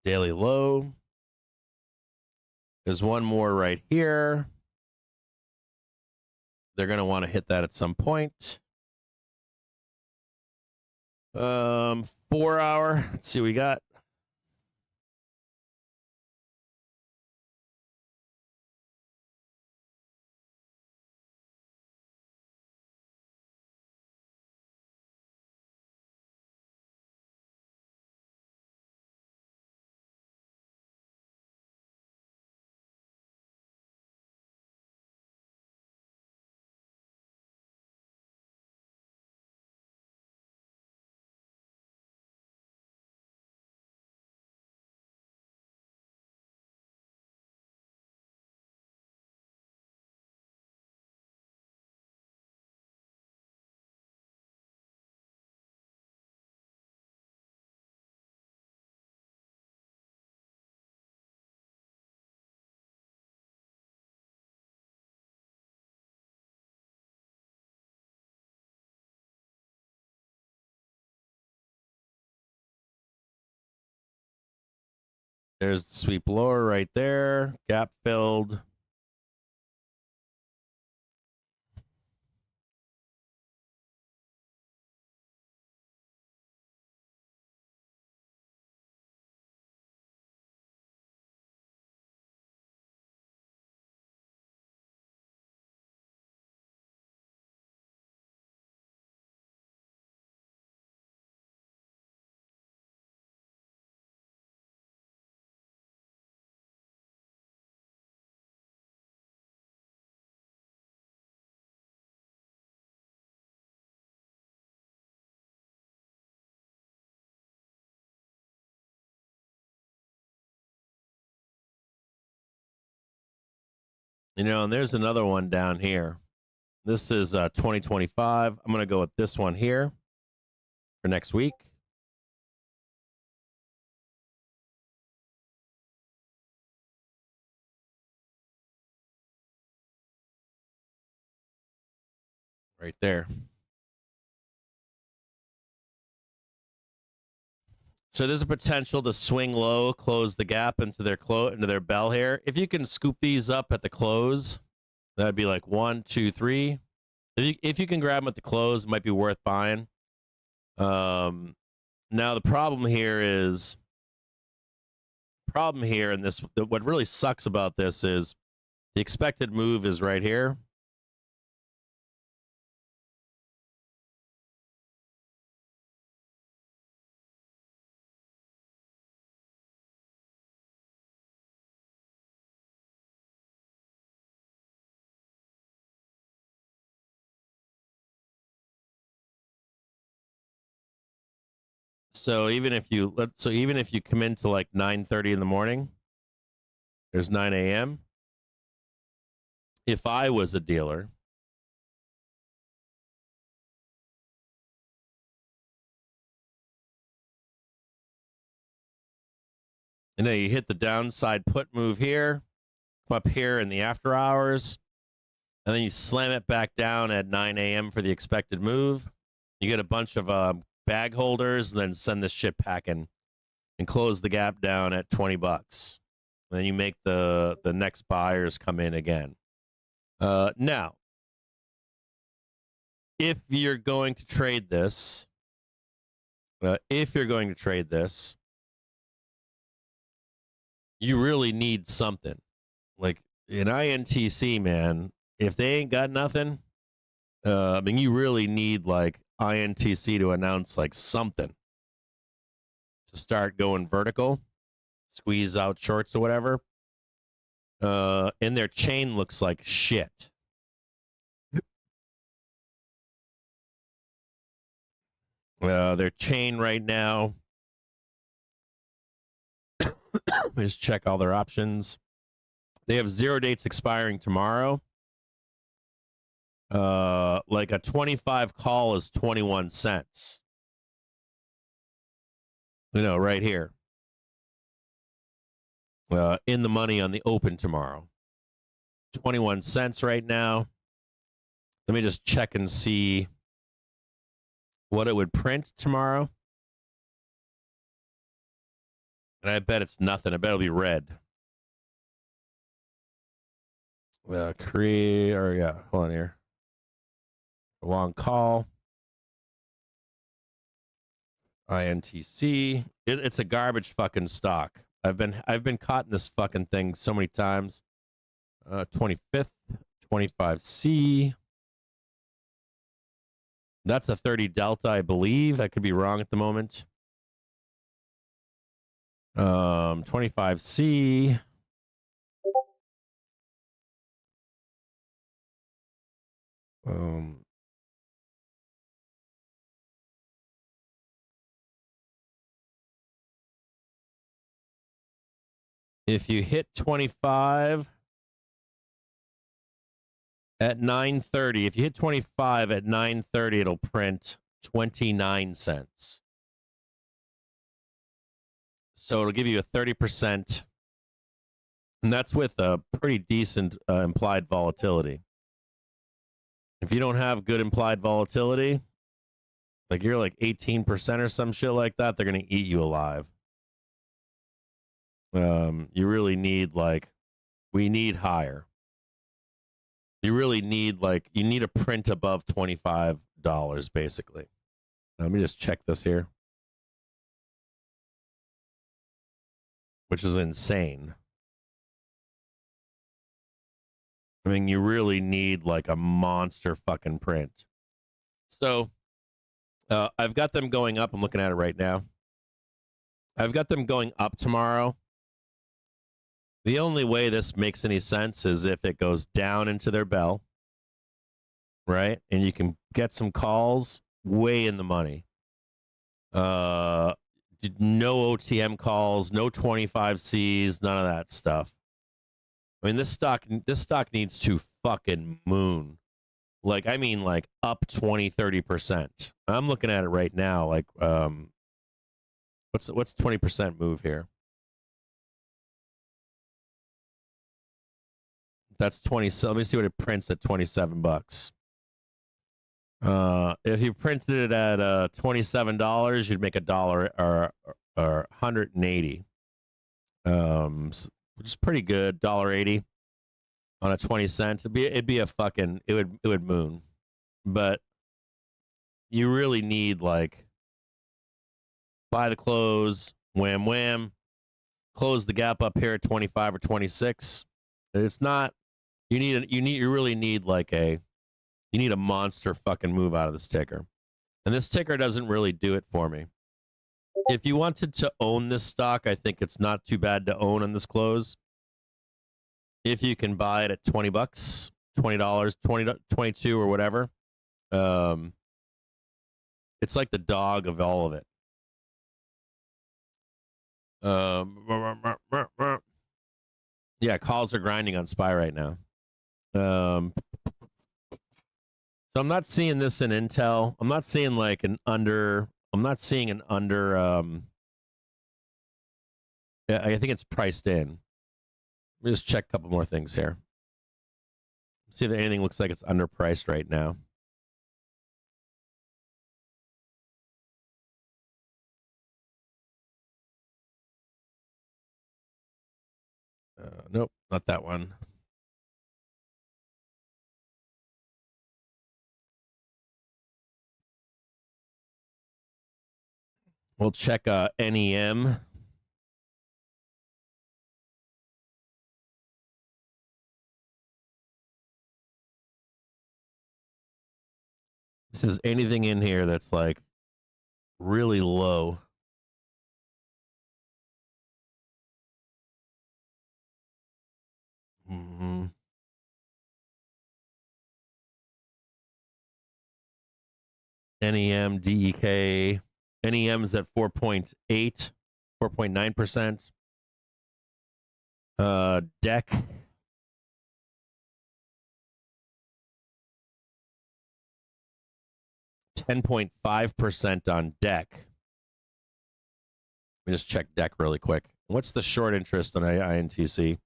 A: Daily low. There's one more right here. They're going to want to hit that at some point. 4 hour. Let's see what we got. There's the sweep lower right there. Gap filled. You know, and there's another one down here. This is 2025. I'm going to go with this one here for next week. Right there. So there's a potential to swing low, close the gap into their bell here. If you can scoop these up at the close, that'd be like 1, 2, 3. If you can grab them at the close, it might be worth buying. Now the problem here, and what really sucks about this is the expected move is right here. So even if you come into like 9:30 in the morning, there's 9 a.m. If I was a dealer, and then you hit the downside put move here, come up here in the after hours, and then you slam it back down at 9 a.m. for the expected move. You get a bunch of bag holders, and then send this shit packing and close the gap down at $20. And then you make the next buyers come in again. Now, if you're going to trade this, you really need something. Like in INTC, man, if they ain't got nothing, I mean, you really need like INTC to announce like something to start going vertical, squeeze out shorts or whatever. And their chain looks like shit. Their chain right now. Just check all their options. They have 0 dates expiring tomorrow. Like a 25 call is 21 cents. You know, right here. In the money on the open tomorrow. 21 cents right now. Let me just check and see what it would print tomorrow. And I bet it's nothing. I bet it'll be red. Hold on here. A long call. INTC. It's a garbage fucking stock. I've been caught in this fucking thing so many times. 25th, 25C. That's a 30 delta, I believe. I could be wrong at the moment. 25C. If you hit 25 at 9:30, if you hit 25 at 9:30, it'll print 29 cents. So it'll give you a 30%, and that's with a pretty decent implied volatility. If you don't have good implied volatility, like you're like 18% or some shit like that, they're going to eat you alive. You really need we need higher. You really need you need a print above $25 basically. Let me just check this here, which is insane. I mean, you really need a monster fucking print. So I've got them going up. I'm looking at it right now. I've got them going up tomorrow. The only way this makes any sense is if it goes down into their bell, right? And you can get some calls way in the money. No OTM calls, no 25Cs, none of that stuff. I mean, this stock needs to fucking moon. Up 20, 30%. I'm looking at it right now. What's 20% move here? That's 20. So let me see what it prints at $27. If you printed it at $27, you'd make $1 or or 180, which is pretty good. $1.80 on a 20 cents. It'd be a fucking it would moon, but you really need like buy the close, wham wham, close the gap up here at 25 or 26. It's not you really need like a monster fucking move out of this ticker. And this ticker doesn't really do it for me. If you wanted to own this stock, I think it's not too bad to own on this close. If you can buy it at $20, $20, 22 or whatever. It's like the dog of all of it. Yeah, calls are grinding on SPY right now. So I'm not seeing this in Intel. I'm not seeing like an under. I'm not seeing an under. I think it's priced in. Let me just check a couple more things here. See if anything looks like it's underpriced right now. Nope, not that one. We'll check NEM. This is anything in here that's like really low. Mm-hmm. NEM, DEK. NEM's at 4.8, 4.9%. DEC. .5% on DEC. Let me just check DEC really quick. What's the short interest on INTC?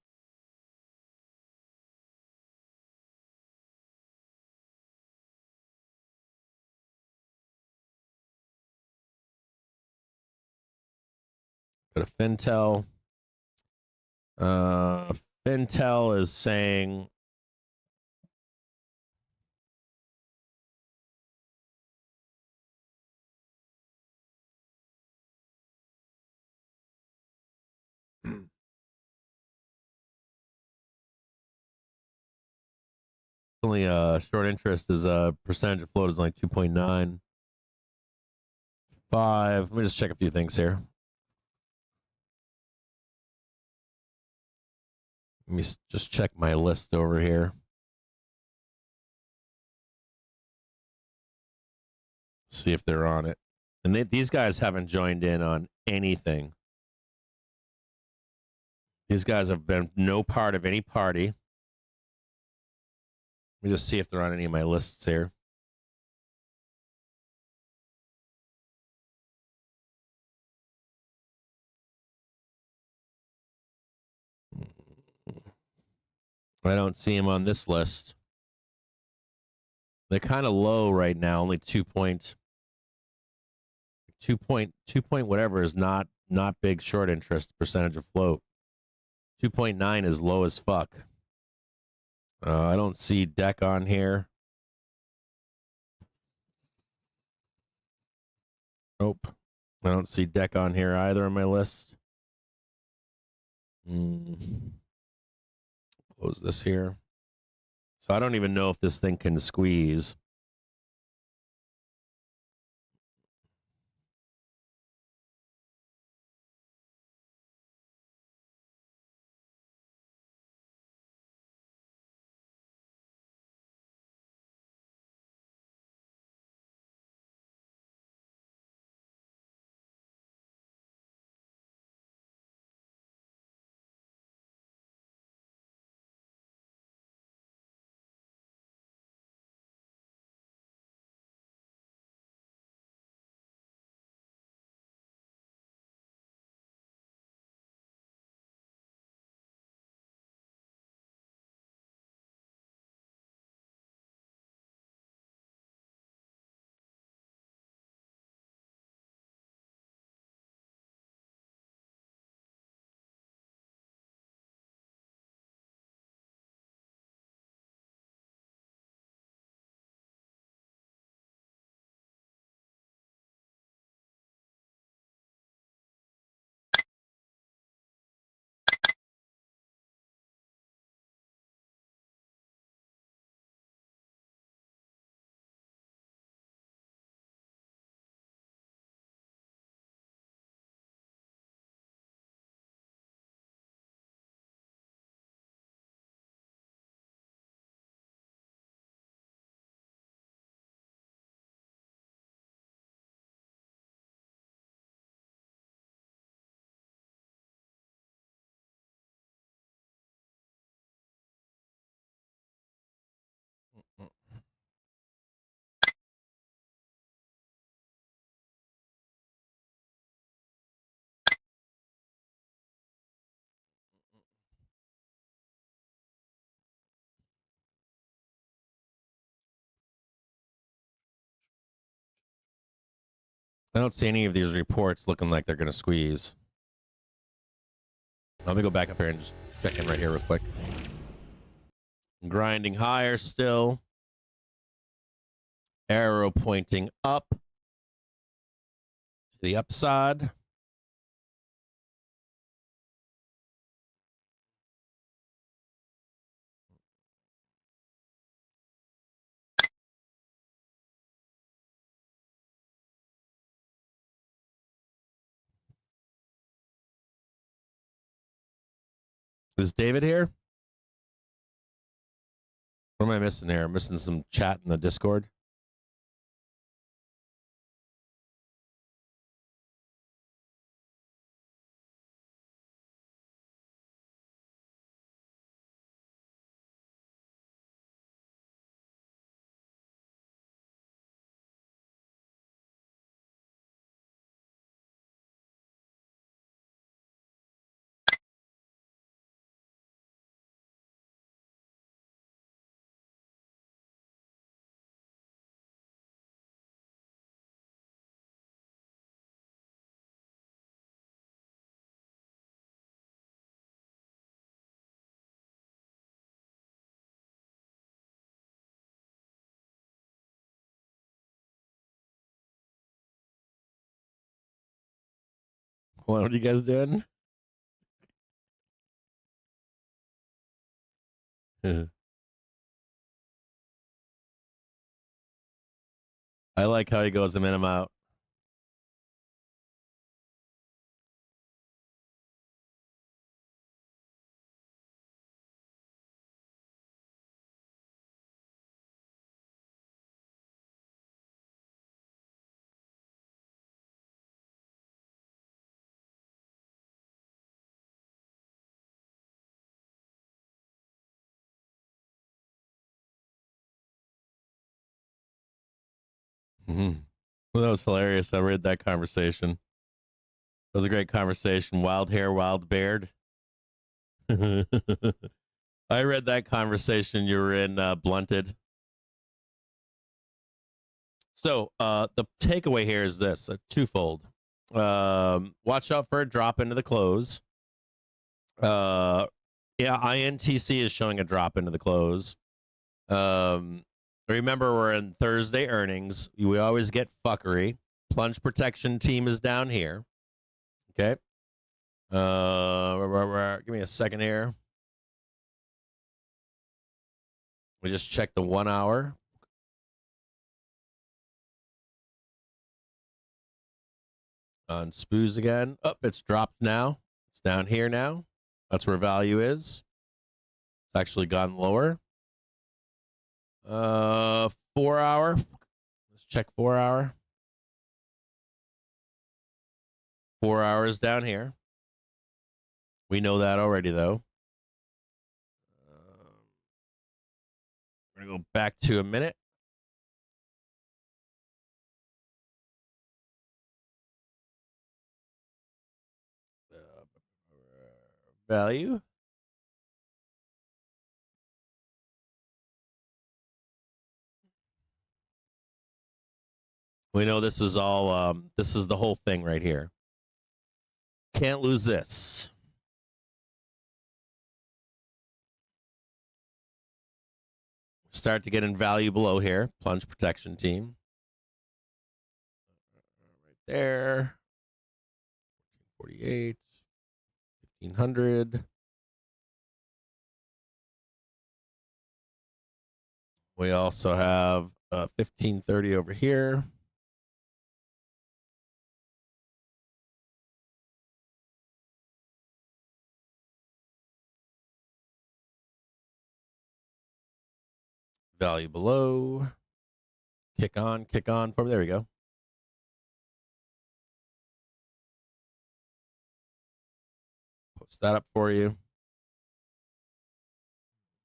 A: Go to Fintel. Fintel is saying only short interest is a percentage of float is only 2.95. Let me just check a few things here. Let me just check my list over here. See if they're on it. And these guys haven't joined in on anything. These guys have been no part of any party. Let me just see if they're on any of my lists here. I don't see them on this list. They're kind of low right now. Only 2 point whatever is not big short interest percentage of float. 2.9 is low as fuck. I don't see DEC on here. Nope. I don't see DEC on here either on my list. Close this here. So I don't even know if this thing can squeeze. I don't see any of these reports looking like they're going to squeeze. Let me go back up here and just check in right here real quick. Grinding higher still. Arrow pointing up to the upside. Is David here? What am I missing here? I'm missing some chat in the Discord. What are you guys doing? I like how he goes a minute out. Well, that was hilarious. I read that conversation. It was a great conversation. Wild hair, wild beard. I read that conversation you were in, Blunted. So the takeaway here is this, twofold. Watch out for a drop into the close. Yeah, INTC is showing a drop into the close. Remember, we're in Thursday earnings. We always get fuckery. Plunge protection team is down here. Okay. Give me a second here. We just check the 1 hour. On Spoos again. Oh, it's dropped now. It's down here now. That's where value is. It's actually gone lower. 4 hour. Let's check 4 hour. 4 hours down here. We know that already, though. We're going to go back to a minute. Value. We know this is all, this is the whole thing right here. Can't lose this. Start to get in value below here. Plunge protection team. Right there. 48. 1500. We also have 1530 over here. Value below. Kick on from there we go. Post that up for you.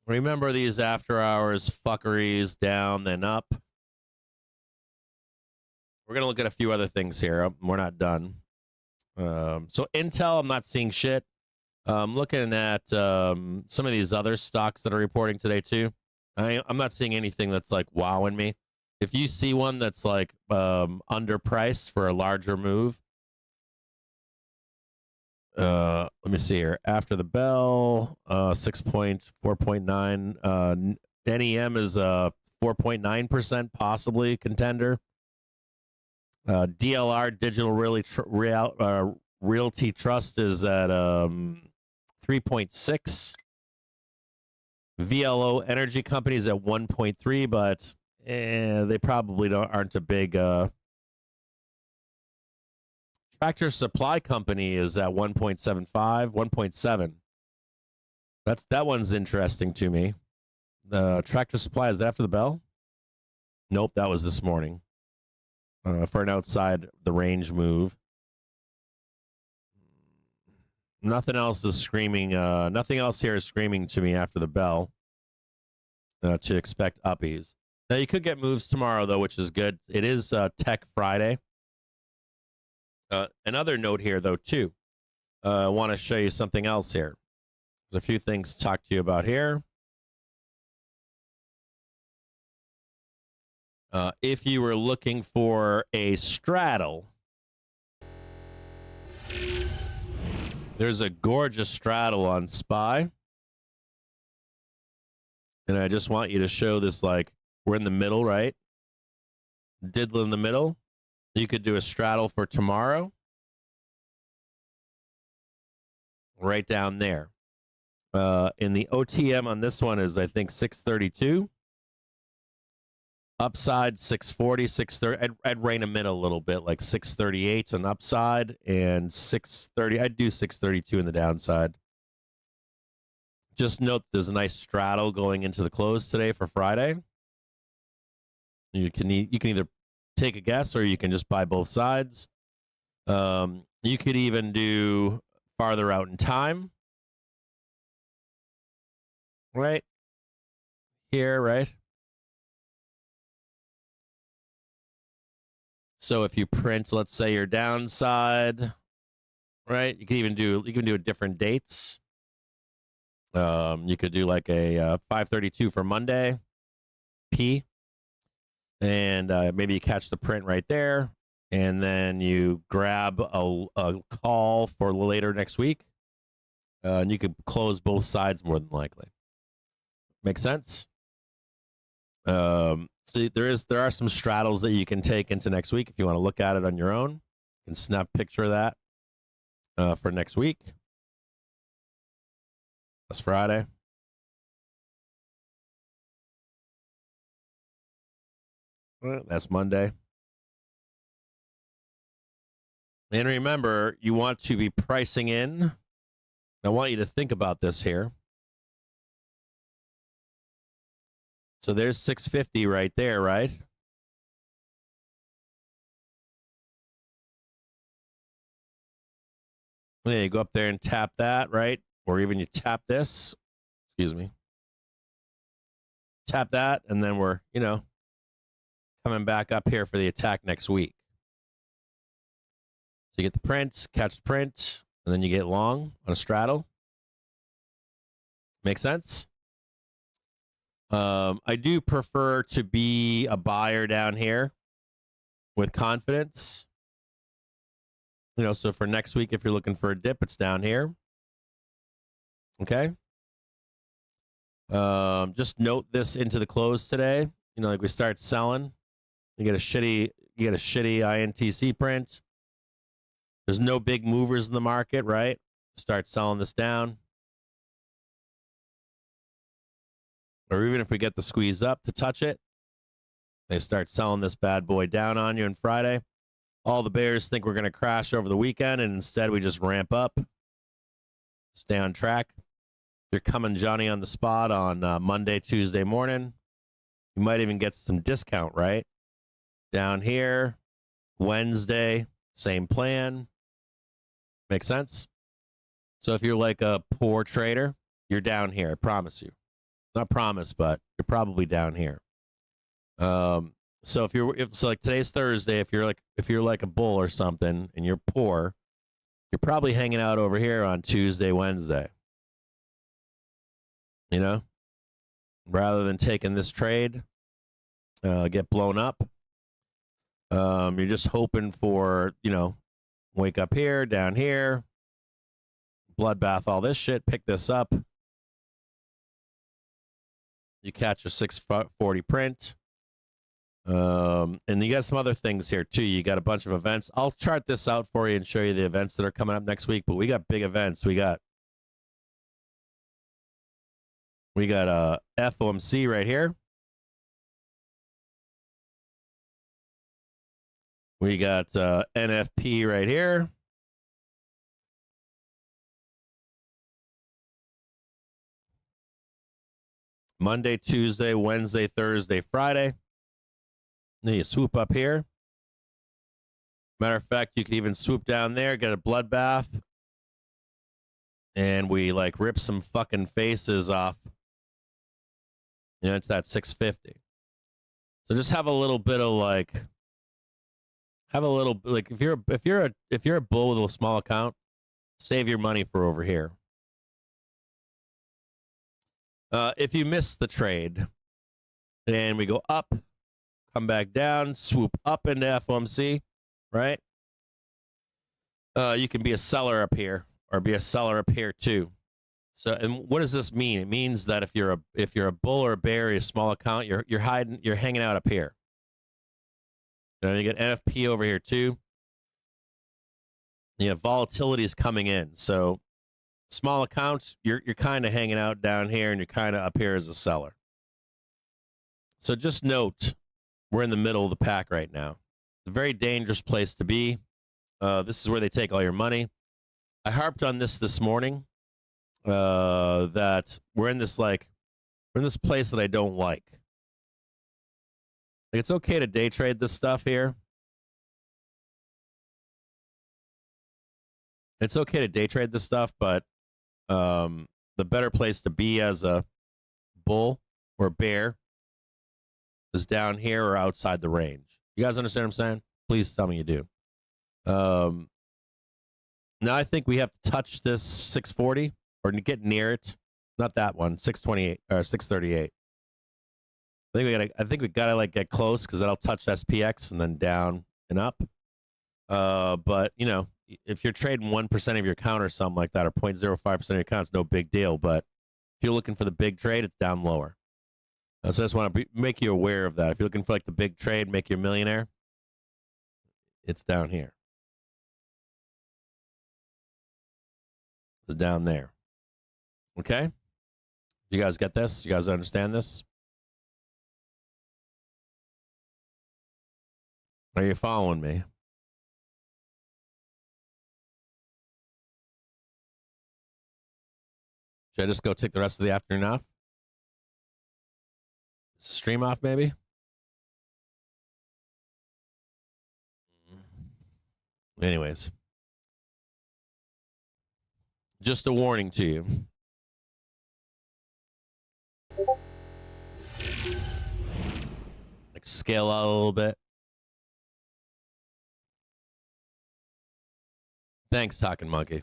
A: Remember these after hours fuckeries, down then up. We're going to look at a few other things here. We're not done. So Intel, I'm not seeing shit. I'm looking at some of these other stocks that are reporting today too. I'm not seeing anything that's like wowing me. If you see one that's like underpriced for a larger move, let me see here. After the bell, 4.9. NEM is 4.9% possibly contender. DLR Digital Realty Trust is at 3.6. VLO Energy Company is at 1.3, but they probably aren't a big. Tractor Supply Company is at 1.75, 1.7. That one's interesting to me. The Tractor Supply, is that after the bell? Nope, that was this morning. For an outside the range move. Nothing else is screaming. Nothing else here is screaming to me after the bell to expect uppies. Now you could get moves tomorrow though, which is good. It is Tech Friday. Another note here though too. I want to show you something else here. There's a few things to talk to you about here. If you were looking for a straddle, there's a gorgeous straddle on SPY. And I just want you to show this, like, we're in the middle, right? Diddle in the middle. You could do a straddle for tomorrow. Right down there. In the OTM on this one is, I think, 632. Upside 640, 630. I'd rein them in a little bit, like 638 on upside and 630. I'd do 632 in the downside. Just note there's a nice straddle going into the close today for Friday. You can either take a guess or you can just buy both sides. You could even do farther out in time. Right here, right? So if you print, let's say your downside, right? You can do different dates. You could do like a 532 for Monday, P, and maybe you catch the print right there, and then you grab a call for later next week, and you could close both sides more than likely. Make sense? So there are some straddles that you can take into next week if you want to look at it on your own. You can snap a picture of that for next week. That's Friday. That's Monday. And remember, you want to be pricing in. I want you to think about this here. So there's 650 right there, right? Yeah, you go up there and tap that, right? Or even you tap this. Excuse me. Tap that, and then we're, coming back up here for the attack next week. So you get the print, catch the print, and then you get long on a straddle. Make sense? I do prefer to be a buyer down here with confidence. So for next week, if you're looking for a dip, it's down here. Okay. Just note this into the close today. Like we start selling, you get a shitty INTC print. There's no big movers in the market, right? Start selling this down. Or even if we get the squeeze up to touch it, they start selling this bad boy down on you on Friday. All the bears think we're going to crash over the weekend, and instead we just ramp up, stay on track. You're coming Johnny on the spot on Monday, Tuesday morning. You might even get some discount, right? Down here, Wednesday, same plan. Make sense? So if you're like a poor trader, you're down here, I promise you. Not promise, but you're probably down here. So if like today's Thursday, if you're like a bull or something and you're poor, you're probably hanging out over here on Tuesday, Wednesday. Rather than taking this trade, get blown up. You're just hoping for, wake up here, down here, bloodbath, all this shit, pick this up. You catch a 640 print. And you got some other things here too. You got a bunch of events. I'll chart this out for you and show you the events that are coming up next week, but we got big events. We got FOMC right here. We got NFP right here. Monday, Tuesday, Wednesday, Thursday, Friday. Then you swoop up here. Matter of fact, you could even swoop down there, get a bloodbath, and we like rip some fucking faces off. It's that 650. So just have a little bit of like. If you're a bull with a small account, save your money for over here. If you miss the trade, and we go up, come back down, swoop up into FOMC, right? You can be a seller up here, or be a seller up here too. So, and what does this mean? It means that if you're a bull or a bear, a small account, you're hanging out up here. You get NFP over here too. Volatility is coming in. So small accounts, you're kind of hanging out down here, and you're kind of up here as a seller. So just note, we're in the middle of the pack right now. It's a very dangerous place to be. This is where they take all your money. I harped on this morning, that we're in this place that I don't like. It's okay to day trade this stuff here. It's okay to day trade this stuff, but the better place to be as a bull or bear is down here or outside the range. You guys understand what I'm saying? Please tell me you do. Now I think we have to touch this 640 or get near it. Not that one, 628 or 638. I think we gotta like get close, because that'll touch SPX and then down and up. But if you're trading 1% of your account or something like that, or 0.05% of your account, it's no big deal. But if you're looking for the big trade, it's down lower. So I just want to make you aware of that. If you're looking for like the big trade, make you a millionaire, it's down here. It's down there. Okay? You guys get this? You guys understand this? Are you following me? Should I just go take the rest of the afternoon off? Stream off, maybe? Anyways. Just a warning to you. Like scale out a little bit. Thanks, Talking Monkey.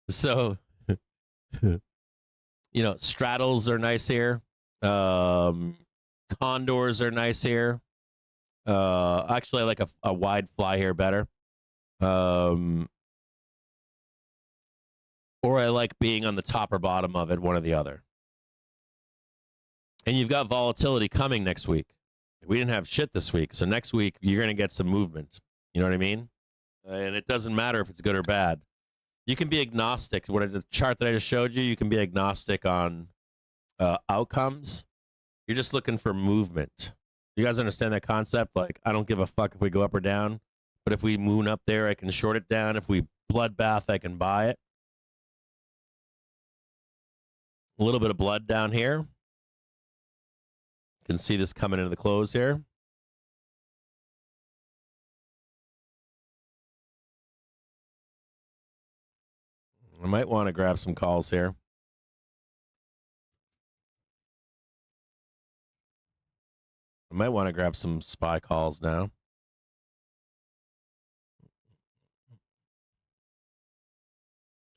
A: So, straddles are nice here. Condors are nice here. Actually, I like a wide fly here better. Or I like being on the top or bottom of it, one or the other. And you've got volatility coming next week. We didn't have shit this week, so next week you're going to get some movement. You know what I mean? And it doesn't matter if it's good or bad. You can be agnostic. The chart that I just showed you, you can be agnostic on outcomes. You're just looking for movement. You guys understand that concept? Like, I don't give a fuck if we go up or down, but if we moon up there, I can short it down. If we bloodbath, I can buy it. A little bit of blood down here. You can see this coming into the close here. I might want to grab some calls here. I might want to grab some SPY calls now.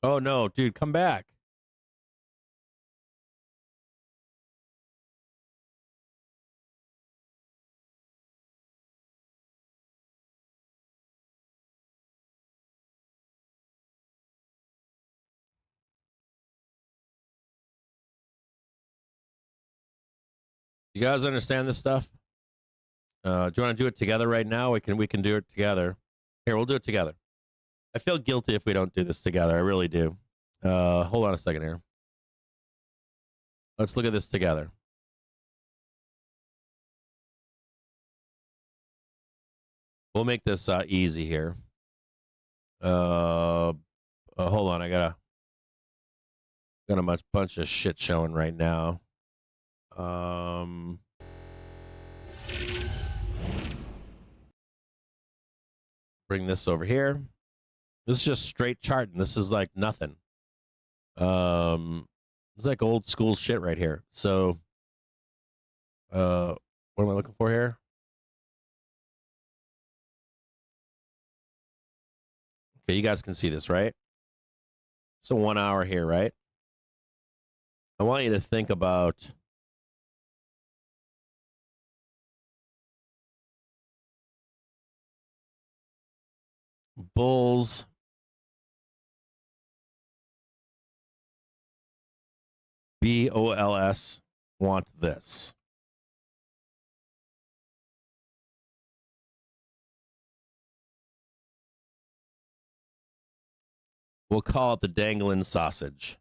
A: Oh, no, dude, come back. You guys understand this stuff? Do you want to do it together right now? We can do it together. Here, we'll do it together. I feel guilty if we don't do this together. I really do. Hold on a second here. Let's look at this together. We'll make this easy here. Hold on. I got a bunch of shit showing right now. Bring this over here. This is just straight charting. This is like nothing. It's like old school shit right here. So, what am I looking for here? Okay, you guys can see this, right? So 1 hour here, right? I want you to think about bulls BOLS want this. We'll call it the dangling sausage.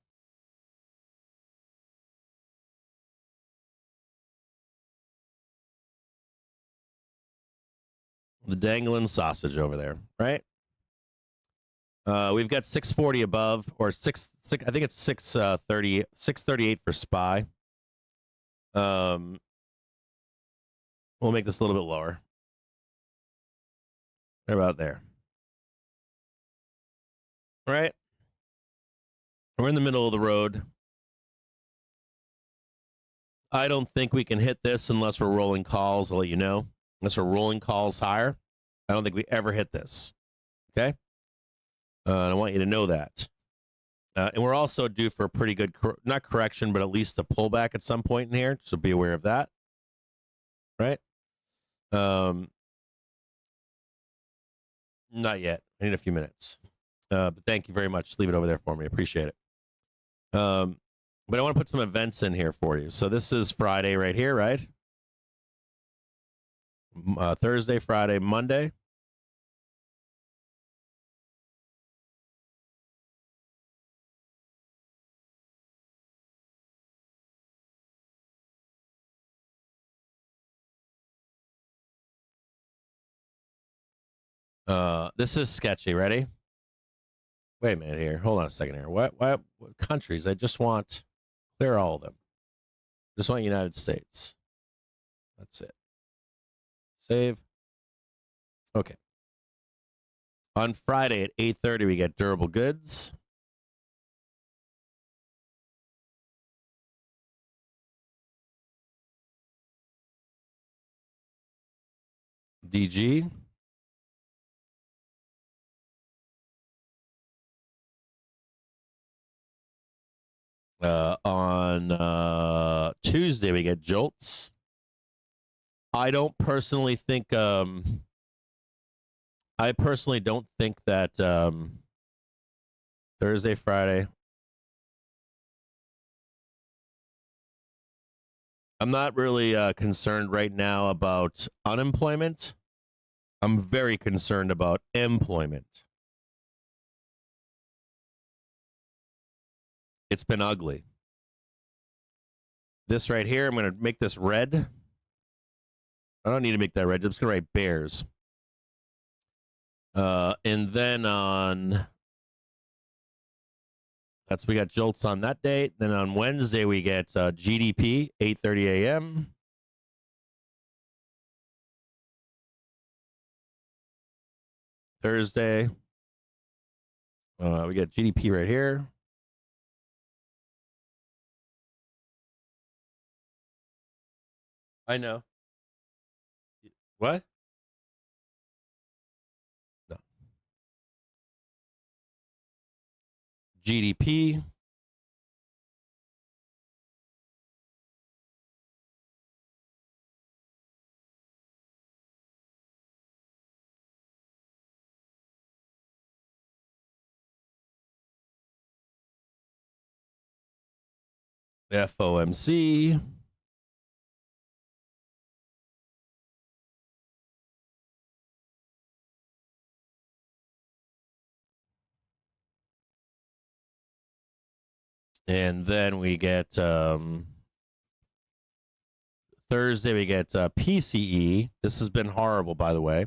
A: The dangling sausage over there, right? We've got 640 above, or six. I think it's 630, 638 for SPY. We'll make this a little bit lower. Right about there. All right. We're in the middle of the road. I don't think we can hit this unless we're rolling calls. I'll let you know. Unless we're rolling calls higher, I don't think we ever hit this. Okay? And I want you to know that. And we're also due for a pretty good, not correction, but at least a pullback at some point in here. So be aware of that. Right? Not yet. I need a few minutes. But thank you very much. Leave it over there for me. Appreciate it. But I want to put some events in here for you. So this is Friday right here, right? Thursday, Friday, Monday. This is sketchy. Ready? Wait a minute here. Hold on a second here. What countries? I just want clear all of them. Just want United States. That's it. Save. Okay. On Friday at 8:30, we get durable goods. DG. On Tuesday, we get jolts. I don't personally think, I personally don't think that Thursday, Friday. I'm not really concerned right now about unemployment. I'm very concerned about employment. It's been ugly. This right here, I'm going to make this red. I don't need to make that red. I'm just going to write bears. And then on... we got jolts on that date. Then on Wednesday, we get GDP, 8:30 a.m. Thursday, we got GDP right here. I know. What? No. GDP. FOMC. And then we get Thursday, we get PCE. This has been horrible, by the way.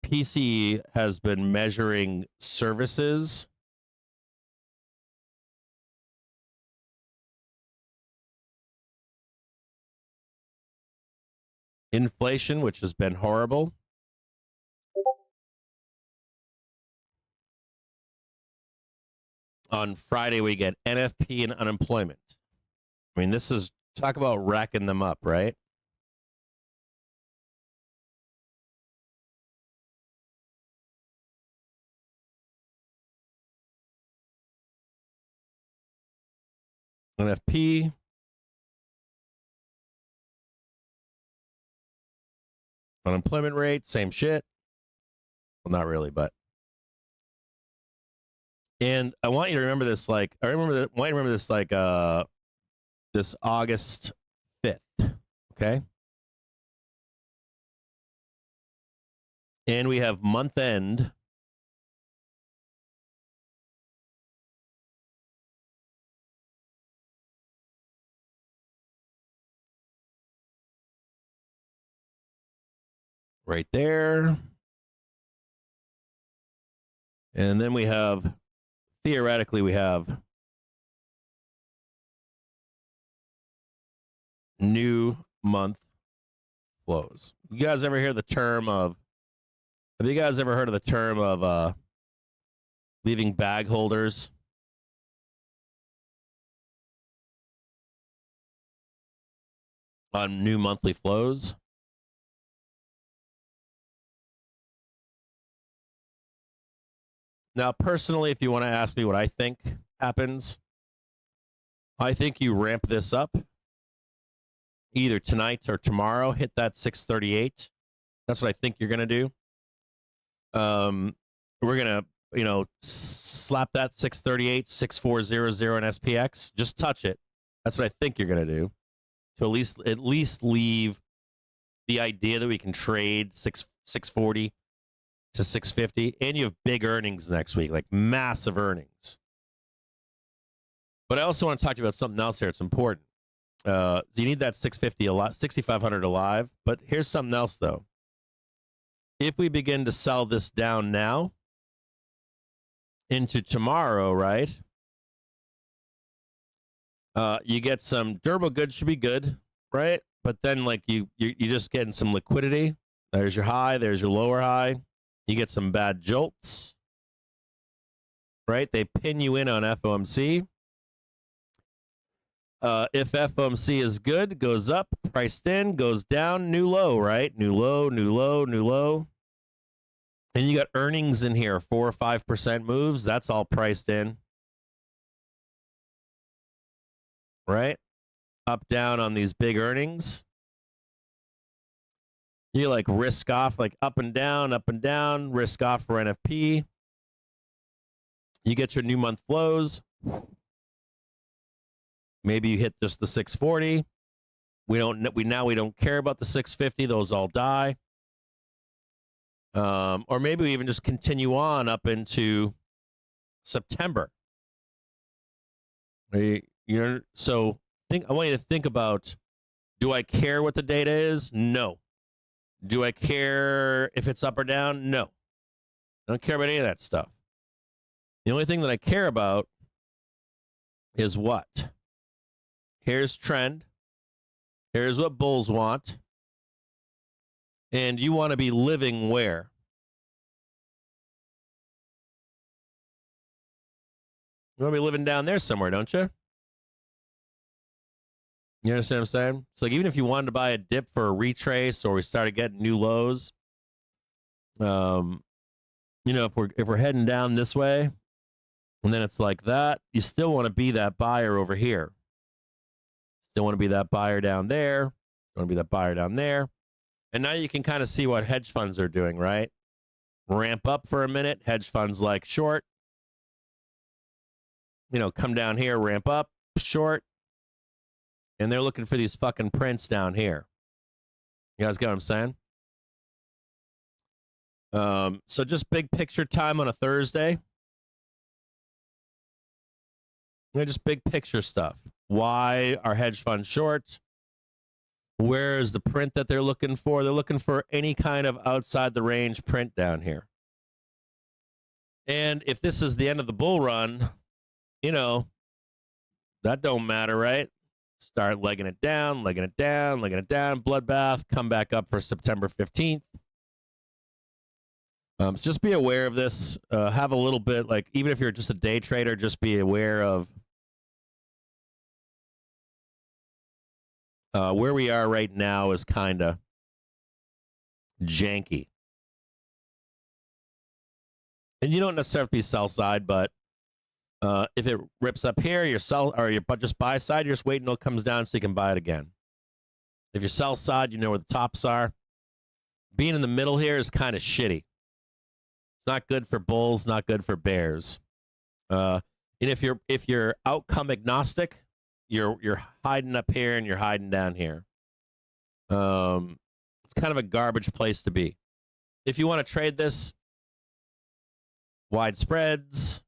A: PCE has been measuring services. Inflation, which has been horrible. On Friday, we get NFP and unemployment. I mean, this is, talk about racking them up, right? NFP. Unemployment rate, same shit. Well, not really, but. And I want you to remember this, like, I want you to remember this, like, this August 5th, okay? And we have month end. Right there. And then we have, theoretically, we have new month flows. You guys ever hear the term of, have you guys ever heard of the term of leaving bag holders? On new monthly flows? Now, personally, if you want to ask me what I think happens, I think you ramp this up either tonight or tomorrow, hit that 638. That's what I think you're going to do. We're going to, slap that 638, 6400 in SPX. Just touch it. That's what I think you're going to do. To at least leave the idea that we can trade 640 to 650, and you have big earnings next week, like massive earnings. But I also want to talk to you about something else here. It's important. You need that 650 alive, 6,500 alive. But here's something else, though. If we begin to sell this down now into tomorrow, right? You get some durable goods should be good, right? But then, like you're just getting some liquidity. There's your high. There's your lower high. You get some bad jolts, right? They pin you in on FOMC. If FOMC is good, goes up, priced in, goes down, new low, right? New low, new low, new low. And you got earnings in here, 4 or 5% moves. That's all priced in, right? Up, down on these big earnings. You like risk off, like up and down, risk off for NFP. You get your new month flows. Maybe you hit just the 640. We don't care about the 650. Those all die. Or maybe we even just continue on up into September. So I want you to think about, do I care what the data is? No. Do I care if it's up or down? No. I don't care about any of that stuff. The only thing that I care about is what? Here's trend. Here's what bulls want. And you want to be living where? You want to be living down there somewhere, don't you? You understand what I'm saying? It's like even if you wanted to buy a dip for a retrace, or we started getting new lows, if we're heading down this way, and then it's like that, you still want to be that buyer over here. Still want to be that buyer down there. You want to be that buyer down there. And now you can kind of see what hedge funds are doing, right? Ramp up for a minute. Hedge funds like short. Come down here, ramp up, short. And they're looking for these fucking prints down here. You guys get what I'm saying? So just big picture time on a Thursday. Just big picture stuff. Why are hedge funds short? Where is the print that they're looking for? They're looking for any kind of outside the range print down here. And if this is the end of the bull run, you know, that don't matter, right? Start legging it down, legging it down, legging it down, bloodbath, come back up for September 15th. So just be aware of this. Have a little bit, like, even if you're just a day trader, just be aware of where we are right now is kind of janky. And you don't necessarily have to be sell side, but if it rips up here, you're sell or you're just buy side, you're just waiting until it comes down so you can buy it again. If you're sell side, you know where the tops are. Being in the middle here is kind of shitty. It's not good for bulls, not good for bears. And if you're outcome agnostic, you're hiding up here and you're hiding down here. It's kind of a garbage place to be. If you want to trade this, wide spreads,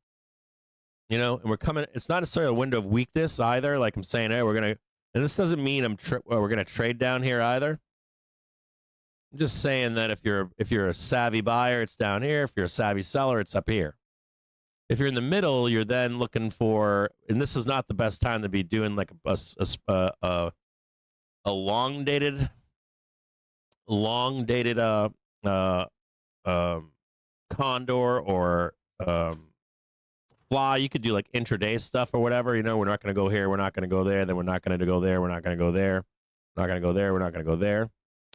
A: you know, and we're coming. It's not necessarily a window of weakness either. Like I'm saying, hey, we're gonna, and this doesn't mean we're gonna trade down here either. I'm just saying that if you're a savvy buyer, it's down here. If you're a savvy seller, it's up here. If you're in the middle, you're then looking for, and this is not the best time to be doing like a long dated condor or fly. You could do like intraday stuff or whatever. You know, we're not going to go here. We're not going to go there. Then we're not going to go there. We're not going to go there. We're not going to go there. We're not going to go there.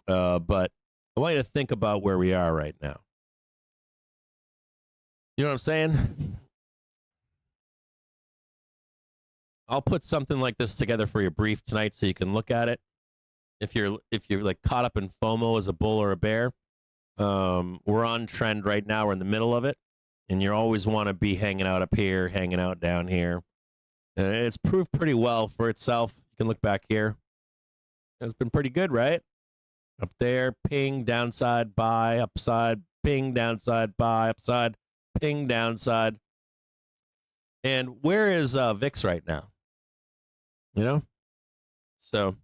A: But I want you to think about where we are right now. You know what I'm saying? I'll put something like this together for you brief tonight so you can look at it. If you're like caught up in FOMO as a bull or a bear, we're on trend right now. We're in the middle of it, and you always want to be hanging out up here, hanging out down here. And it's proved pretty well for itself. You can look back here. It's been pretty good, right? Up there, ping, downside, buy, upside, ping, downside, buy, upside, ping, downside. And where is VIX right now? You know? So,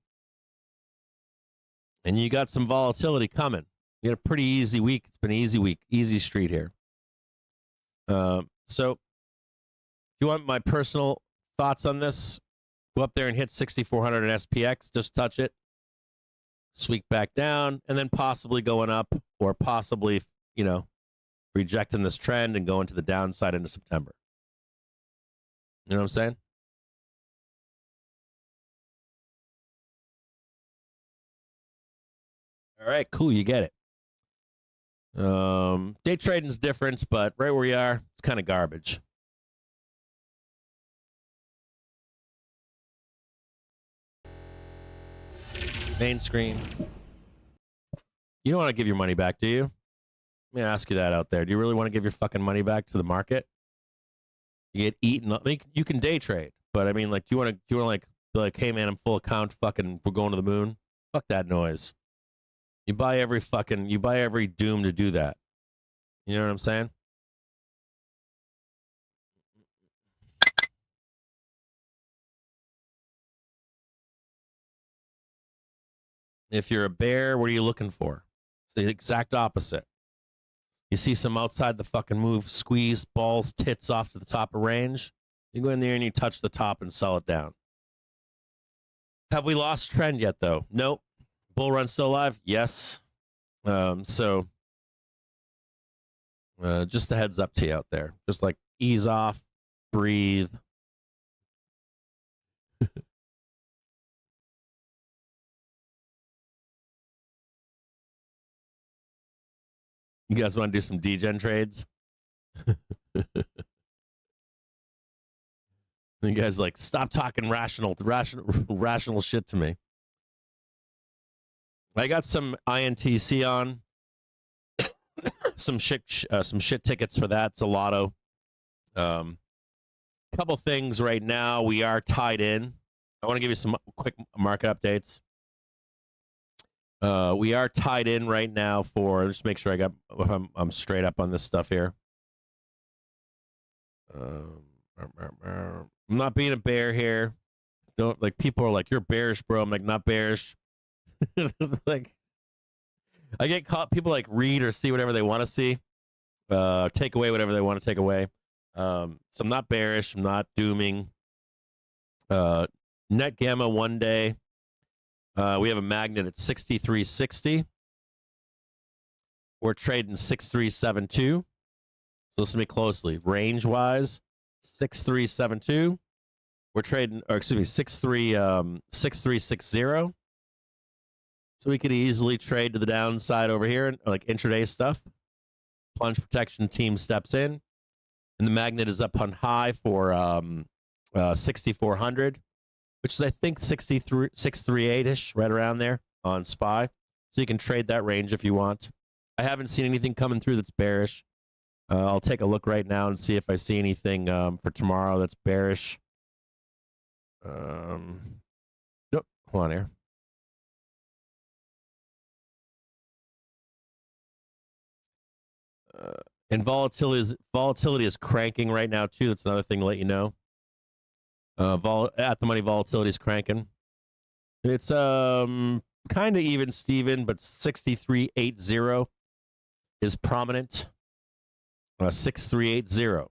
A: and you got some volatility coming. You had a pretty easy week. It's been an easy week, easy street here. So, if you want my personal thoughts on this, go up there and hit 6,400 in SPX. Just touch it. Sweep back down, and then possibly going up, or possibly, you know, rejecting this trend and going to the downside into September. You know what I'm saying? All right, cool. You get it. Day trading is different, but right where we are, it's kind of garbage. Main screen. You don't want to give your money back, do you? Let me ask you that out there. Do you really want to give your fucking money back to the market? You get eaten up. I mean, you can day trade, but I mean, like, do you want to like be like, hey man, I'm full account, fucking, we're going to the moon? Fuck that noise. You buy every doom to do that. You know what I'm saying? If you're a bear, what are you looking for? It's the exact opposite. You see some outside the fucking move, squeeze balls, tits off to the top of range. You go in there and you touch the top and sell it down. Have we lost trend yet, though? Nope. Bull run still alive? Yes. So just a heads up to you out there. Just like ease off, breathe. You guys want to do some degen trades? You guys like, stop talking rational shit to me. I got some INTC on. some shit tickets for that. It's a lotto. Couple things right now. We are tied in. I want to give you some quick market updates. We are tied in right now for, just make sure I'm straight up on this stuff here. All I'm not being a bear here. Don't like people are like, you're bearish, bro. I'm like, not bearish. Like, I get caught. People like read or see whatever they want to see, take away whatever they want to take away. So I'm not bearish. I'm not dooming. Net gamma 1 day. We have a magnet at 63.60. We're trading 6372. So listen to me closely. Range wise, 6372. We're trading, or excuse me, 6360. So we could easily trade to the downside over here, like intraday stuff. Plunge protection team steps in, and the magnet is up on high for 6400, which is I think 638ish, right around there on SPY. So you can trade that range if you want. I haven't seen anything coming through that's bearish. I'll take a look right now and see if I see anything for tomorrow that's bearish. Nope. Hold on here. And volatility is cranking right now too. That's another thing to let you know. At the money volatility is cranking. It's kind of even Steven, but 6380 is prominent. 6380.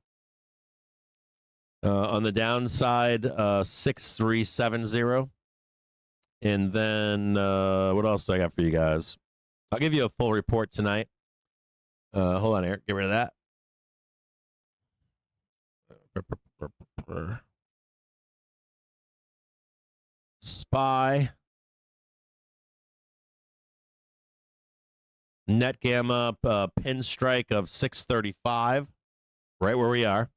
A: On the downside, 6370. And then what else do I got for you guys? I'll give you a full report tonight. Hold on, Eric. Get rid of that. SPY. Net gamma pin strike of 635. Right where we are.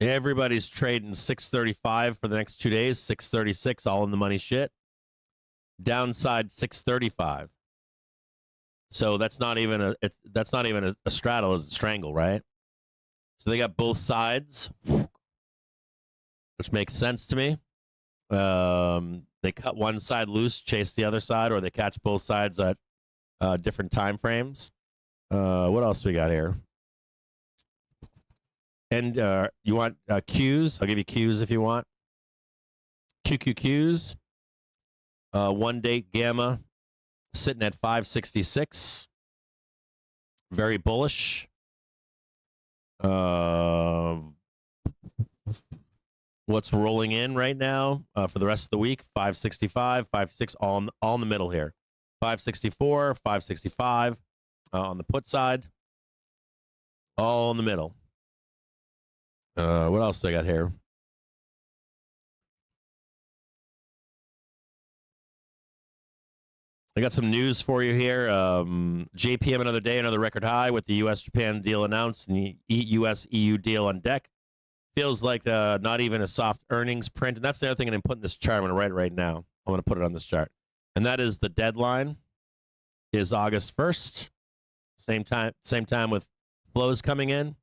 A: Everybody's trading 635 for the next 2 days, 636, all in the money shit. Downside 635. So that's not even a straddle, it's a strangle, right? So they got both sides, which makes sense to me. They cut one side loose, chase the other side, or they catch both sides at different time frames. What else we got here? And you want Qs? I'll give you Qs if you want. QQQs. 1 date gamma sitting at 566. Very bullish. What's rolling in right now for the rest of the week? 565, 56, all in the middle here. 564, 565 on the put side. All in the middle. What else do I got here? I got some news for you here. JPM another day, another record high with the U.S.-Japan deal announced and the U.S.-EU deal on deck. Feels like not even a soft earnings print. And that's the other thing I'm going to put in this chart. I'm going to write it right now. I'm going to put it on this chart. And that is the deadline is August 1st. Same time with flows coming in.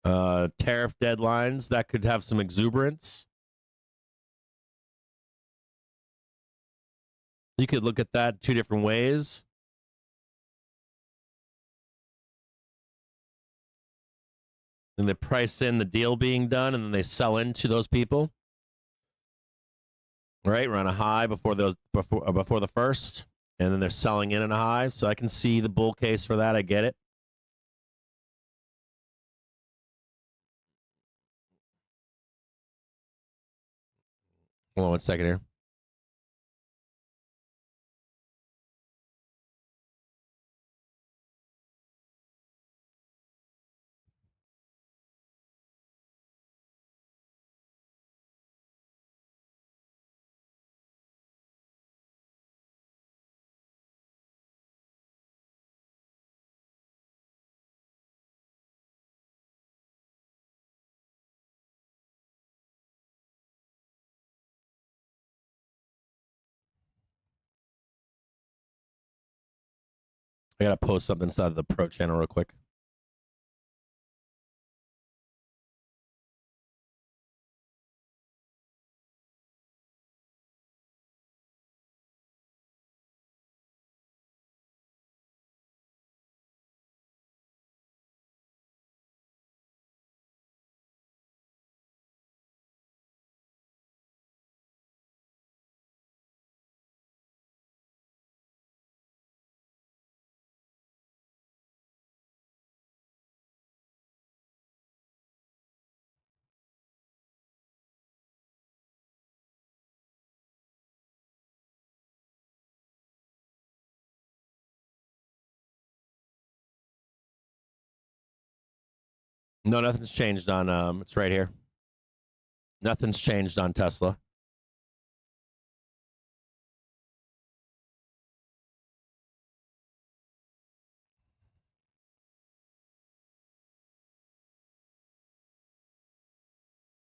A: Tariff deadlines, that could have some exuberance. You could look at that 2 different ways. And they price in the deal being done, and then they sell into those people. Right, we're on a high before the first, and then they're selling in at a high. So I can see the bull case for that. I get it. Hold on 1 second here. I gotta post something inside of the pro channel real quick. No, nothing's changed on. It's right here. Nothing's changed on Tesla.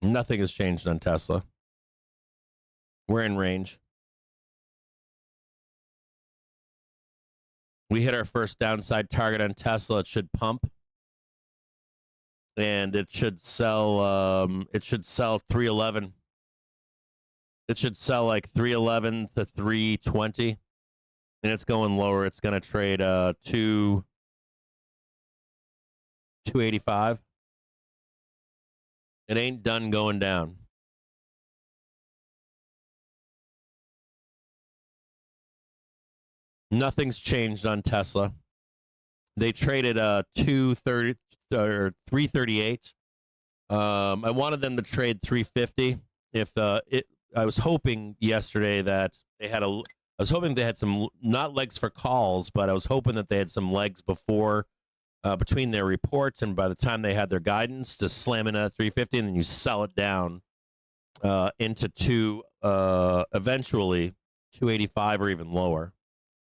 A: Nothing has changed on Tesla. We're in range. We hit our first downside target on Tesla. It should pump, and it should sell. It should sell 311. It should sell like 311 to 320, and it's going lower. It's going to trade 285. It ain't done going down. Nothing's changed on Tesla. They traded 230 or 338. I wanted them to trade 350. I was hoping yesterday that they had I was hoping they had some, not legs for calls, but I was hoping that they had some legs before between their reports, and by the time they had their guidance, to slam in at 350, and then you sell it down into eventually 285 or even lower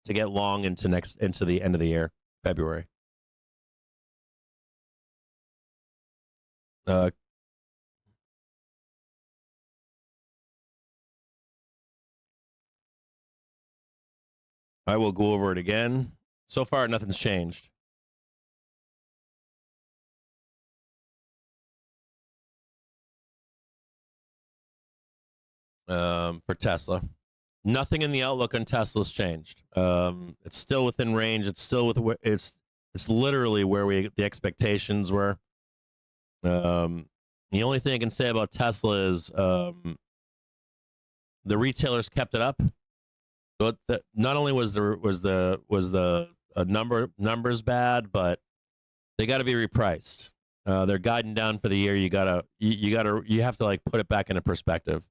A: to get long into the end of the year, February. I will go over it again. So far, nothing's changed. For Tesla, nothing in the outlook on Tesla's changed. It's still within range. It's still it's literally where the expectations were. The only thing I can say about Tesla is the retailers kept it up. But not only was the numbers bad, but they got to be repriced. They're guiding down for the year. You have to like put it back into perspective.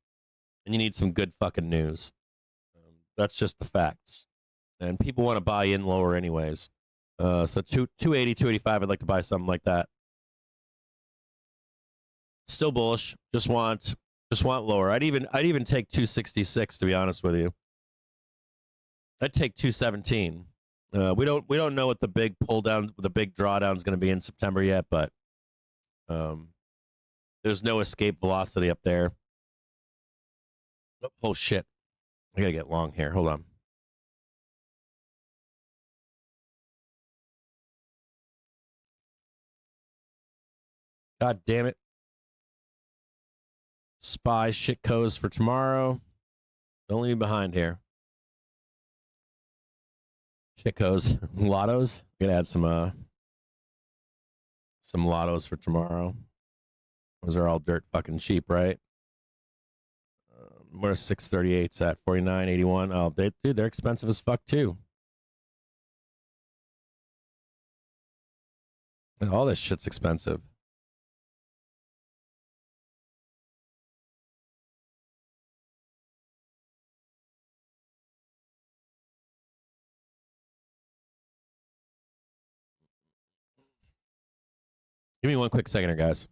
A: And you need some good fucking news. That's just the facts. And people want to buy in lower anyways. So 280, 285, I'd like to buy something like that. Still bullish. Just want lower. I'd even take 266, to be honest with you. I'd take 217. We don't know what the big pull down, the big drawdown is going to be in September yet, but there's no escape velocity up there. Oh shit! I gotta get long here. Hold on. God damn it! Spy shit codes for tomorrow. Don't leave me behind here. Shit codes, lottos. Gonna add some lottos for tomorrow. Those are all dirt fucking cheap, right? Where's 638s at? 49.81. Oh, they're expensive as fuck too. All this shit's expensive. Give me one quick second here, guys.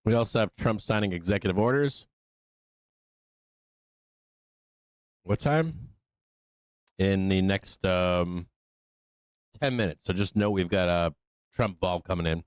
A: We also have Trump signing executive orders. What time? In the next 10 minutes. So just know we've got a Trump vol coming in.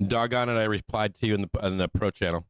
A: Doggone it, I replied to you in the pro channel.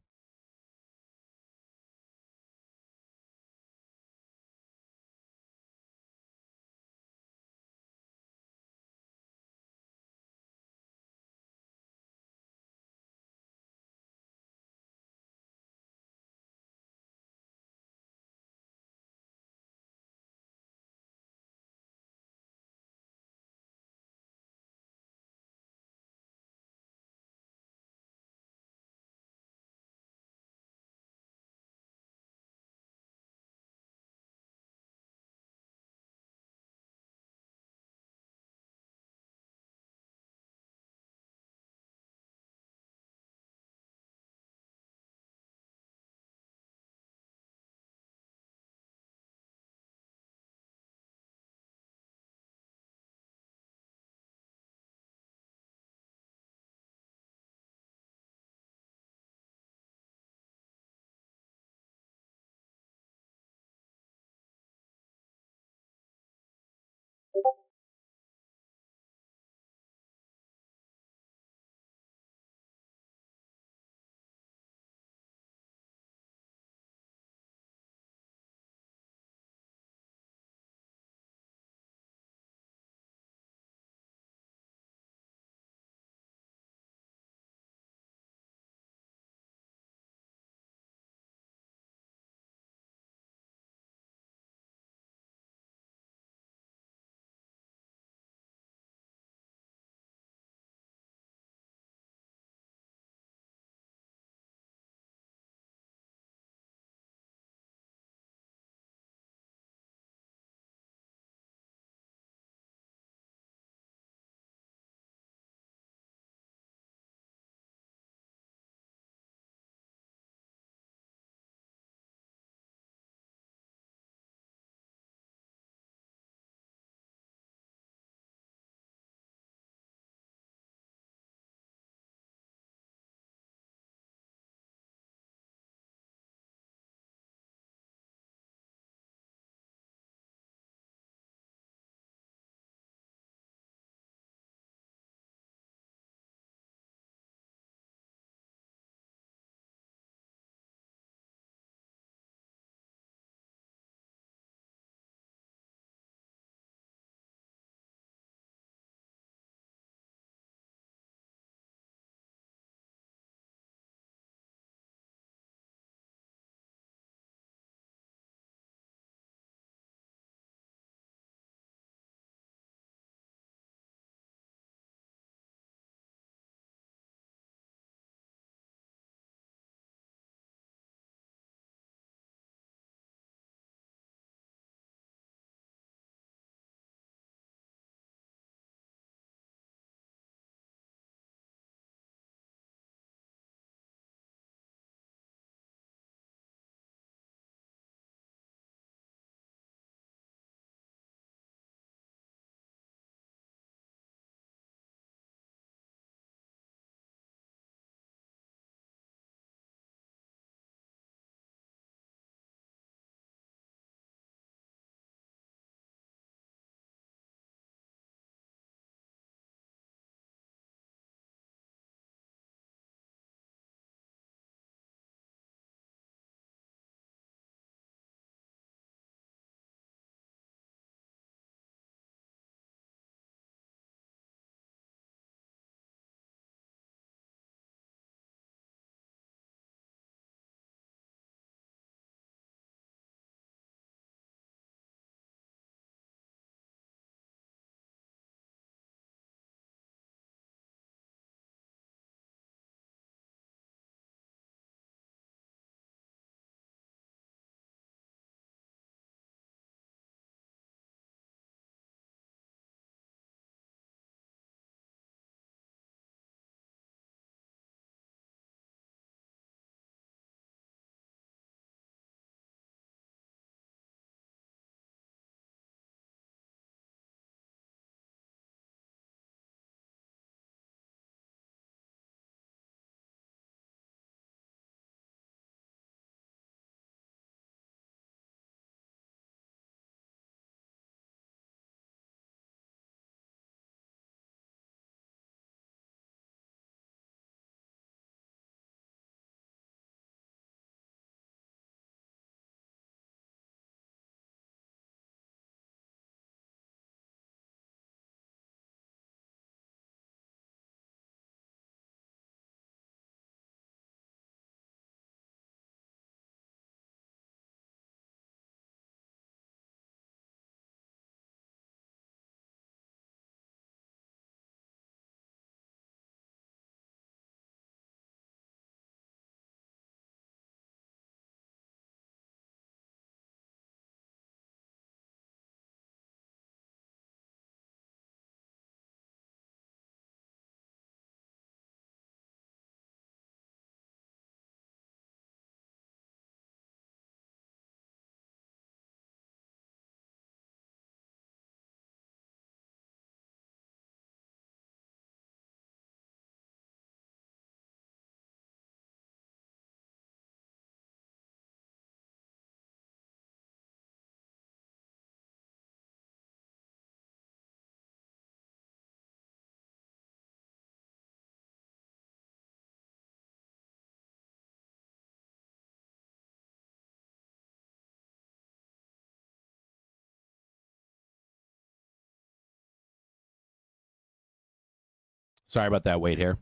A: Sorry about that wait here.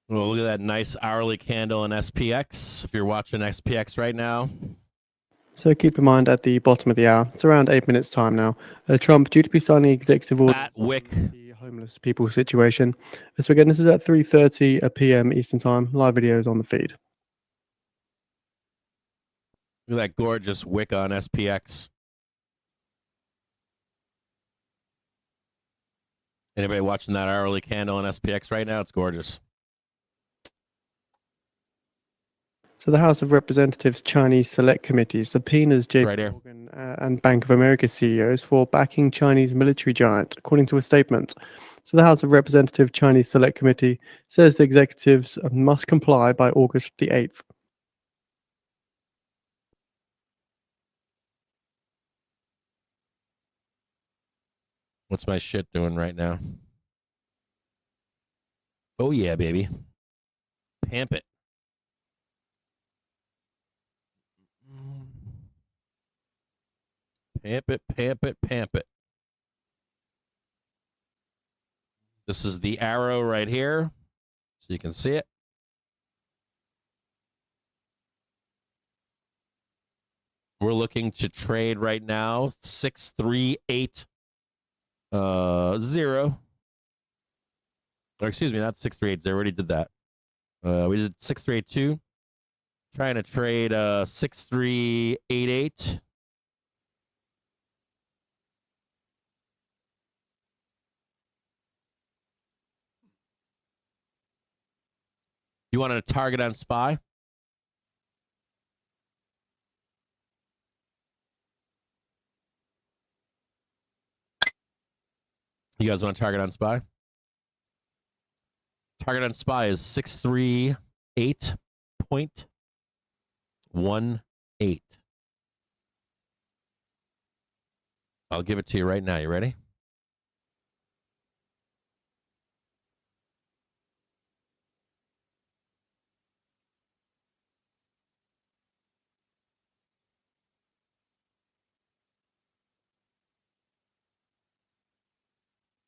A: Well, look at that nice hourly candle in SPX. If you're watching SPX right now.
B: So keep in mind at the bottom of the hour, it's around 8 minutes time now. Trump due to be signing executive orders
A: Fat wick.
B: on the homeless people situation. So again, this is at 3:30 p.m. Eastern time. Live videos on the feed.
A: Look at that gorgeous wick on SPX. Anybody watching that hourly candle on SPX right now? It's gorgeous.
B: So the House of Representatives Chinese Select Committee subpoenas JP
A: Right here.
B: Morgan and Bank of America CEOs for backing Chinese military giant, according to a statement. So the House of Representatives Chinese Select Committee says the executives must comply by August the 8th.
A: What's my shit doing right now? Oh, yeah, baby. Pamp it. Pamp it, pamp it, pamp it. This is the arrow right here, so you can see it. We're looking to trade right now 638 0. Or excuse me, not 6380. I already did that. We did 6382. Trying to trade 6388. You wanted a target on SPY? You guys want a target on SPY? Target on SPY is 638.18. I'll give it to you right now. You ready?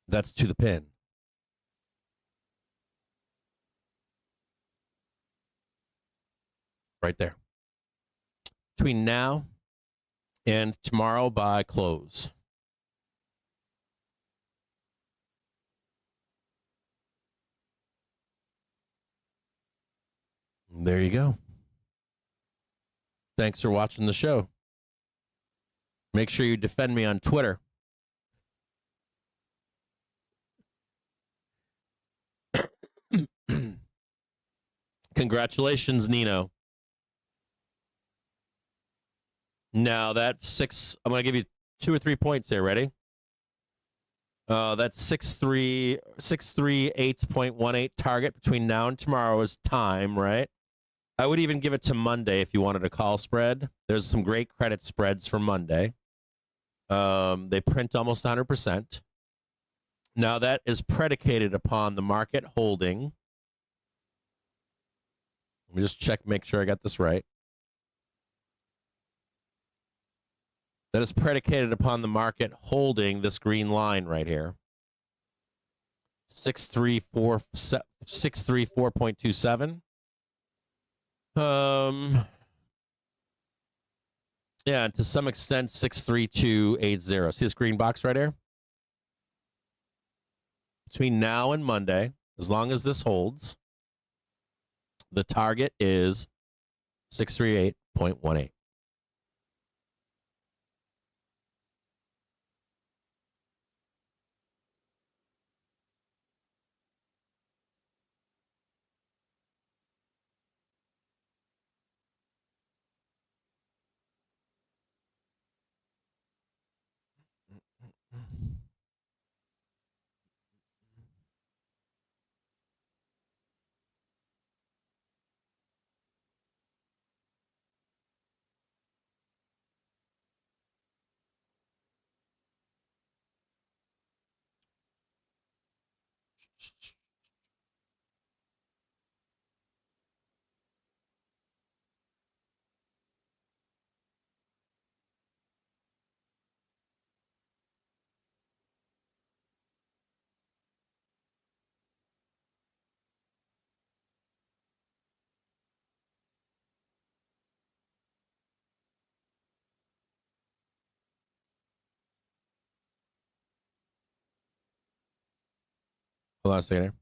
A: That's to the pin. Right there. Between now and tomorrow by close. There you go. Thanks for watching the show. Make sure you defend me on Twitter. Congratulations, Nino. Now that's 6. I'm going to give you 2 or 3 points there. Ready? That's 638.18 target between now and tomorrow is time, right? I would even give it to Monday if you wanted a call spread. There's some great credit spreads for Monday. They print almost 100%. Now that is predicated upon the market holding. Let me just check, make sure I got this right. That is predicated upon the market holding this green line right here. 634.27. Yeah, and to some extent 63280. See this green box right here? Between now and Monday, as long as this holds, the target is 638.18. Hold on a second here.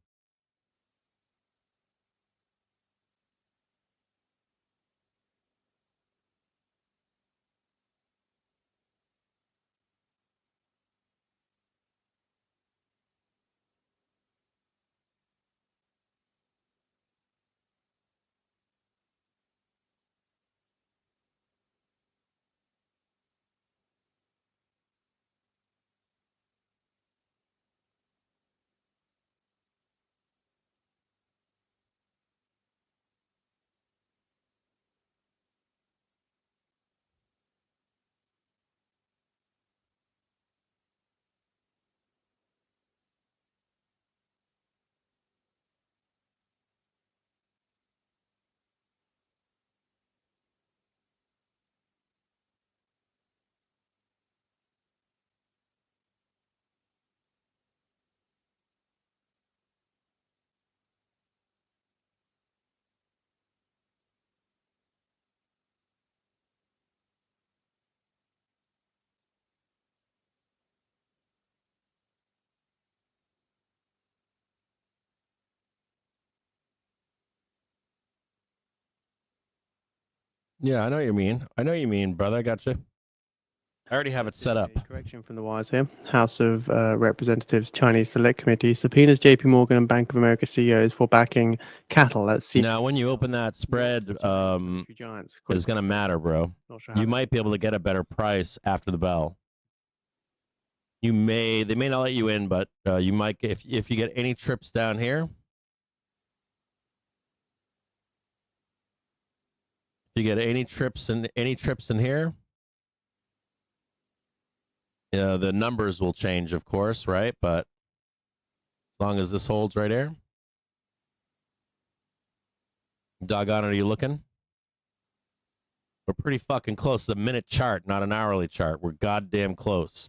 A: Yeah, I know what you mean. I know what you mean, brother. I got you. I already have it set up.
B: Correction from the wires here. House of Representatives Chinese Select Committee subpoenas JP Morgan and Bank of America CEOs for backing cattle at sea.
A: Now, when you open that spread,
B: Giants.
A: it's going to matter, bro.
B: Not sure how
A: You might be able to get a better price after the bell. They may not let you in, but you might if you get any trips down here. If you get any trips in here, the numbers will change, of course, right? But as long as this holds right here, doggone it, are you looking? We're pretty fucking close. It's a minute chart, not an hourly chart. We're goddamn close.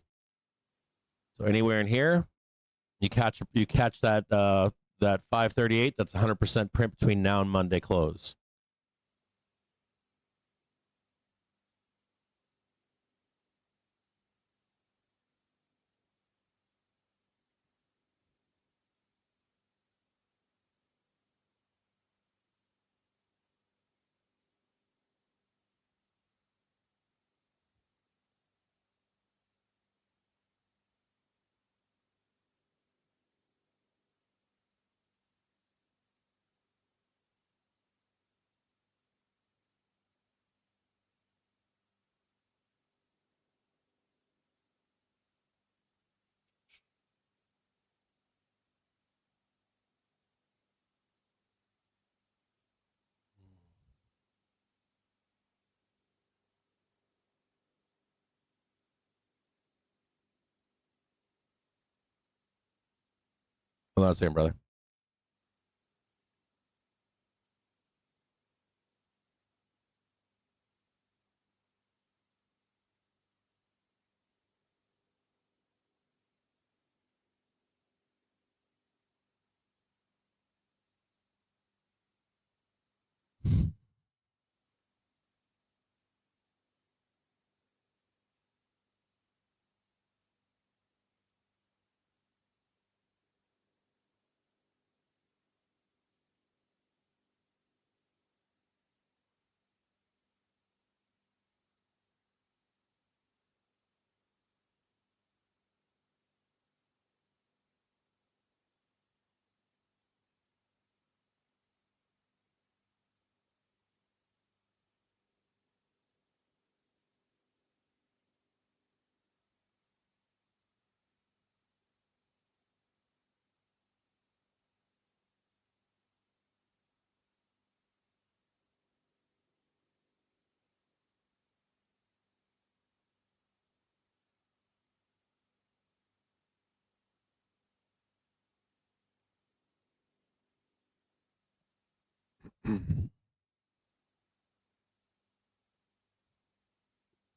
A: So anywhere in here, you catch that that 538. That's 100% print between now and Monday close. Hold on a second, brother.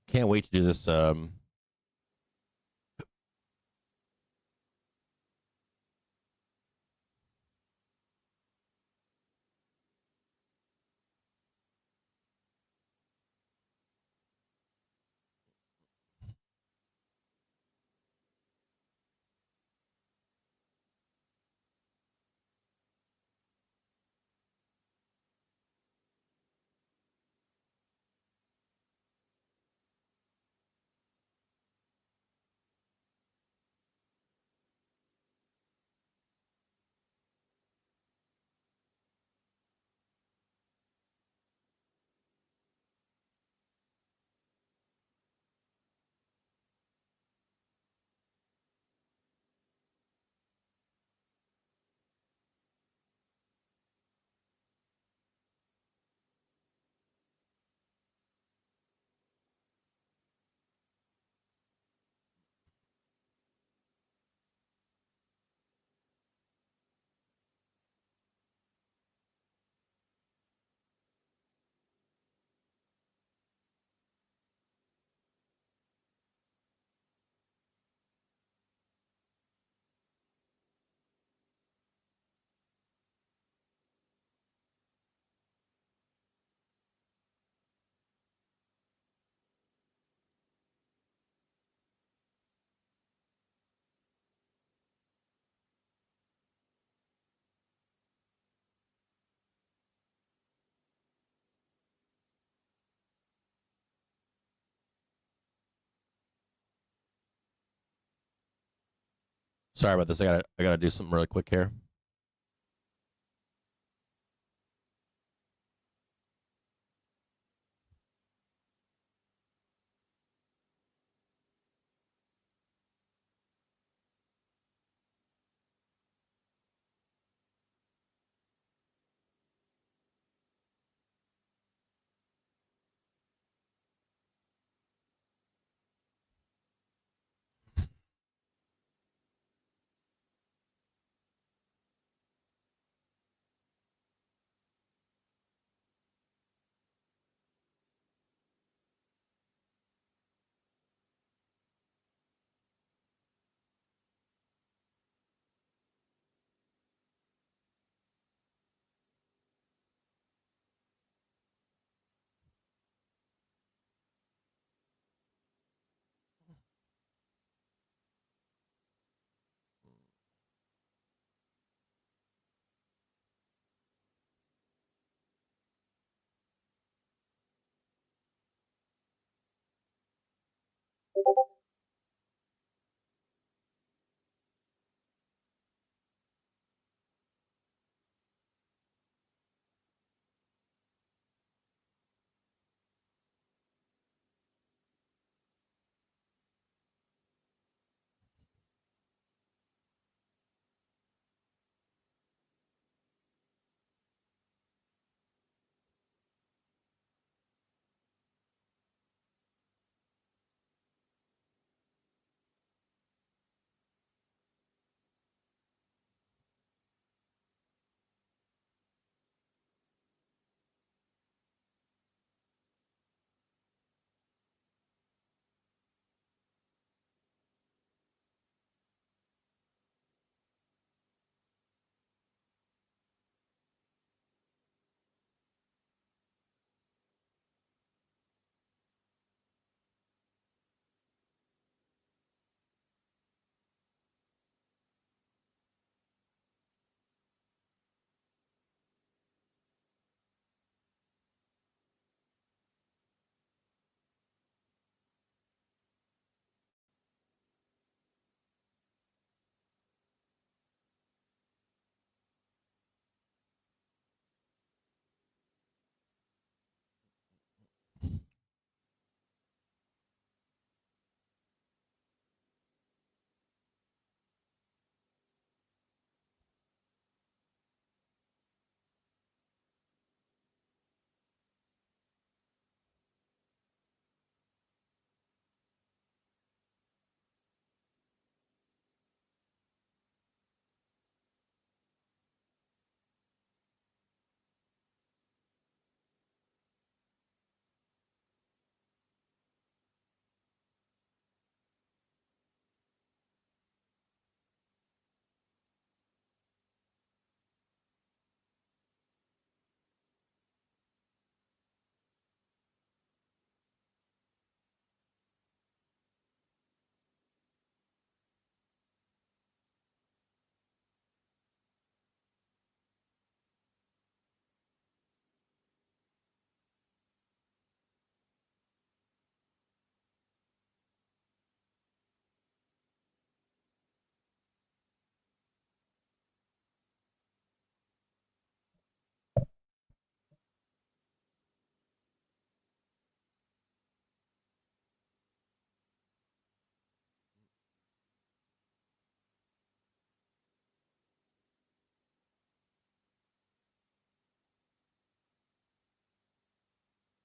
A: Can't wait to do this. Sorry about this. I gotta do something really quick here.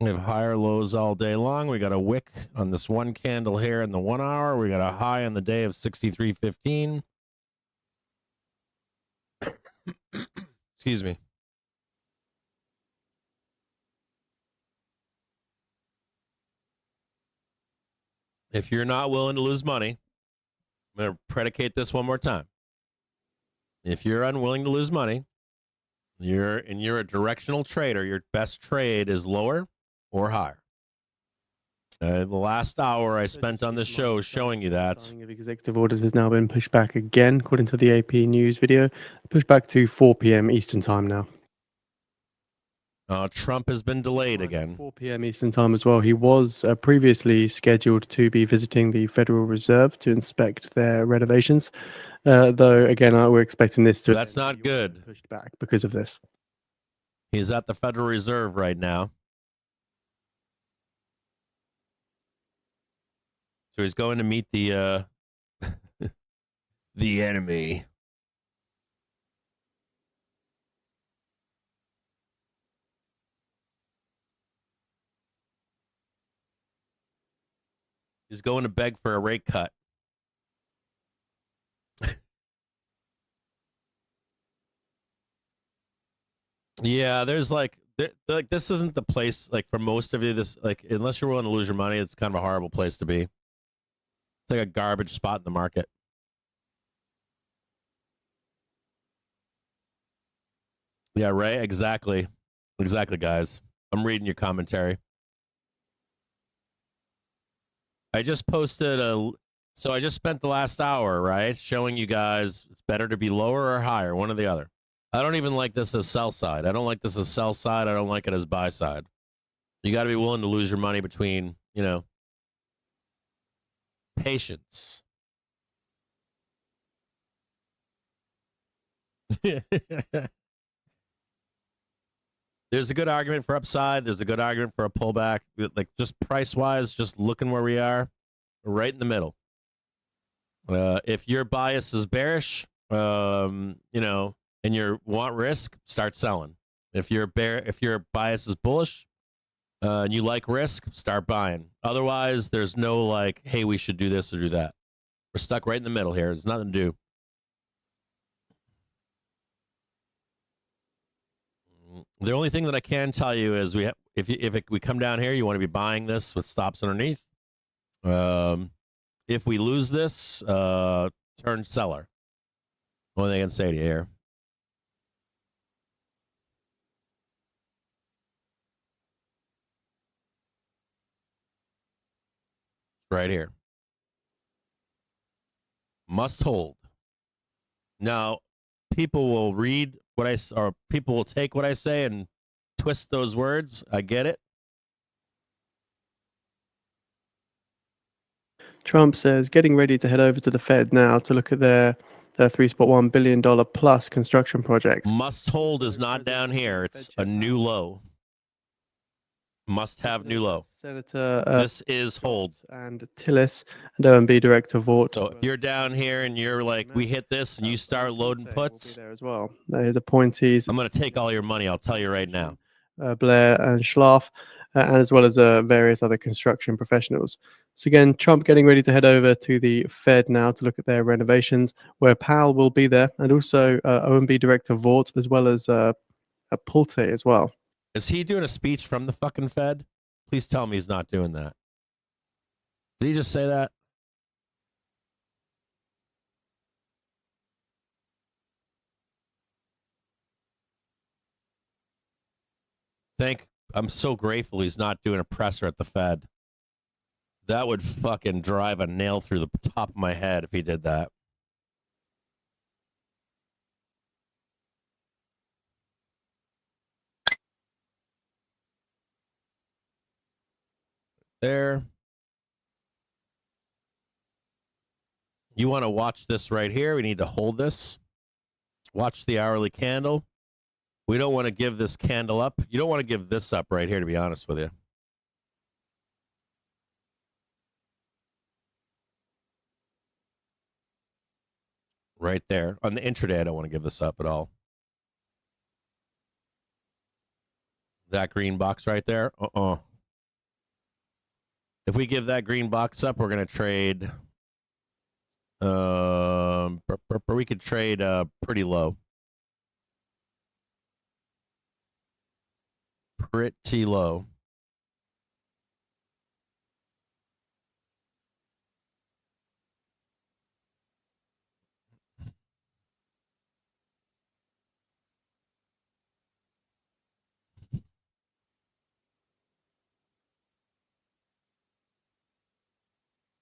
A: We have higher lows all day long. We got a wick on this one candle here in the 1 hour. We got a high on the day of 63.15. Excuse me. If you're not willing to lose money, I'm going to predicate this one more time. If you're unwilling to lose money, you're a directional trader, your best trade is lower or higher. The last hour I spent on this show showing you that.
B: Signing of executive orders has now been pushed back again, according to the AP News video. Pushed back to 4 p.m. Eastern Time now.
A: Trump has been delayed again.
B: 4 p.m. Eastern Time as well. He was previously scheduled to be visiting the Federal Reserve to inspect their renovations. Though, again, we're expecting this to...
A: That's not good.
B: ...pushed back because of this.
A: He's at the Federal Reserve right now. So he's going to meet the the enemy. He's going to beg for a rate cut. Yeah, there's like this isn't the place, like, for most of you. This, like, unless you're willing to lose your money, it's kind of a horrible place to be. It's like a garbage spot in the market. Yeah, right. Exactly, guys. I'm reading your commentary. I just posted so I just spent the last hour, right, showing you guys it's better to be lower or higher, one or the other. I don't even like this as sell side. I don't like this as sell side. I don't like it as buy side. You got to be willing to lose your money between, patience. There's a good argument for upside. There's a good argument for a pullback. Like, just price-wise, just looking where we are, right in the middle. If your bias is bearish, and you want risk, start selling. If your bias is bullish, and you like risk, start buying. Otherwise, there's no like, hey, we should do this or do that. We're stuck right in the middle here. There's nothing to do. The only thing that I can tell you is if we come down here, you want to be buying this with stops underneath. If we lose this, turn seller. Only thing I can say to you here. Right here. Must hold. Now, people will read what or people will take what I say and twist those words. I get it.
B: Trump says getting ready to head over to the Fed now to look at their $3.1 billion plus construction project.
A: Must hold is not down here. It's a new low. Must have new low.
B: Senator
A: this is hold.
B: And Tillis and OMB Director Vort.
A: So if you're down here and you're like, we hit this and you start loading puts,
B: there as well. His appointees.
A: I'm going to take all your money. I'll tell you right now.
B: Blair and Schlaf, and as well as various other construction professionals. So again, Trump getting ready to head over to the Fed now to look at their renovations, where Powell will be there, and also OMB Director Vort, as well as Pulte as well.
A: Is he doing a speech from the fucking Fed? Please tell me he's not doing that. Did he just say that? I'm so grateful he's not doing a presser at the Fed. That would fucking drive a nail through the top of my head if he did that. There. You want to watch this right here. We need to hold this. Watch the hourly candle. We don't want to give this candle up. You don't want to give this up right here, to be honest with you. Right there. On the intraday, I don't want to give this up at all. That green box right there? If we give that green box up, we're going to trade. We could trade pretty low. Pretty low.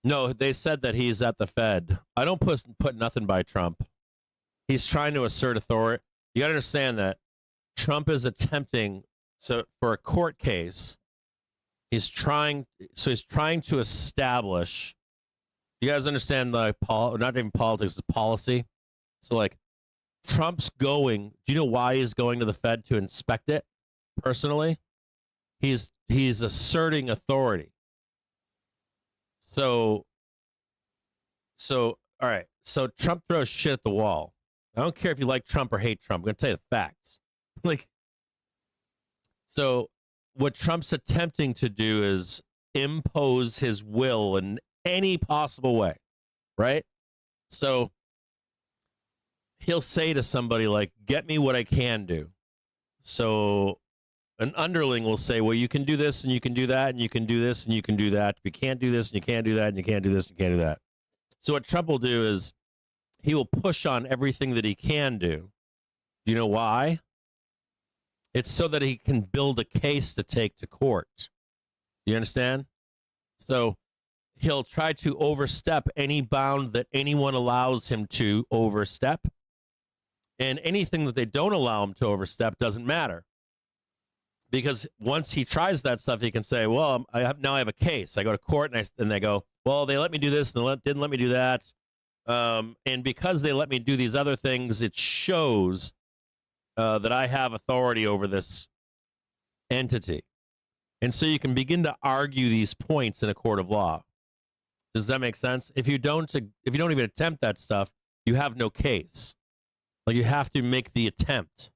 A: No, they said that he's at the Fed. I don't put nothing by Trump. He's trying to assert authority. You got to understand that Trump is attempting So for a court case, he's trying to establish. You guys understand not even politics, it's policy. So like Trump's going, do you know why he's going to the Fed to inspect it personally? He's asserting authority. So all right. So Trump throws shit at the wall. I don't care if you like Trump or hate Trump. I'm going to tell you the facts. Like, so what Trump's attempting to do is impose his will in any possible way, right? So he'll say to somebody like, get me what I can do. So an underling will say, well, you can do this and you can do that and you can do this and you can do that. You can't do this and you can't do that and you can't do this and you can't do that. So what Trump will do is he will push on everything that he can do. Do you know why? It's so that he can build a case to take to court. You understand? So he'll try to overstep any bound that anyone allows him to overstep. And anything that they don't allow him to overstep doesn't matter. Because once he tries that stuff, he can say, well, now I have a case. I go to court and they go, well, they let me do this and they didn't let me do that. And because they let me do these other things, it shows that I have authority over this entity. And so you can begin to argue these points in a court of law. Does that make sense? If you don't even attempt that stuff, you have no case. Like you have to make the attempt.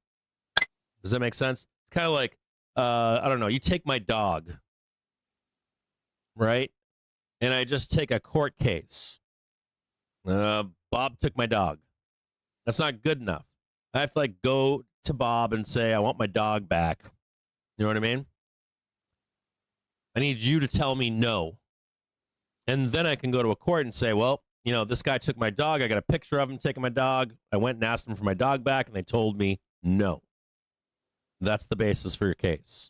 A: Does that make sense? It's kind of like, I don't know, you take my dog, right? And I just take a court case. Bob took my dog. That's not good enough. I have to like go to Bob and say, I want my dog back. You know what I mean? I need you to tell me no. And then I can go to a court and say, well, you know, this guy took my dog. I got a picture of him taking my dog. I went and asked him for my dog back, and they told me no. That's the basis for your case.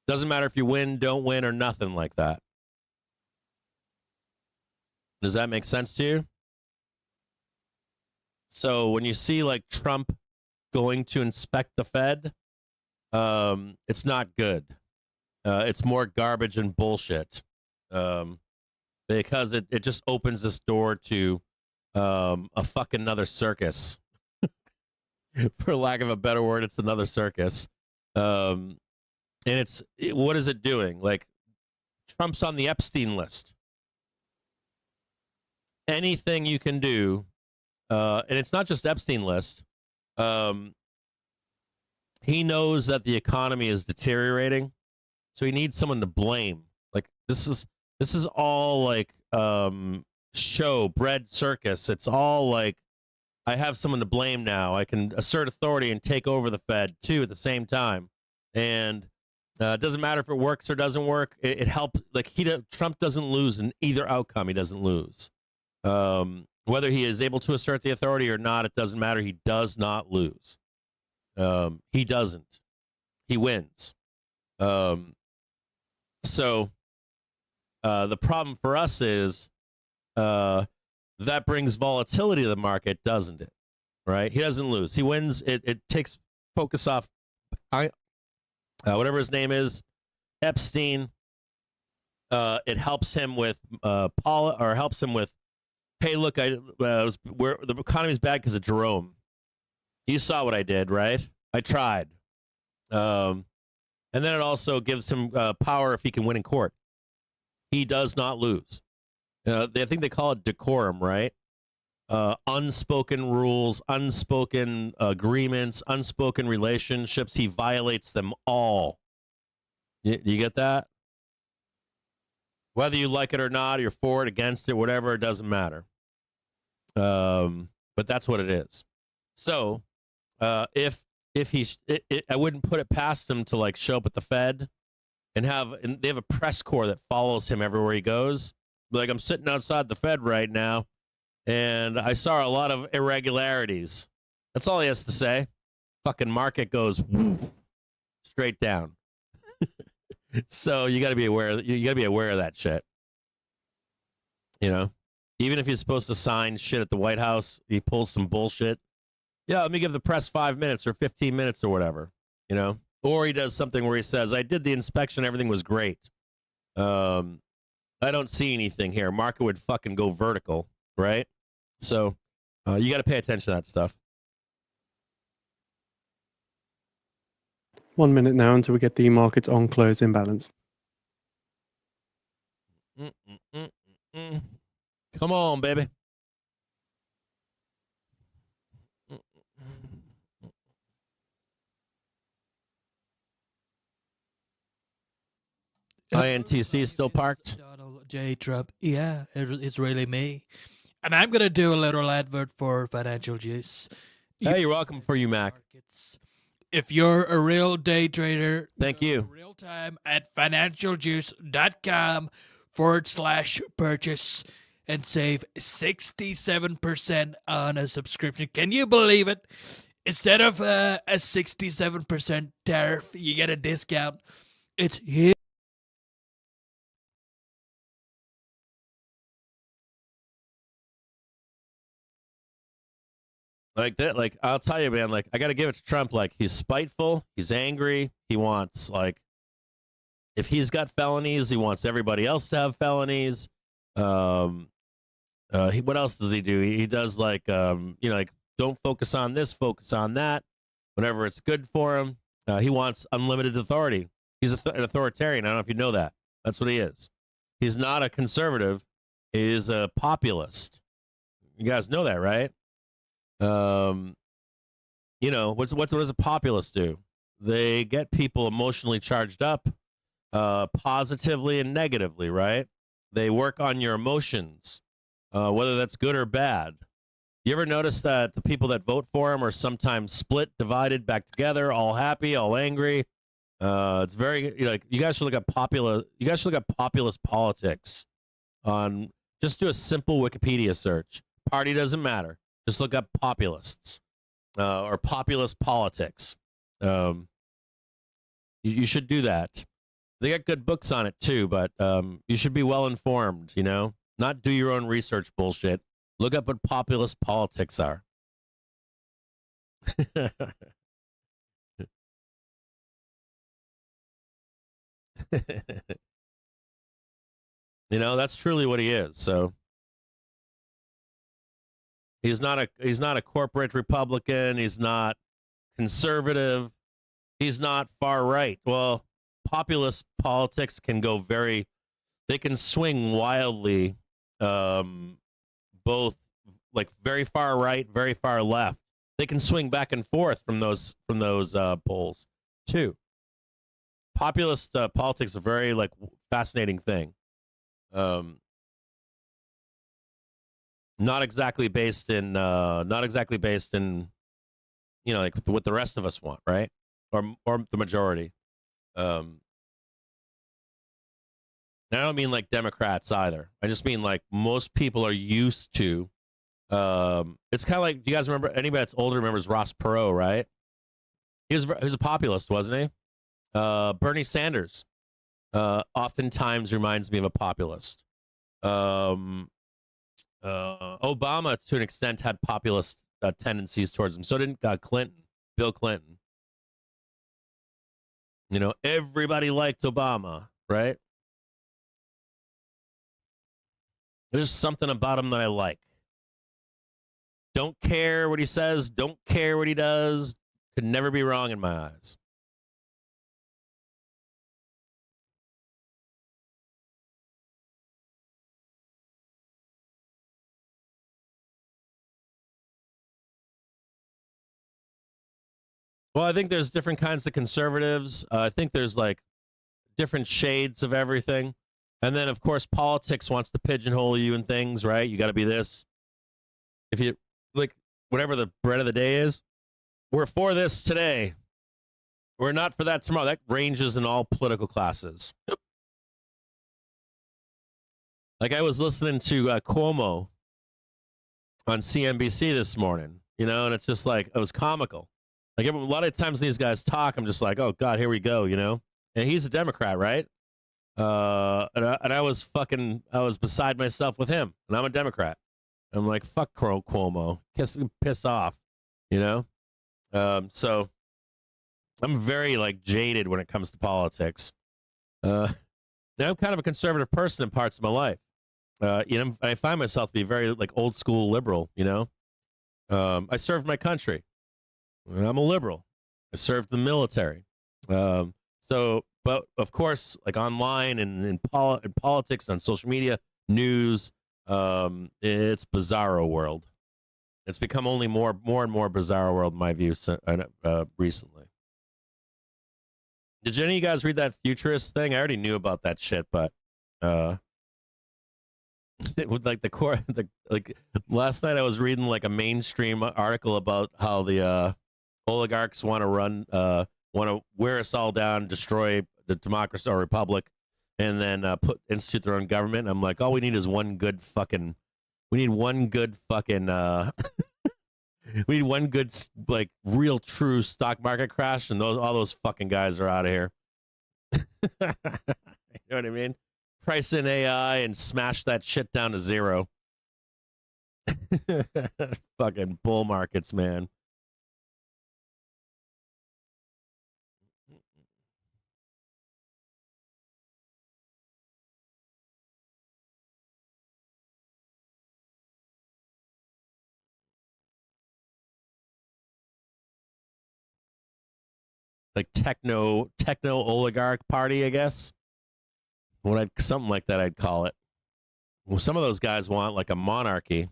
A: Doesn't matter if you win, don't win, or nothing like that. Does that make sense to you? So when you see like Trump going to inspect the Fed, it's not good. It's more garbage and bullshit. Because it just opens this door to a fucking another circus. For lack of a better word, it's another circus. And what is it doing? Like, Trump's on the Epstein list. Anything you can do, and it's not just Epstein list. He knows that the economy is deteriorating, so he needs someone to blame. Like, this is all like show, bread, circus. It's all like, I have someone to blame now. I can assert authority and take over the Fed too at the same time. And it doesn't matter if it works or doesn't work. It helps. Like Trump doesn't lose in either outcome. He doesn't lose. Whether he is able to assert the authority or not, it doesn't matter. He does not lose. He doesn't. He wins. So the problem for us is that brings volatility to the market, doesn't it? Right? He doesn't lose. He wins. It takes focus off whatever his name is, Epstein. It helps him with helps him with, hey, look, where the economy's bad because of Jerome. You saw what I did, right? I tried. And then it also gives him power if he can win in court. He does not lose. I think they call it decorum, right? Unspoken rules, unspoken agreements, unspoken relationships. He violates them all. You get that? Whether you like it or not, you're for it, against it, whatever, it doesn't matter. But that's what it is. So if I wouldn't put it past him to like show up at the Fed and they have a press corps that follows him everywhere he goes. Like, I'm sitting outside the Fed right now, and I saw a lot of irregularities. That's all he has to say. Fucking market goes straight down. So you got to be aware. You got to be aware of that shit. You know, even if he's supposed to sign shit at the White House, he pulls some bullshit. Yeah, let me give the press 5 minutes or 15 minutes or whatever. You know, Or he does something where he says, I did the inspection, everything was great. I don't see anything here. Market would fucking go vertical, right? So you got to pay attention to that stuff.
B: 1 minute now until we get the market's on close imbalance.
A: Come on, baby. INTC still parked.
D: Donald J. Trump. Yeah, it's really me. And I'm going to do a little advert for Financial Juice.
A: Hey, you're welcome for you, Mac.
D: Markets. If you're a real day trader,
A: thank you.
D: Real time at financialjuice.com/purchase and save 67% on a subscription. Can you believe it? Instead of a 67% tariff, you get a discount. It's huge.
A: Like that, like I'll tell you, man. Like I got to give it to Trump. Like he's spiteful, he's angry. He wants like, if he's got felonies, he wants everybody else to have felonies. What else does he do? He does like, like don't focus on this, focus on that. Whenever it's good for him, he wants unlimited authority. He's an authoritarian. I don't know if you know that. That's what he is. He's not a conservative. He is a populist. You guys know that, right? What does a populist do? They get people emotionally charged up, positively and negatively, right? They work on your emotions, whether that's good or bad. You ever notice that the people that vote for him are sometimes split, divided, back together, all happy, all angry? It's very you guys should look at populist politics on. Just do a simple Wikipedia search. Party doesn't matter. Just look up populists or populist politics. You should do that. They got good books on it too, but you should be well informed. Not do your own research bullshit. Look up what populist politics are. That's truly what he is. So. He's not a corporate Republican. He's not conservative. He's not far right. Well, populist politics can go they can swing wildly, both like very far right, very far left. They can swing back and forth from those polls too. Populist politics is a very fascinating thing. Not exactly based in what the rest of us want, right? Or the majority. And I don't mean like Democrats either. I just mean like most people are used to. It's kind of like, do you guys remember, anybody that's older remembers Ross Perot, right? He was a populist, wasn't he? Bernie Sanders oftentimes reminds me of a populist. Obama, to an extent, had populist tendencies towards him. So didn't Bill Clinton. Everybody liked Obama, right? There's something about him that I like. Don't care what he says, don't care what he does. Could never be wrong in my eyes. Well, I think there's different kinds of conservatives. I think there's different shades of everything. And then, of course, politics wants to pigeonhole you and things, right? You got to be this. If you, whatever the bread of the day is, we're for this today. We're not for that tomorrow. That ranges in all political classes. I was listening to Cuomo on CNBC this morning, and it's just it was comical. A lot of times these guys talk, I'm just like, oh God, here we go, And he's a Democrat, right? And I was beside myself with him, and I'm a Democrat. I'm like, fuck Cuomo, piss off, So I'm very like jaded when it comes to politics. Now I'm kind of a conservative person in parts of my life. I find myself to be very like old school liberal. I served my country. I'm a liberal. I served the military. But of course, like online and in politics, on social media, news, it's bizarro world. It's become only more and more bizarro world, in my view, recently. Did any of you guys read that futurist thing? I already knew about that shit, but it would like last night I was reading like a mainstream article about how the oligarchs want to wear us all down, destroy the democracy or republic, and then institute their own government. I'm like, all we need is one good fucking. We need one good fucking. We need one good like real true stock market crash, and all those fucking guys are out of here. You know what I mean? Price in AI and smash that shit down to zero. Fucking bull markets, man. Like techno oligarch party, I guess. Something like that, I'd call it. Well, some of those guys want like a monarchy. I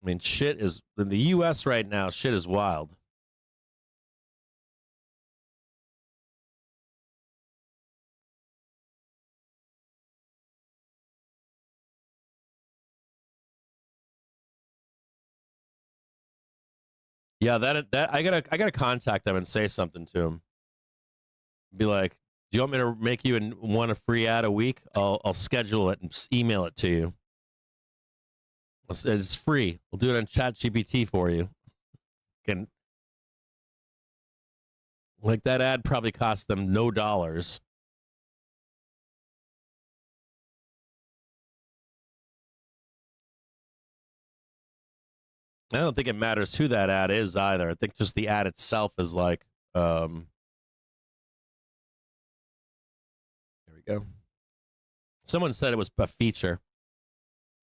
A: mean, shit is in the U.S. right now. Shit is wild. Yeah, that I gotta contact them and say something to them. Be like, do you want me to make you one a free ad a week? I'll schedule it and just email it to you. It's free. We'll do it on ChatGPT for you. Like that ad probably cost them no dollars. I don't think it matters who that ad is either. I think just the ad itself is like, there we go. Someone said it was a feature.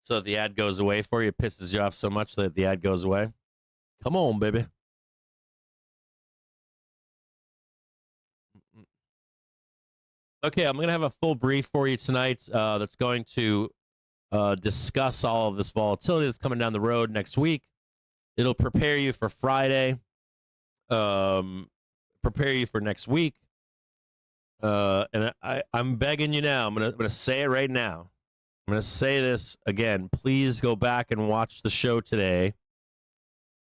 A: So the ad goes away for you. It pisses you off so much that the ad goes away. Come on, baby. Okay, I'm going to have a full brief for you tonight that's going to discuss all of this volatility that's coming down the road next week. It'll prepare you for Friday, prepare you for next week. And I'm begging you now. I'm gonna say it right now. I'm gonna say this again. Please go back and watch the show today.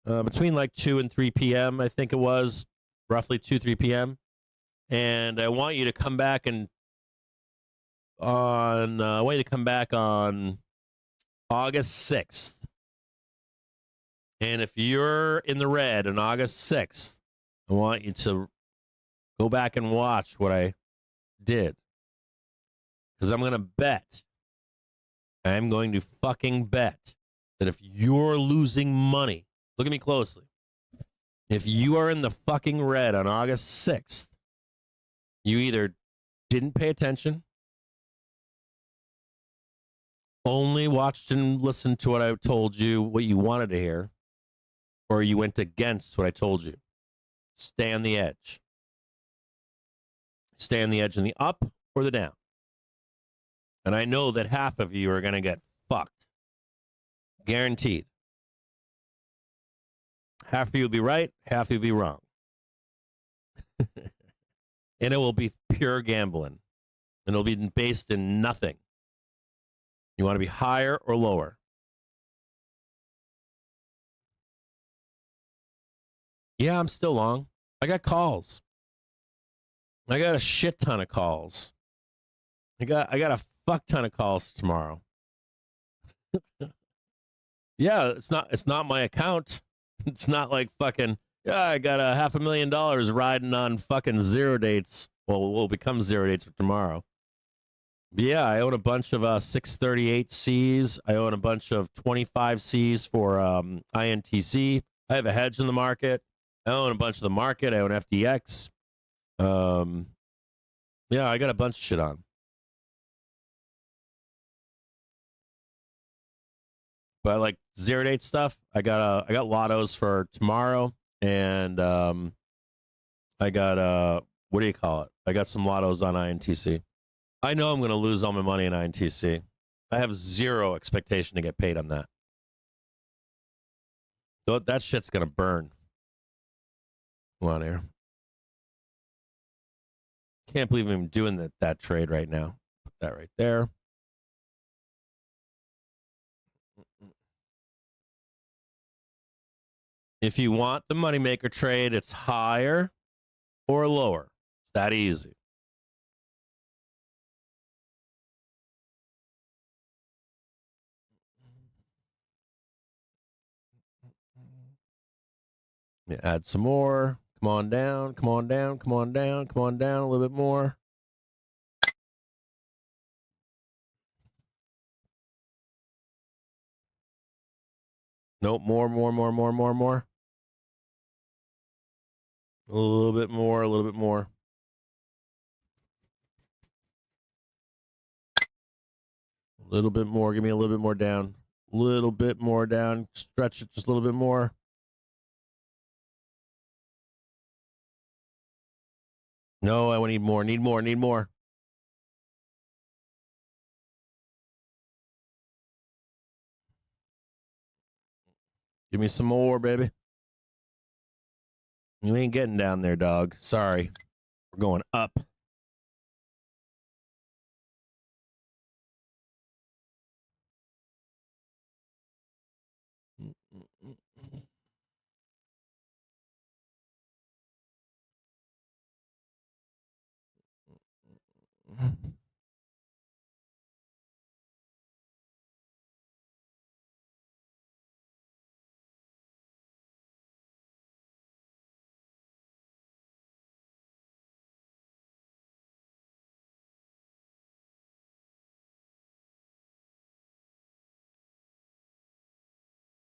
A: Between like 2 and 3 p.m., I think it was, roughly 2-3 p.m. And I want you to come back on August 6th. And if you're in the red on August 6th, I want you to go back and watch what I did. Because I'm going to bet, I'm going to fucking bet that if you're losing money, look at me closely. If you are in the fucking red on August 6th, you either didn't pay attention, only watched and listened to what I told you, what you wanted to hear, or you went against what I told you. Stay on the edge. Stay on the edge in the up or the down. And I know that half of you are going to get fucked. Guaranteed. Half of you will be right, half of you will be wrong. And it will be pure gambling. And it'll be based in nothing. You want to be higher or lower? Yeah, I'm still long. I got calls. I got a shit ton of calls. I got a fuck ton of calls tomorrow. Yeah, it's not my account. It's not like fucking, yeah, I got $500,000 riding on fucking zero dates. Well, will become zero dates for tomorrow. But yeah, I own a bunch of 638Cs. I own a bunch of 25Cs for INTC. I have a hedge in the market. I own a bunch of the market. I own FTX. Yeah, I got a bunch of shit on. But like zero date stuff, I got lottos for tomorrow, and I got what do you call it? I got some lottos on INTC. I know I'm going to lose all my money in INTC. I have zero expectation to get paid on that. That shit's going to burn. Come on here. Can't believe I'm doing that trade right now. Put that right there. If you want the moneymaker trade, it's higher or lower. It's that easy. Yeah, add some more. Come on down. Come on down. Come on down. Come on down a little bit more. Nope. More. A little bit more. A little bit more. A little bit more. Give me a little bit more down. A little bit more down. Stretch it just a little bit more. No, I need more. Need more. Need more. Give me some more, baby. You ain't getting down there, dog. Sorry. We're going up.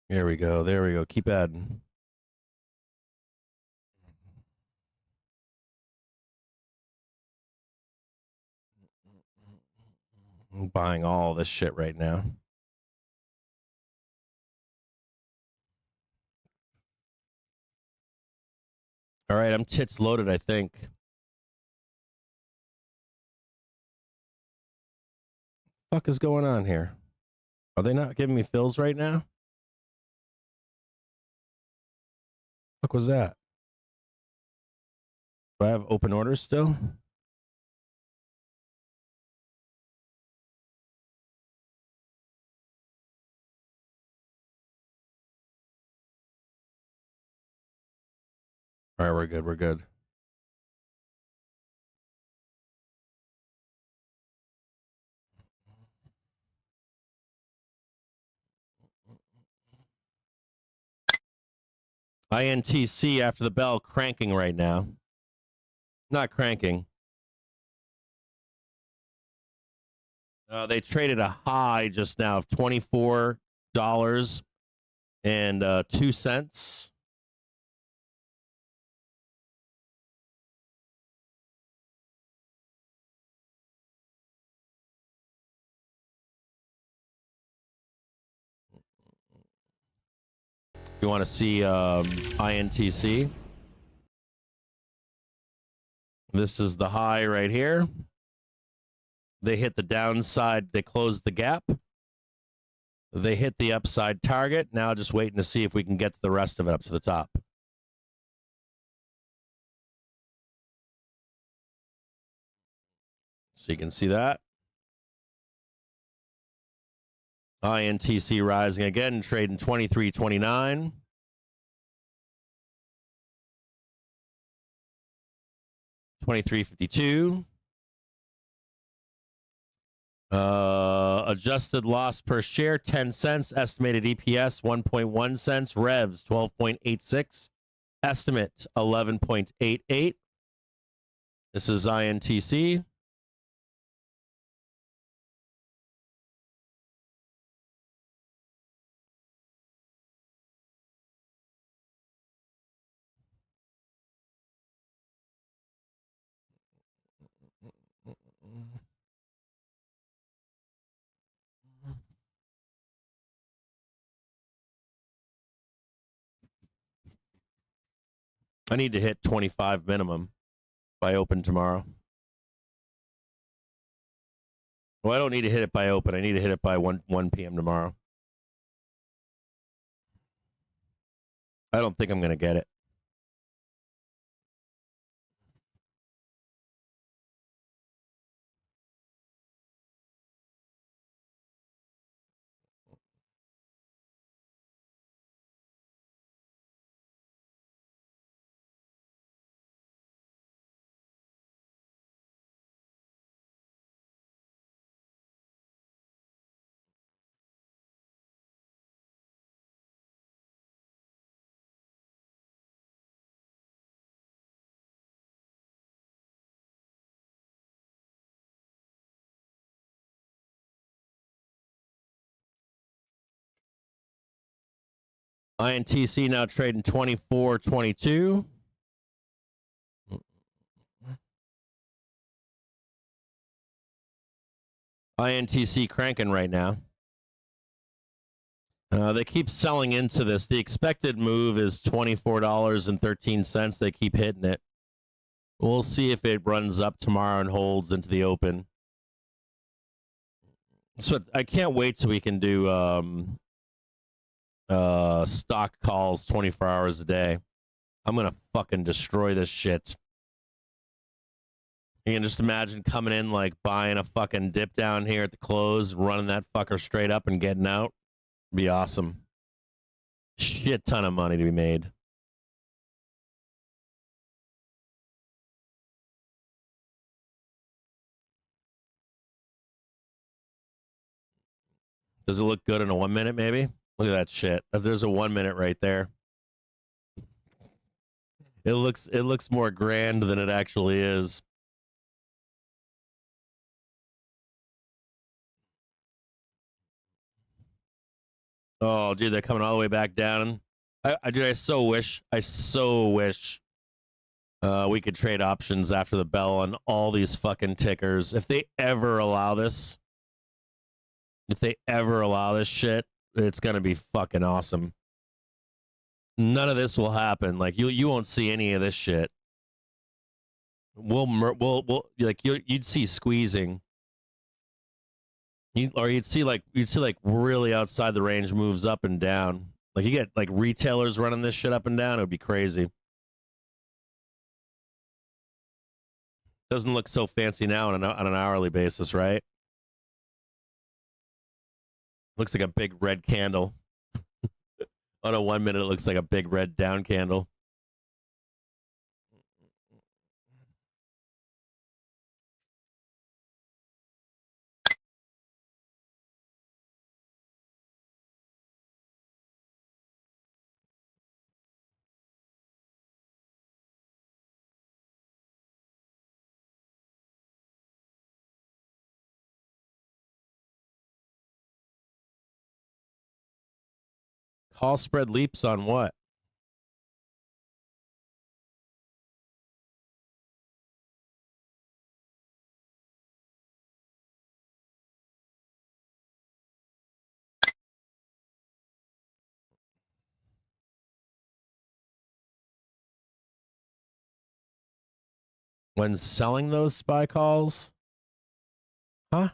A: There we go. There we go. Keep adding. I'm buying all this shit right now. All right, I'm tits loaded, I think. Fuck is going on here? Are they not giving me fills right now? Fuck was that? Do I have open orders still? All right, we're good. We're good. INTC after the bell cranking right now. Not cranking. They traded a high just now of $24.02. You want to see INTC? This is the high right here. They hit the downside. They closed the gap. They hit the upside target. Now just waiting to see if we can get the rest of it up to the top. So you can see that. INTC rising again, trading 23.29. $23.52. Adjusted loss per share 10 cents. Estimated EPS 1.1 cents. Revs 12.86. Estimate 11.88. This is INTC. I need to hit 25 minimum by open tomorrow. Well, I don't need to hit it by open. I need to hit it by 1 p.m. tomorrow. I don't think I'm going to get it. INTC now trading 24.22. INTC cranking right now. They keep selling into this. The expected move is $24.13. They keep hitting it. We'll see if it runs up tomorrow and holds into the open. So I can't wait till we can do stock calls 24 hours a day. I'm going to fucking destroy this shit. You can just imagine coming in, like buying a fucking dip down here at the close, running that fucker straight up and getting out. Be awesome. Shit ton of money to be made. Does it look good in a 1 minute, maybe? Look at that shit. There's a 1 minute right there. It looks more grand than it actually is. Oh, dude, they're coming all the way back down. I so wish we could trade options after the bell on all these fucking tickers. If they ever allow this, shit, it's gonna be fucking awesome. None of this will happen. Like you won't see any of this shit. We'll like you'd see squeezing. You'd see like really outside the range moves up and down. Like you get like retailers running this shit up and down. It would be crazy. Doesn't look so fancy now on an hourly basis, right? Looks like a big red candle. On a 1 minute, it looks like a big red down candle. Call spread leaps on what? When selling those spy calls? Huh?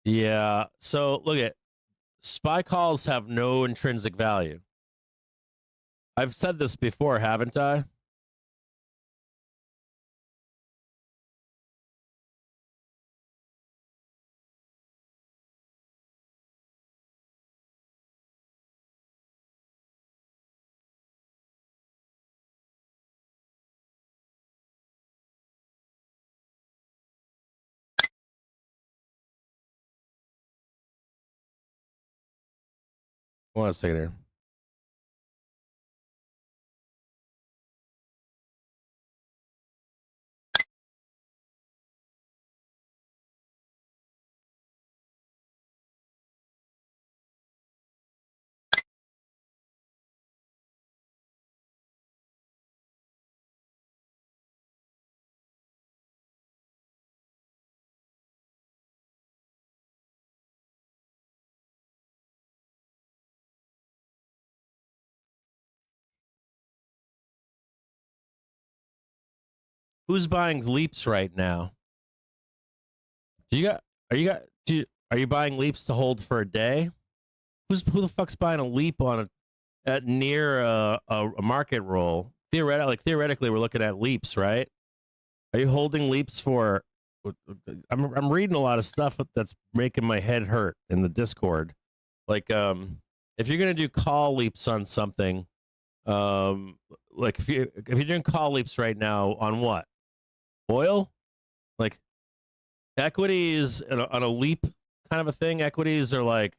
A: Yeah. So look at spy calls have no intrinsic value. I've said this before, haven't I? Hold on a second here. Who's buying leaps right now? Are you buying leaps to hold for a day? Who the fuck's buying a leap on at near a market roll? Theoretically, we're looking at leaps, right? Are you holding leaps for? I'm reading a lot of stuff that's making my head hurt in the Discord. Like, if you're gonna do call leaps on something, like if you're doing call leaps right now on what? Oil? Like equities on a leap kind of a thing. Equities are like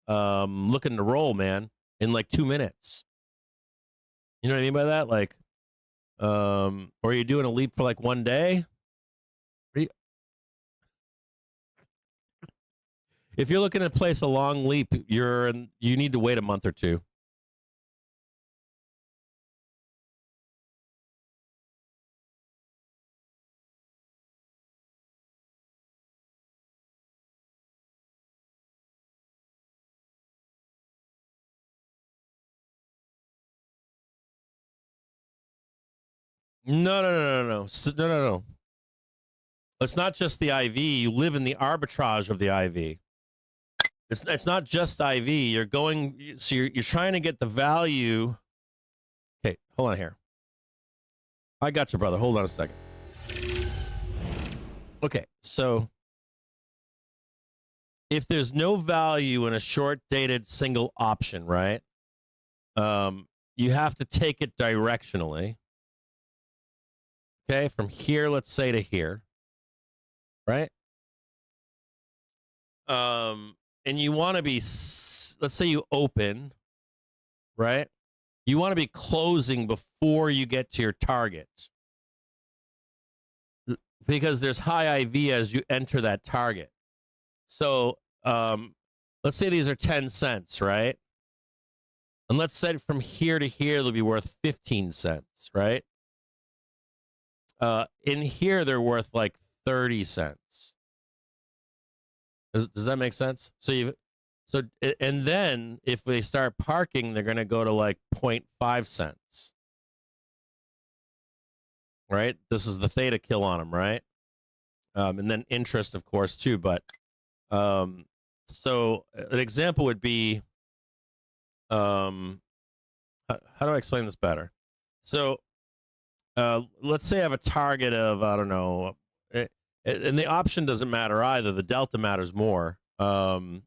A: looking to roll, man, in like 2 minutes. You know what I mean by that? Like, or are you doing a leap for like 1 day? If you're looking to place a long leap, you need to wait a month or two. No. It's not just the IV. You live in the arbitrage of the IV. It's not just IV. You're trying to get the value. Okay, hold on here. I got you, brother. Hold on a second. Okay, so if there's no value in a short-dated single option, right? You have to take it directionally. Okay, from here, let's say to here, right? And you want to be, let's say you open, right? You want to be closing before you get to your target, because there's high IV as you enter that target. So let's say these are 10 cents, right? And let's say from here to here, they'll be worth 15 cents, right? In here, they're worth like 30 cents. Does that make sense? And then if they start parking, they're going to go to like 0.5 cents. Right? This is the theta kill on them, right? And then interest, of course, too. But so an example would be, how do I explain this better? So let's say I have a target of, I don't know, and the option doesn't matter either. The delta matters more. The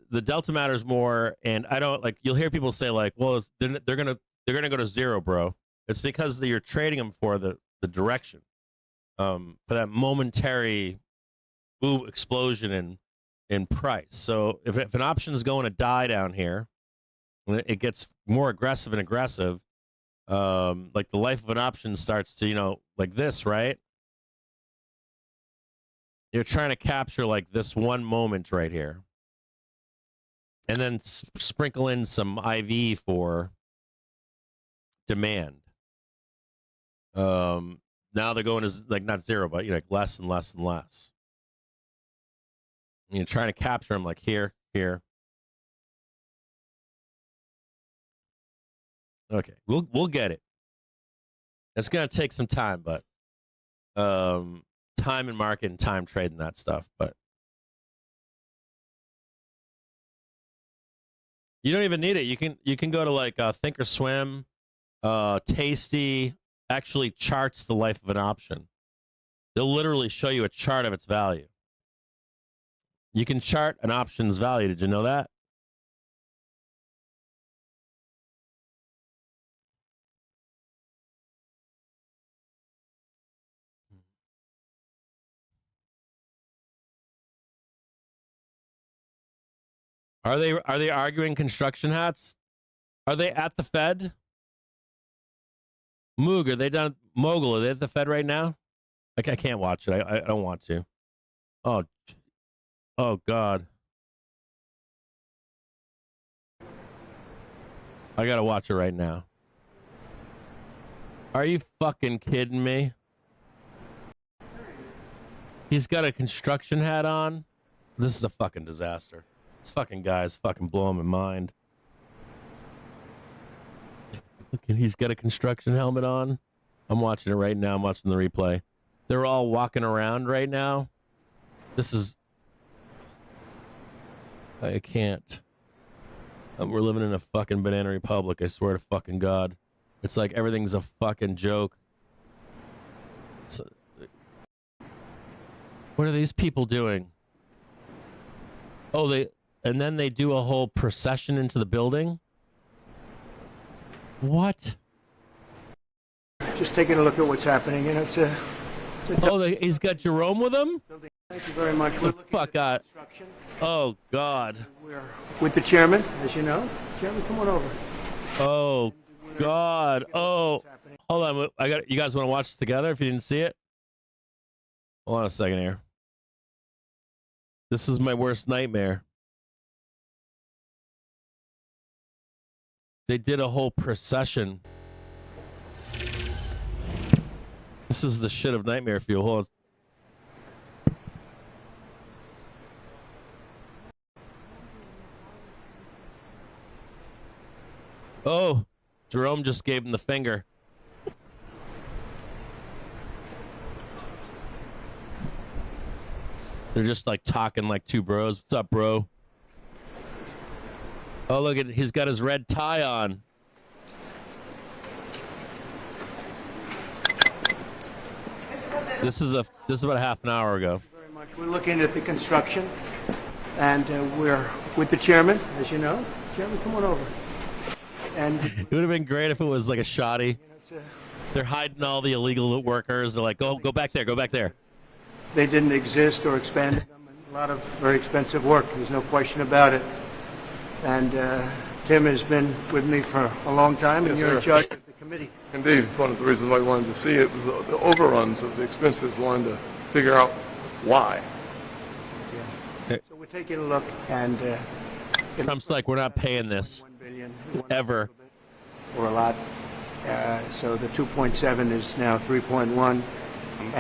A: delta matters more, and I don't like. You'll hear people say like, "Well, they're gonna go to zero, bro." It's because you're trading them for the direction, for that momentary boom explosion in price. So if an option is going to die down here, it gets more aggressive and aggressive. Like the life of an option starts to, like this, right? You're trying to capture like this one moment right here, and then sprinkle in some IV for demand. Now they're going to like not zero, but like less and less and less. You're trying to capture them like here. Okay, we'll get it. It's gonna take some time, but time and market and time trading that stuff. But you don't even need it. You can go to like Thinkorswim, Tasty. Actually charts the life of an option. They'll literally show you a chart of its value. You can chart an option's value. Did you know that? Are they arguing construction hats? Are they at the Fed? Moog, are they done? Mogul, are they at the Fed right now? Like I can't watch it. I don't want to. Oh God. I gotta watch it right now. Are you fucking kidding me? He's got a construction hat on. This is a fucking disaster. This fucking guy is fucking blowing my mind. Look, he's got a construction helmet on. I'm watching it right now. I'm watching the replay. They're all walking around right now. This is... I can't. We're living in a fucking banana republic, I swear to fucking God. It's like everything's a fucking joke. So, what are these people doing? Oh, and then they do a whole procession into the building? What?
E: Just taking a look at what's happening, you know, it's a
A: he's got Jerome with him?
E: building. Thank you very much. We're looking
A: Fuck
E: at
A: God.
E: construction.
A: Oh, God.
E: We're with the chairman, as you know. Chairman, come on over.
A: Oh, God. Oh, hold on. You guys want to watch this together if you didn't see it? Hold on a second here. This is my worst nightmare. They did a whole procession. This is the shit of nightmare fuel. Hold on. Oh, Jerome just gave him the finger. They're just like talking like two bros. What's up, bro? Oh, look at he's got his red tie on. This is about half an hour ago.
E: Thank you very much. We're looking at the construction, and we're with the chairman, as you know. Chairman, come on over. And
A: It would have been great if it was like a shoddy.
E: you know, it's
A: They're hiding all the illegal workers. They're like, go back there, go back there.
E: they didn't exist or expanded them. And a lot of very expensive work. There's no question about it. And Tim has been with me for a long time, and
F: Yes,
E: you're in
F: sir.
E: charge of the committee.
F: Indeed, one of the reasons why I wanted to see it was the overruns of the expenses, wanted to figure out why.
E: So we're taking a look, and
A: Trump's like, we're not paying this.
E: 1 billion it went up
A: Ever.
E: a little bit, or a lot. So the 2.7 is now 3.1.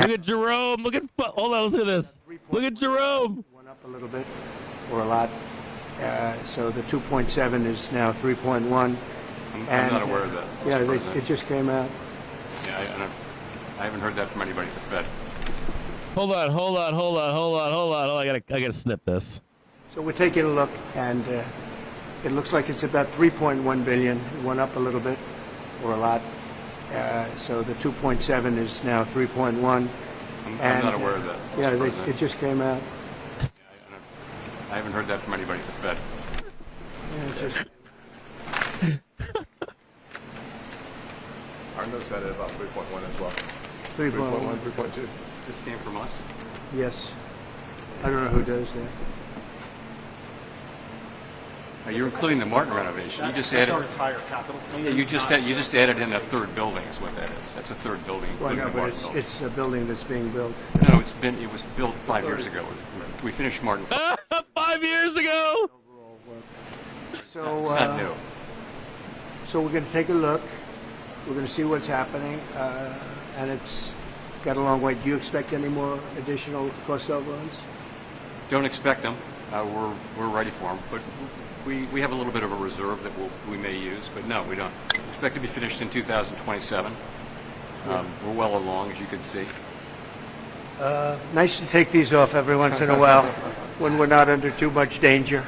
A: Look at Jerome. Hold on, let's do this. Look at Jerome.
E: Went up a little bit, or a lot. So the 2.7 is now 3.1.
G: I'm not aware of that.
E: Yeah,
G: Mr. President.
E: it just came out.
G: Yeah, I haven't heard that from anybody at the Fed.
A: Hold on. I gotta snip this.
E: So we're taking a look, and it looks like it's about 3.1 billion. It went up a little bit, or a lot. So the 2.7 is now 3.1.
G: I'm not aware of that. Mr.
E: Yeah,
G: President.
E: it just came out.
G: I haven't heard that from anybody at the Fed.
E: Yeah, it just,
F: Our notes had it about 3.1 as well.
E: 3.1.
F: 3.2.
G: This came from us?
E: Yes. I don't know who does that.
G: You're including the Martin renovation. You just added.
H: That's our entire capital.
G: Yeah, you just added in a third building. Is what that is. That's a third building,
E: Well,
G: including
E: no,
G: the
E: but
G: Martin building.
E: it's a building that's being built.
G: No, it was built 5 years ago. We finished Martin.
A: 5 years ago.
E: So,
G: It's not new.
E: so we're going to take a look. We're going to see what's happening, and it's got a long way. Do you expect any more additional cost overruns?
G: Don't expect them. We're ready for them, but we have a little bit of a reserve that we may use. But no, we don't. We expect to be finished in 2027. We're well along, as you can see.
E: Nice to take these off every once in a while when we're not under too much danger.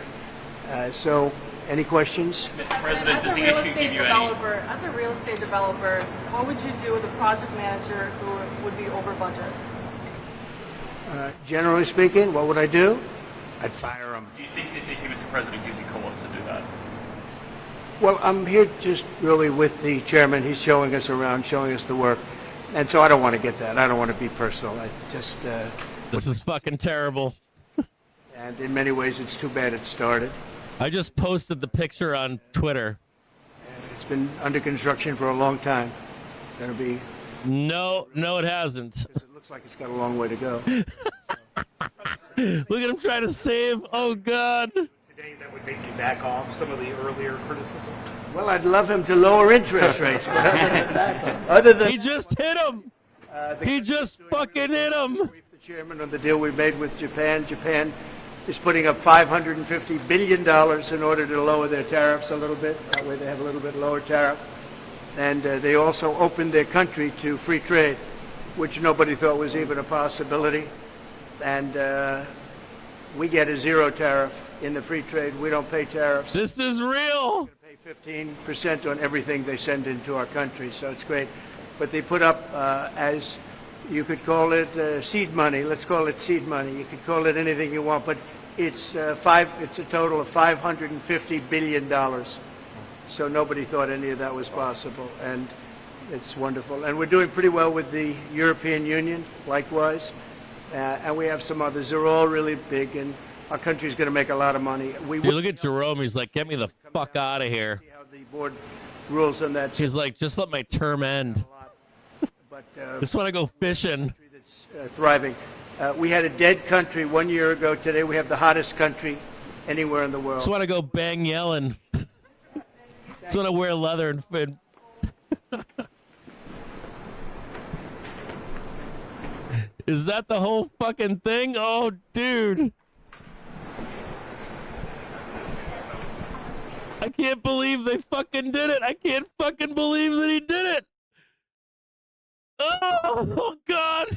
E: So, any questions?
H: Mr. President, does the issue give you any?
I: As a real estate developer, what would you do with a project manager who would be over budget?
E: Generally speaking, what would I do? I'd fire them.
H: Do you think this issue, Mr. President, gives you cause to do that?
E: Well, I'm here just really with the chairman. He's showing us around, showing us the work. And so I don't want to get that. I don't want to be personal. I just,
A: This is fucking terrible.
E: and in many ways, it's too bad it started.
A: I just posted the picture on Twitter.
E: It's been under construction for a long time. Going to be,
A: No, it hasn't.
E: it looks like it's got a long way to go.
A: Look at him trying to save. Oh, God.
H: Today, that would make you back off some of the earlier criticism?
E: Well, I'd love him to lower interest rates. But other than
A: He just hit him. He just fucking hit him.
E: brief the chairman on the deal we made with Japan. Japan is putting up $550 billion in order to lower their tariffs a little bit. That way they have a little bit lower tariff. And they also opened their country to free trade, which nobody thought was even a possibility. And we get a zero tariff in the free trade. We don't pay tariffs.
A: This is real.
E: We pay 15% on everything they send into our country, so it's great. But they put up, as you could call it, seed money. Let's call it seed money. You could call it anything you want, but it's it's a total of $550 billion. So nobody thought any of that was possible, and it's wonderful. And we're doing pretty well with the European Union, likewise, and we have some others. They're all really big, and our country's going to make a lot of money.
A: Dude, look at Jerome. He's like, get me the fuck out of here.
E: See how the board rules on that.
A: He's like, just let my term end.
E: But
A: Just want to go fishing.
E: that's thriving. We had a dead country 1 year ago. Today we have the hottest country anywhere in the world.
A: Just want to go bang yelling. Just want to wear leather and fit. Is that the whole fucking thing? Oh, dude. I can't believe they fucking did it. I can't fucking believe that he did it. Oh, God.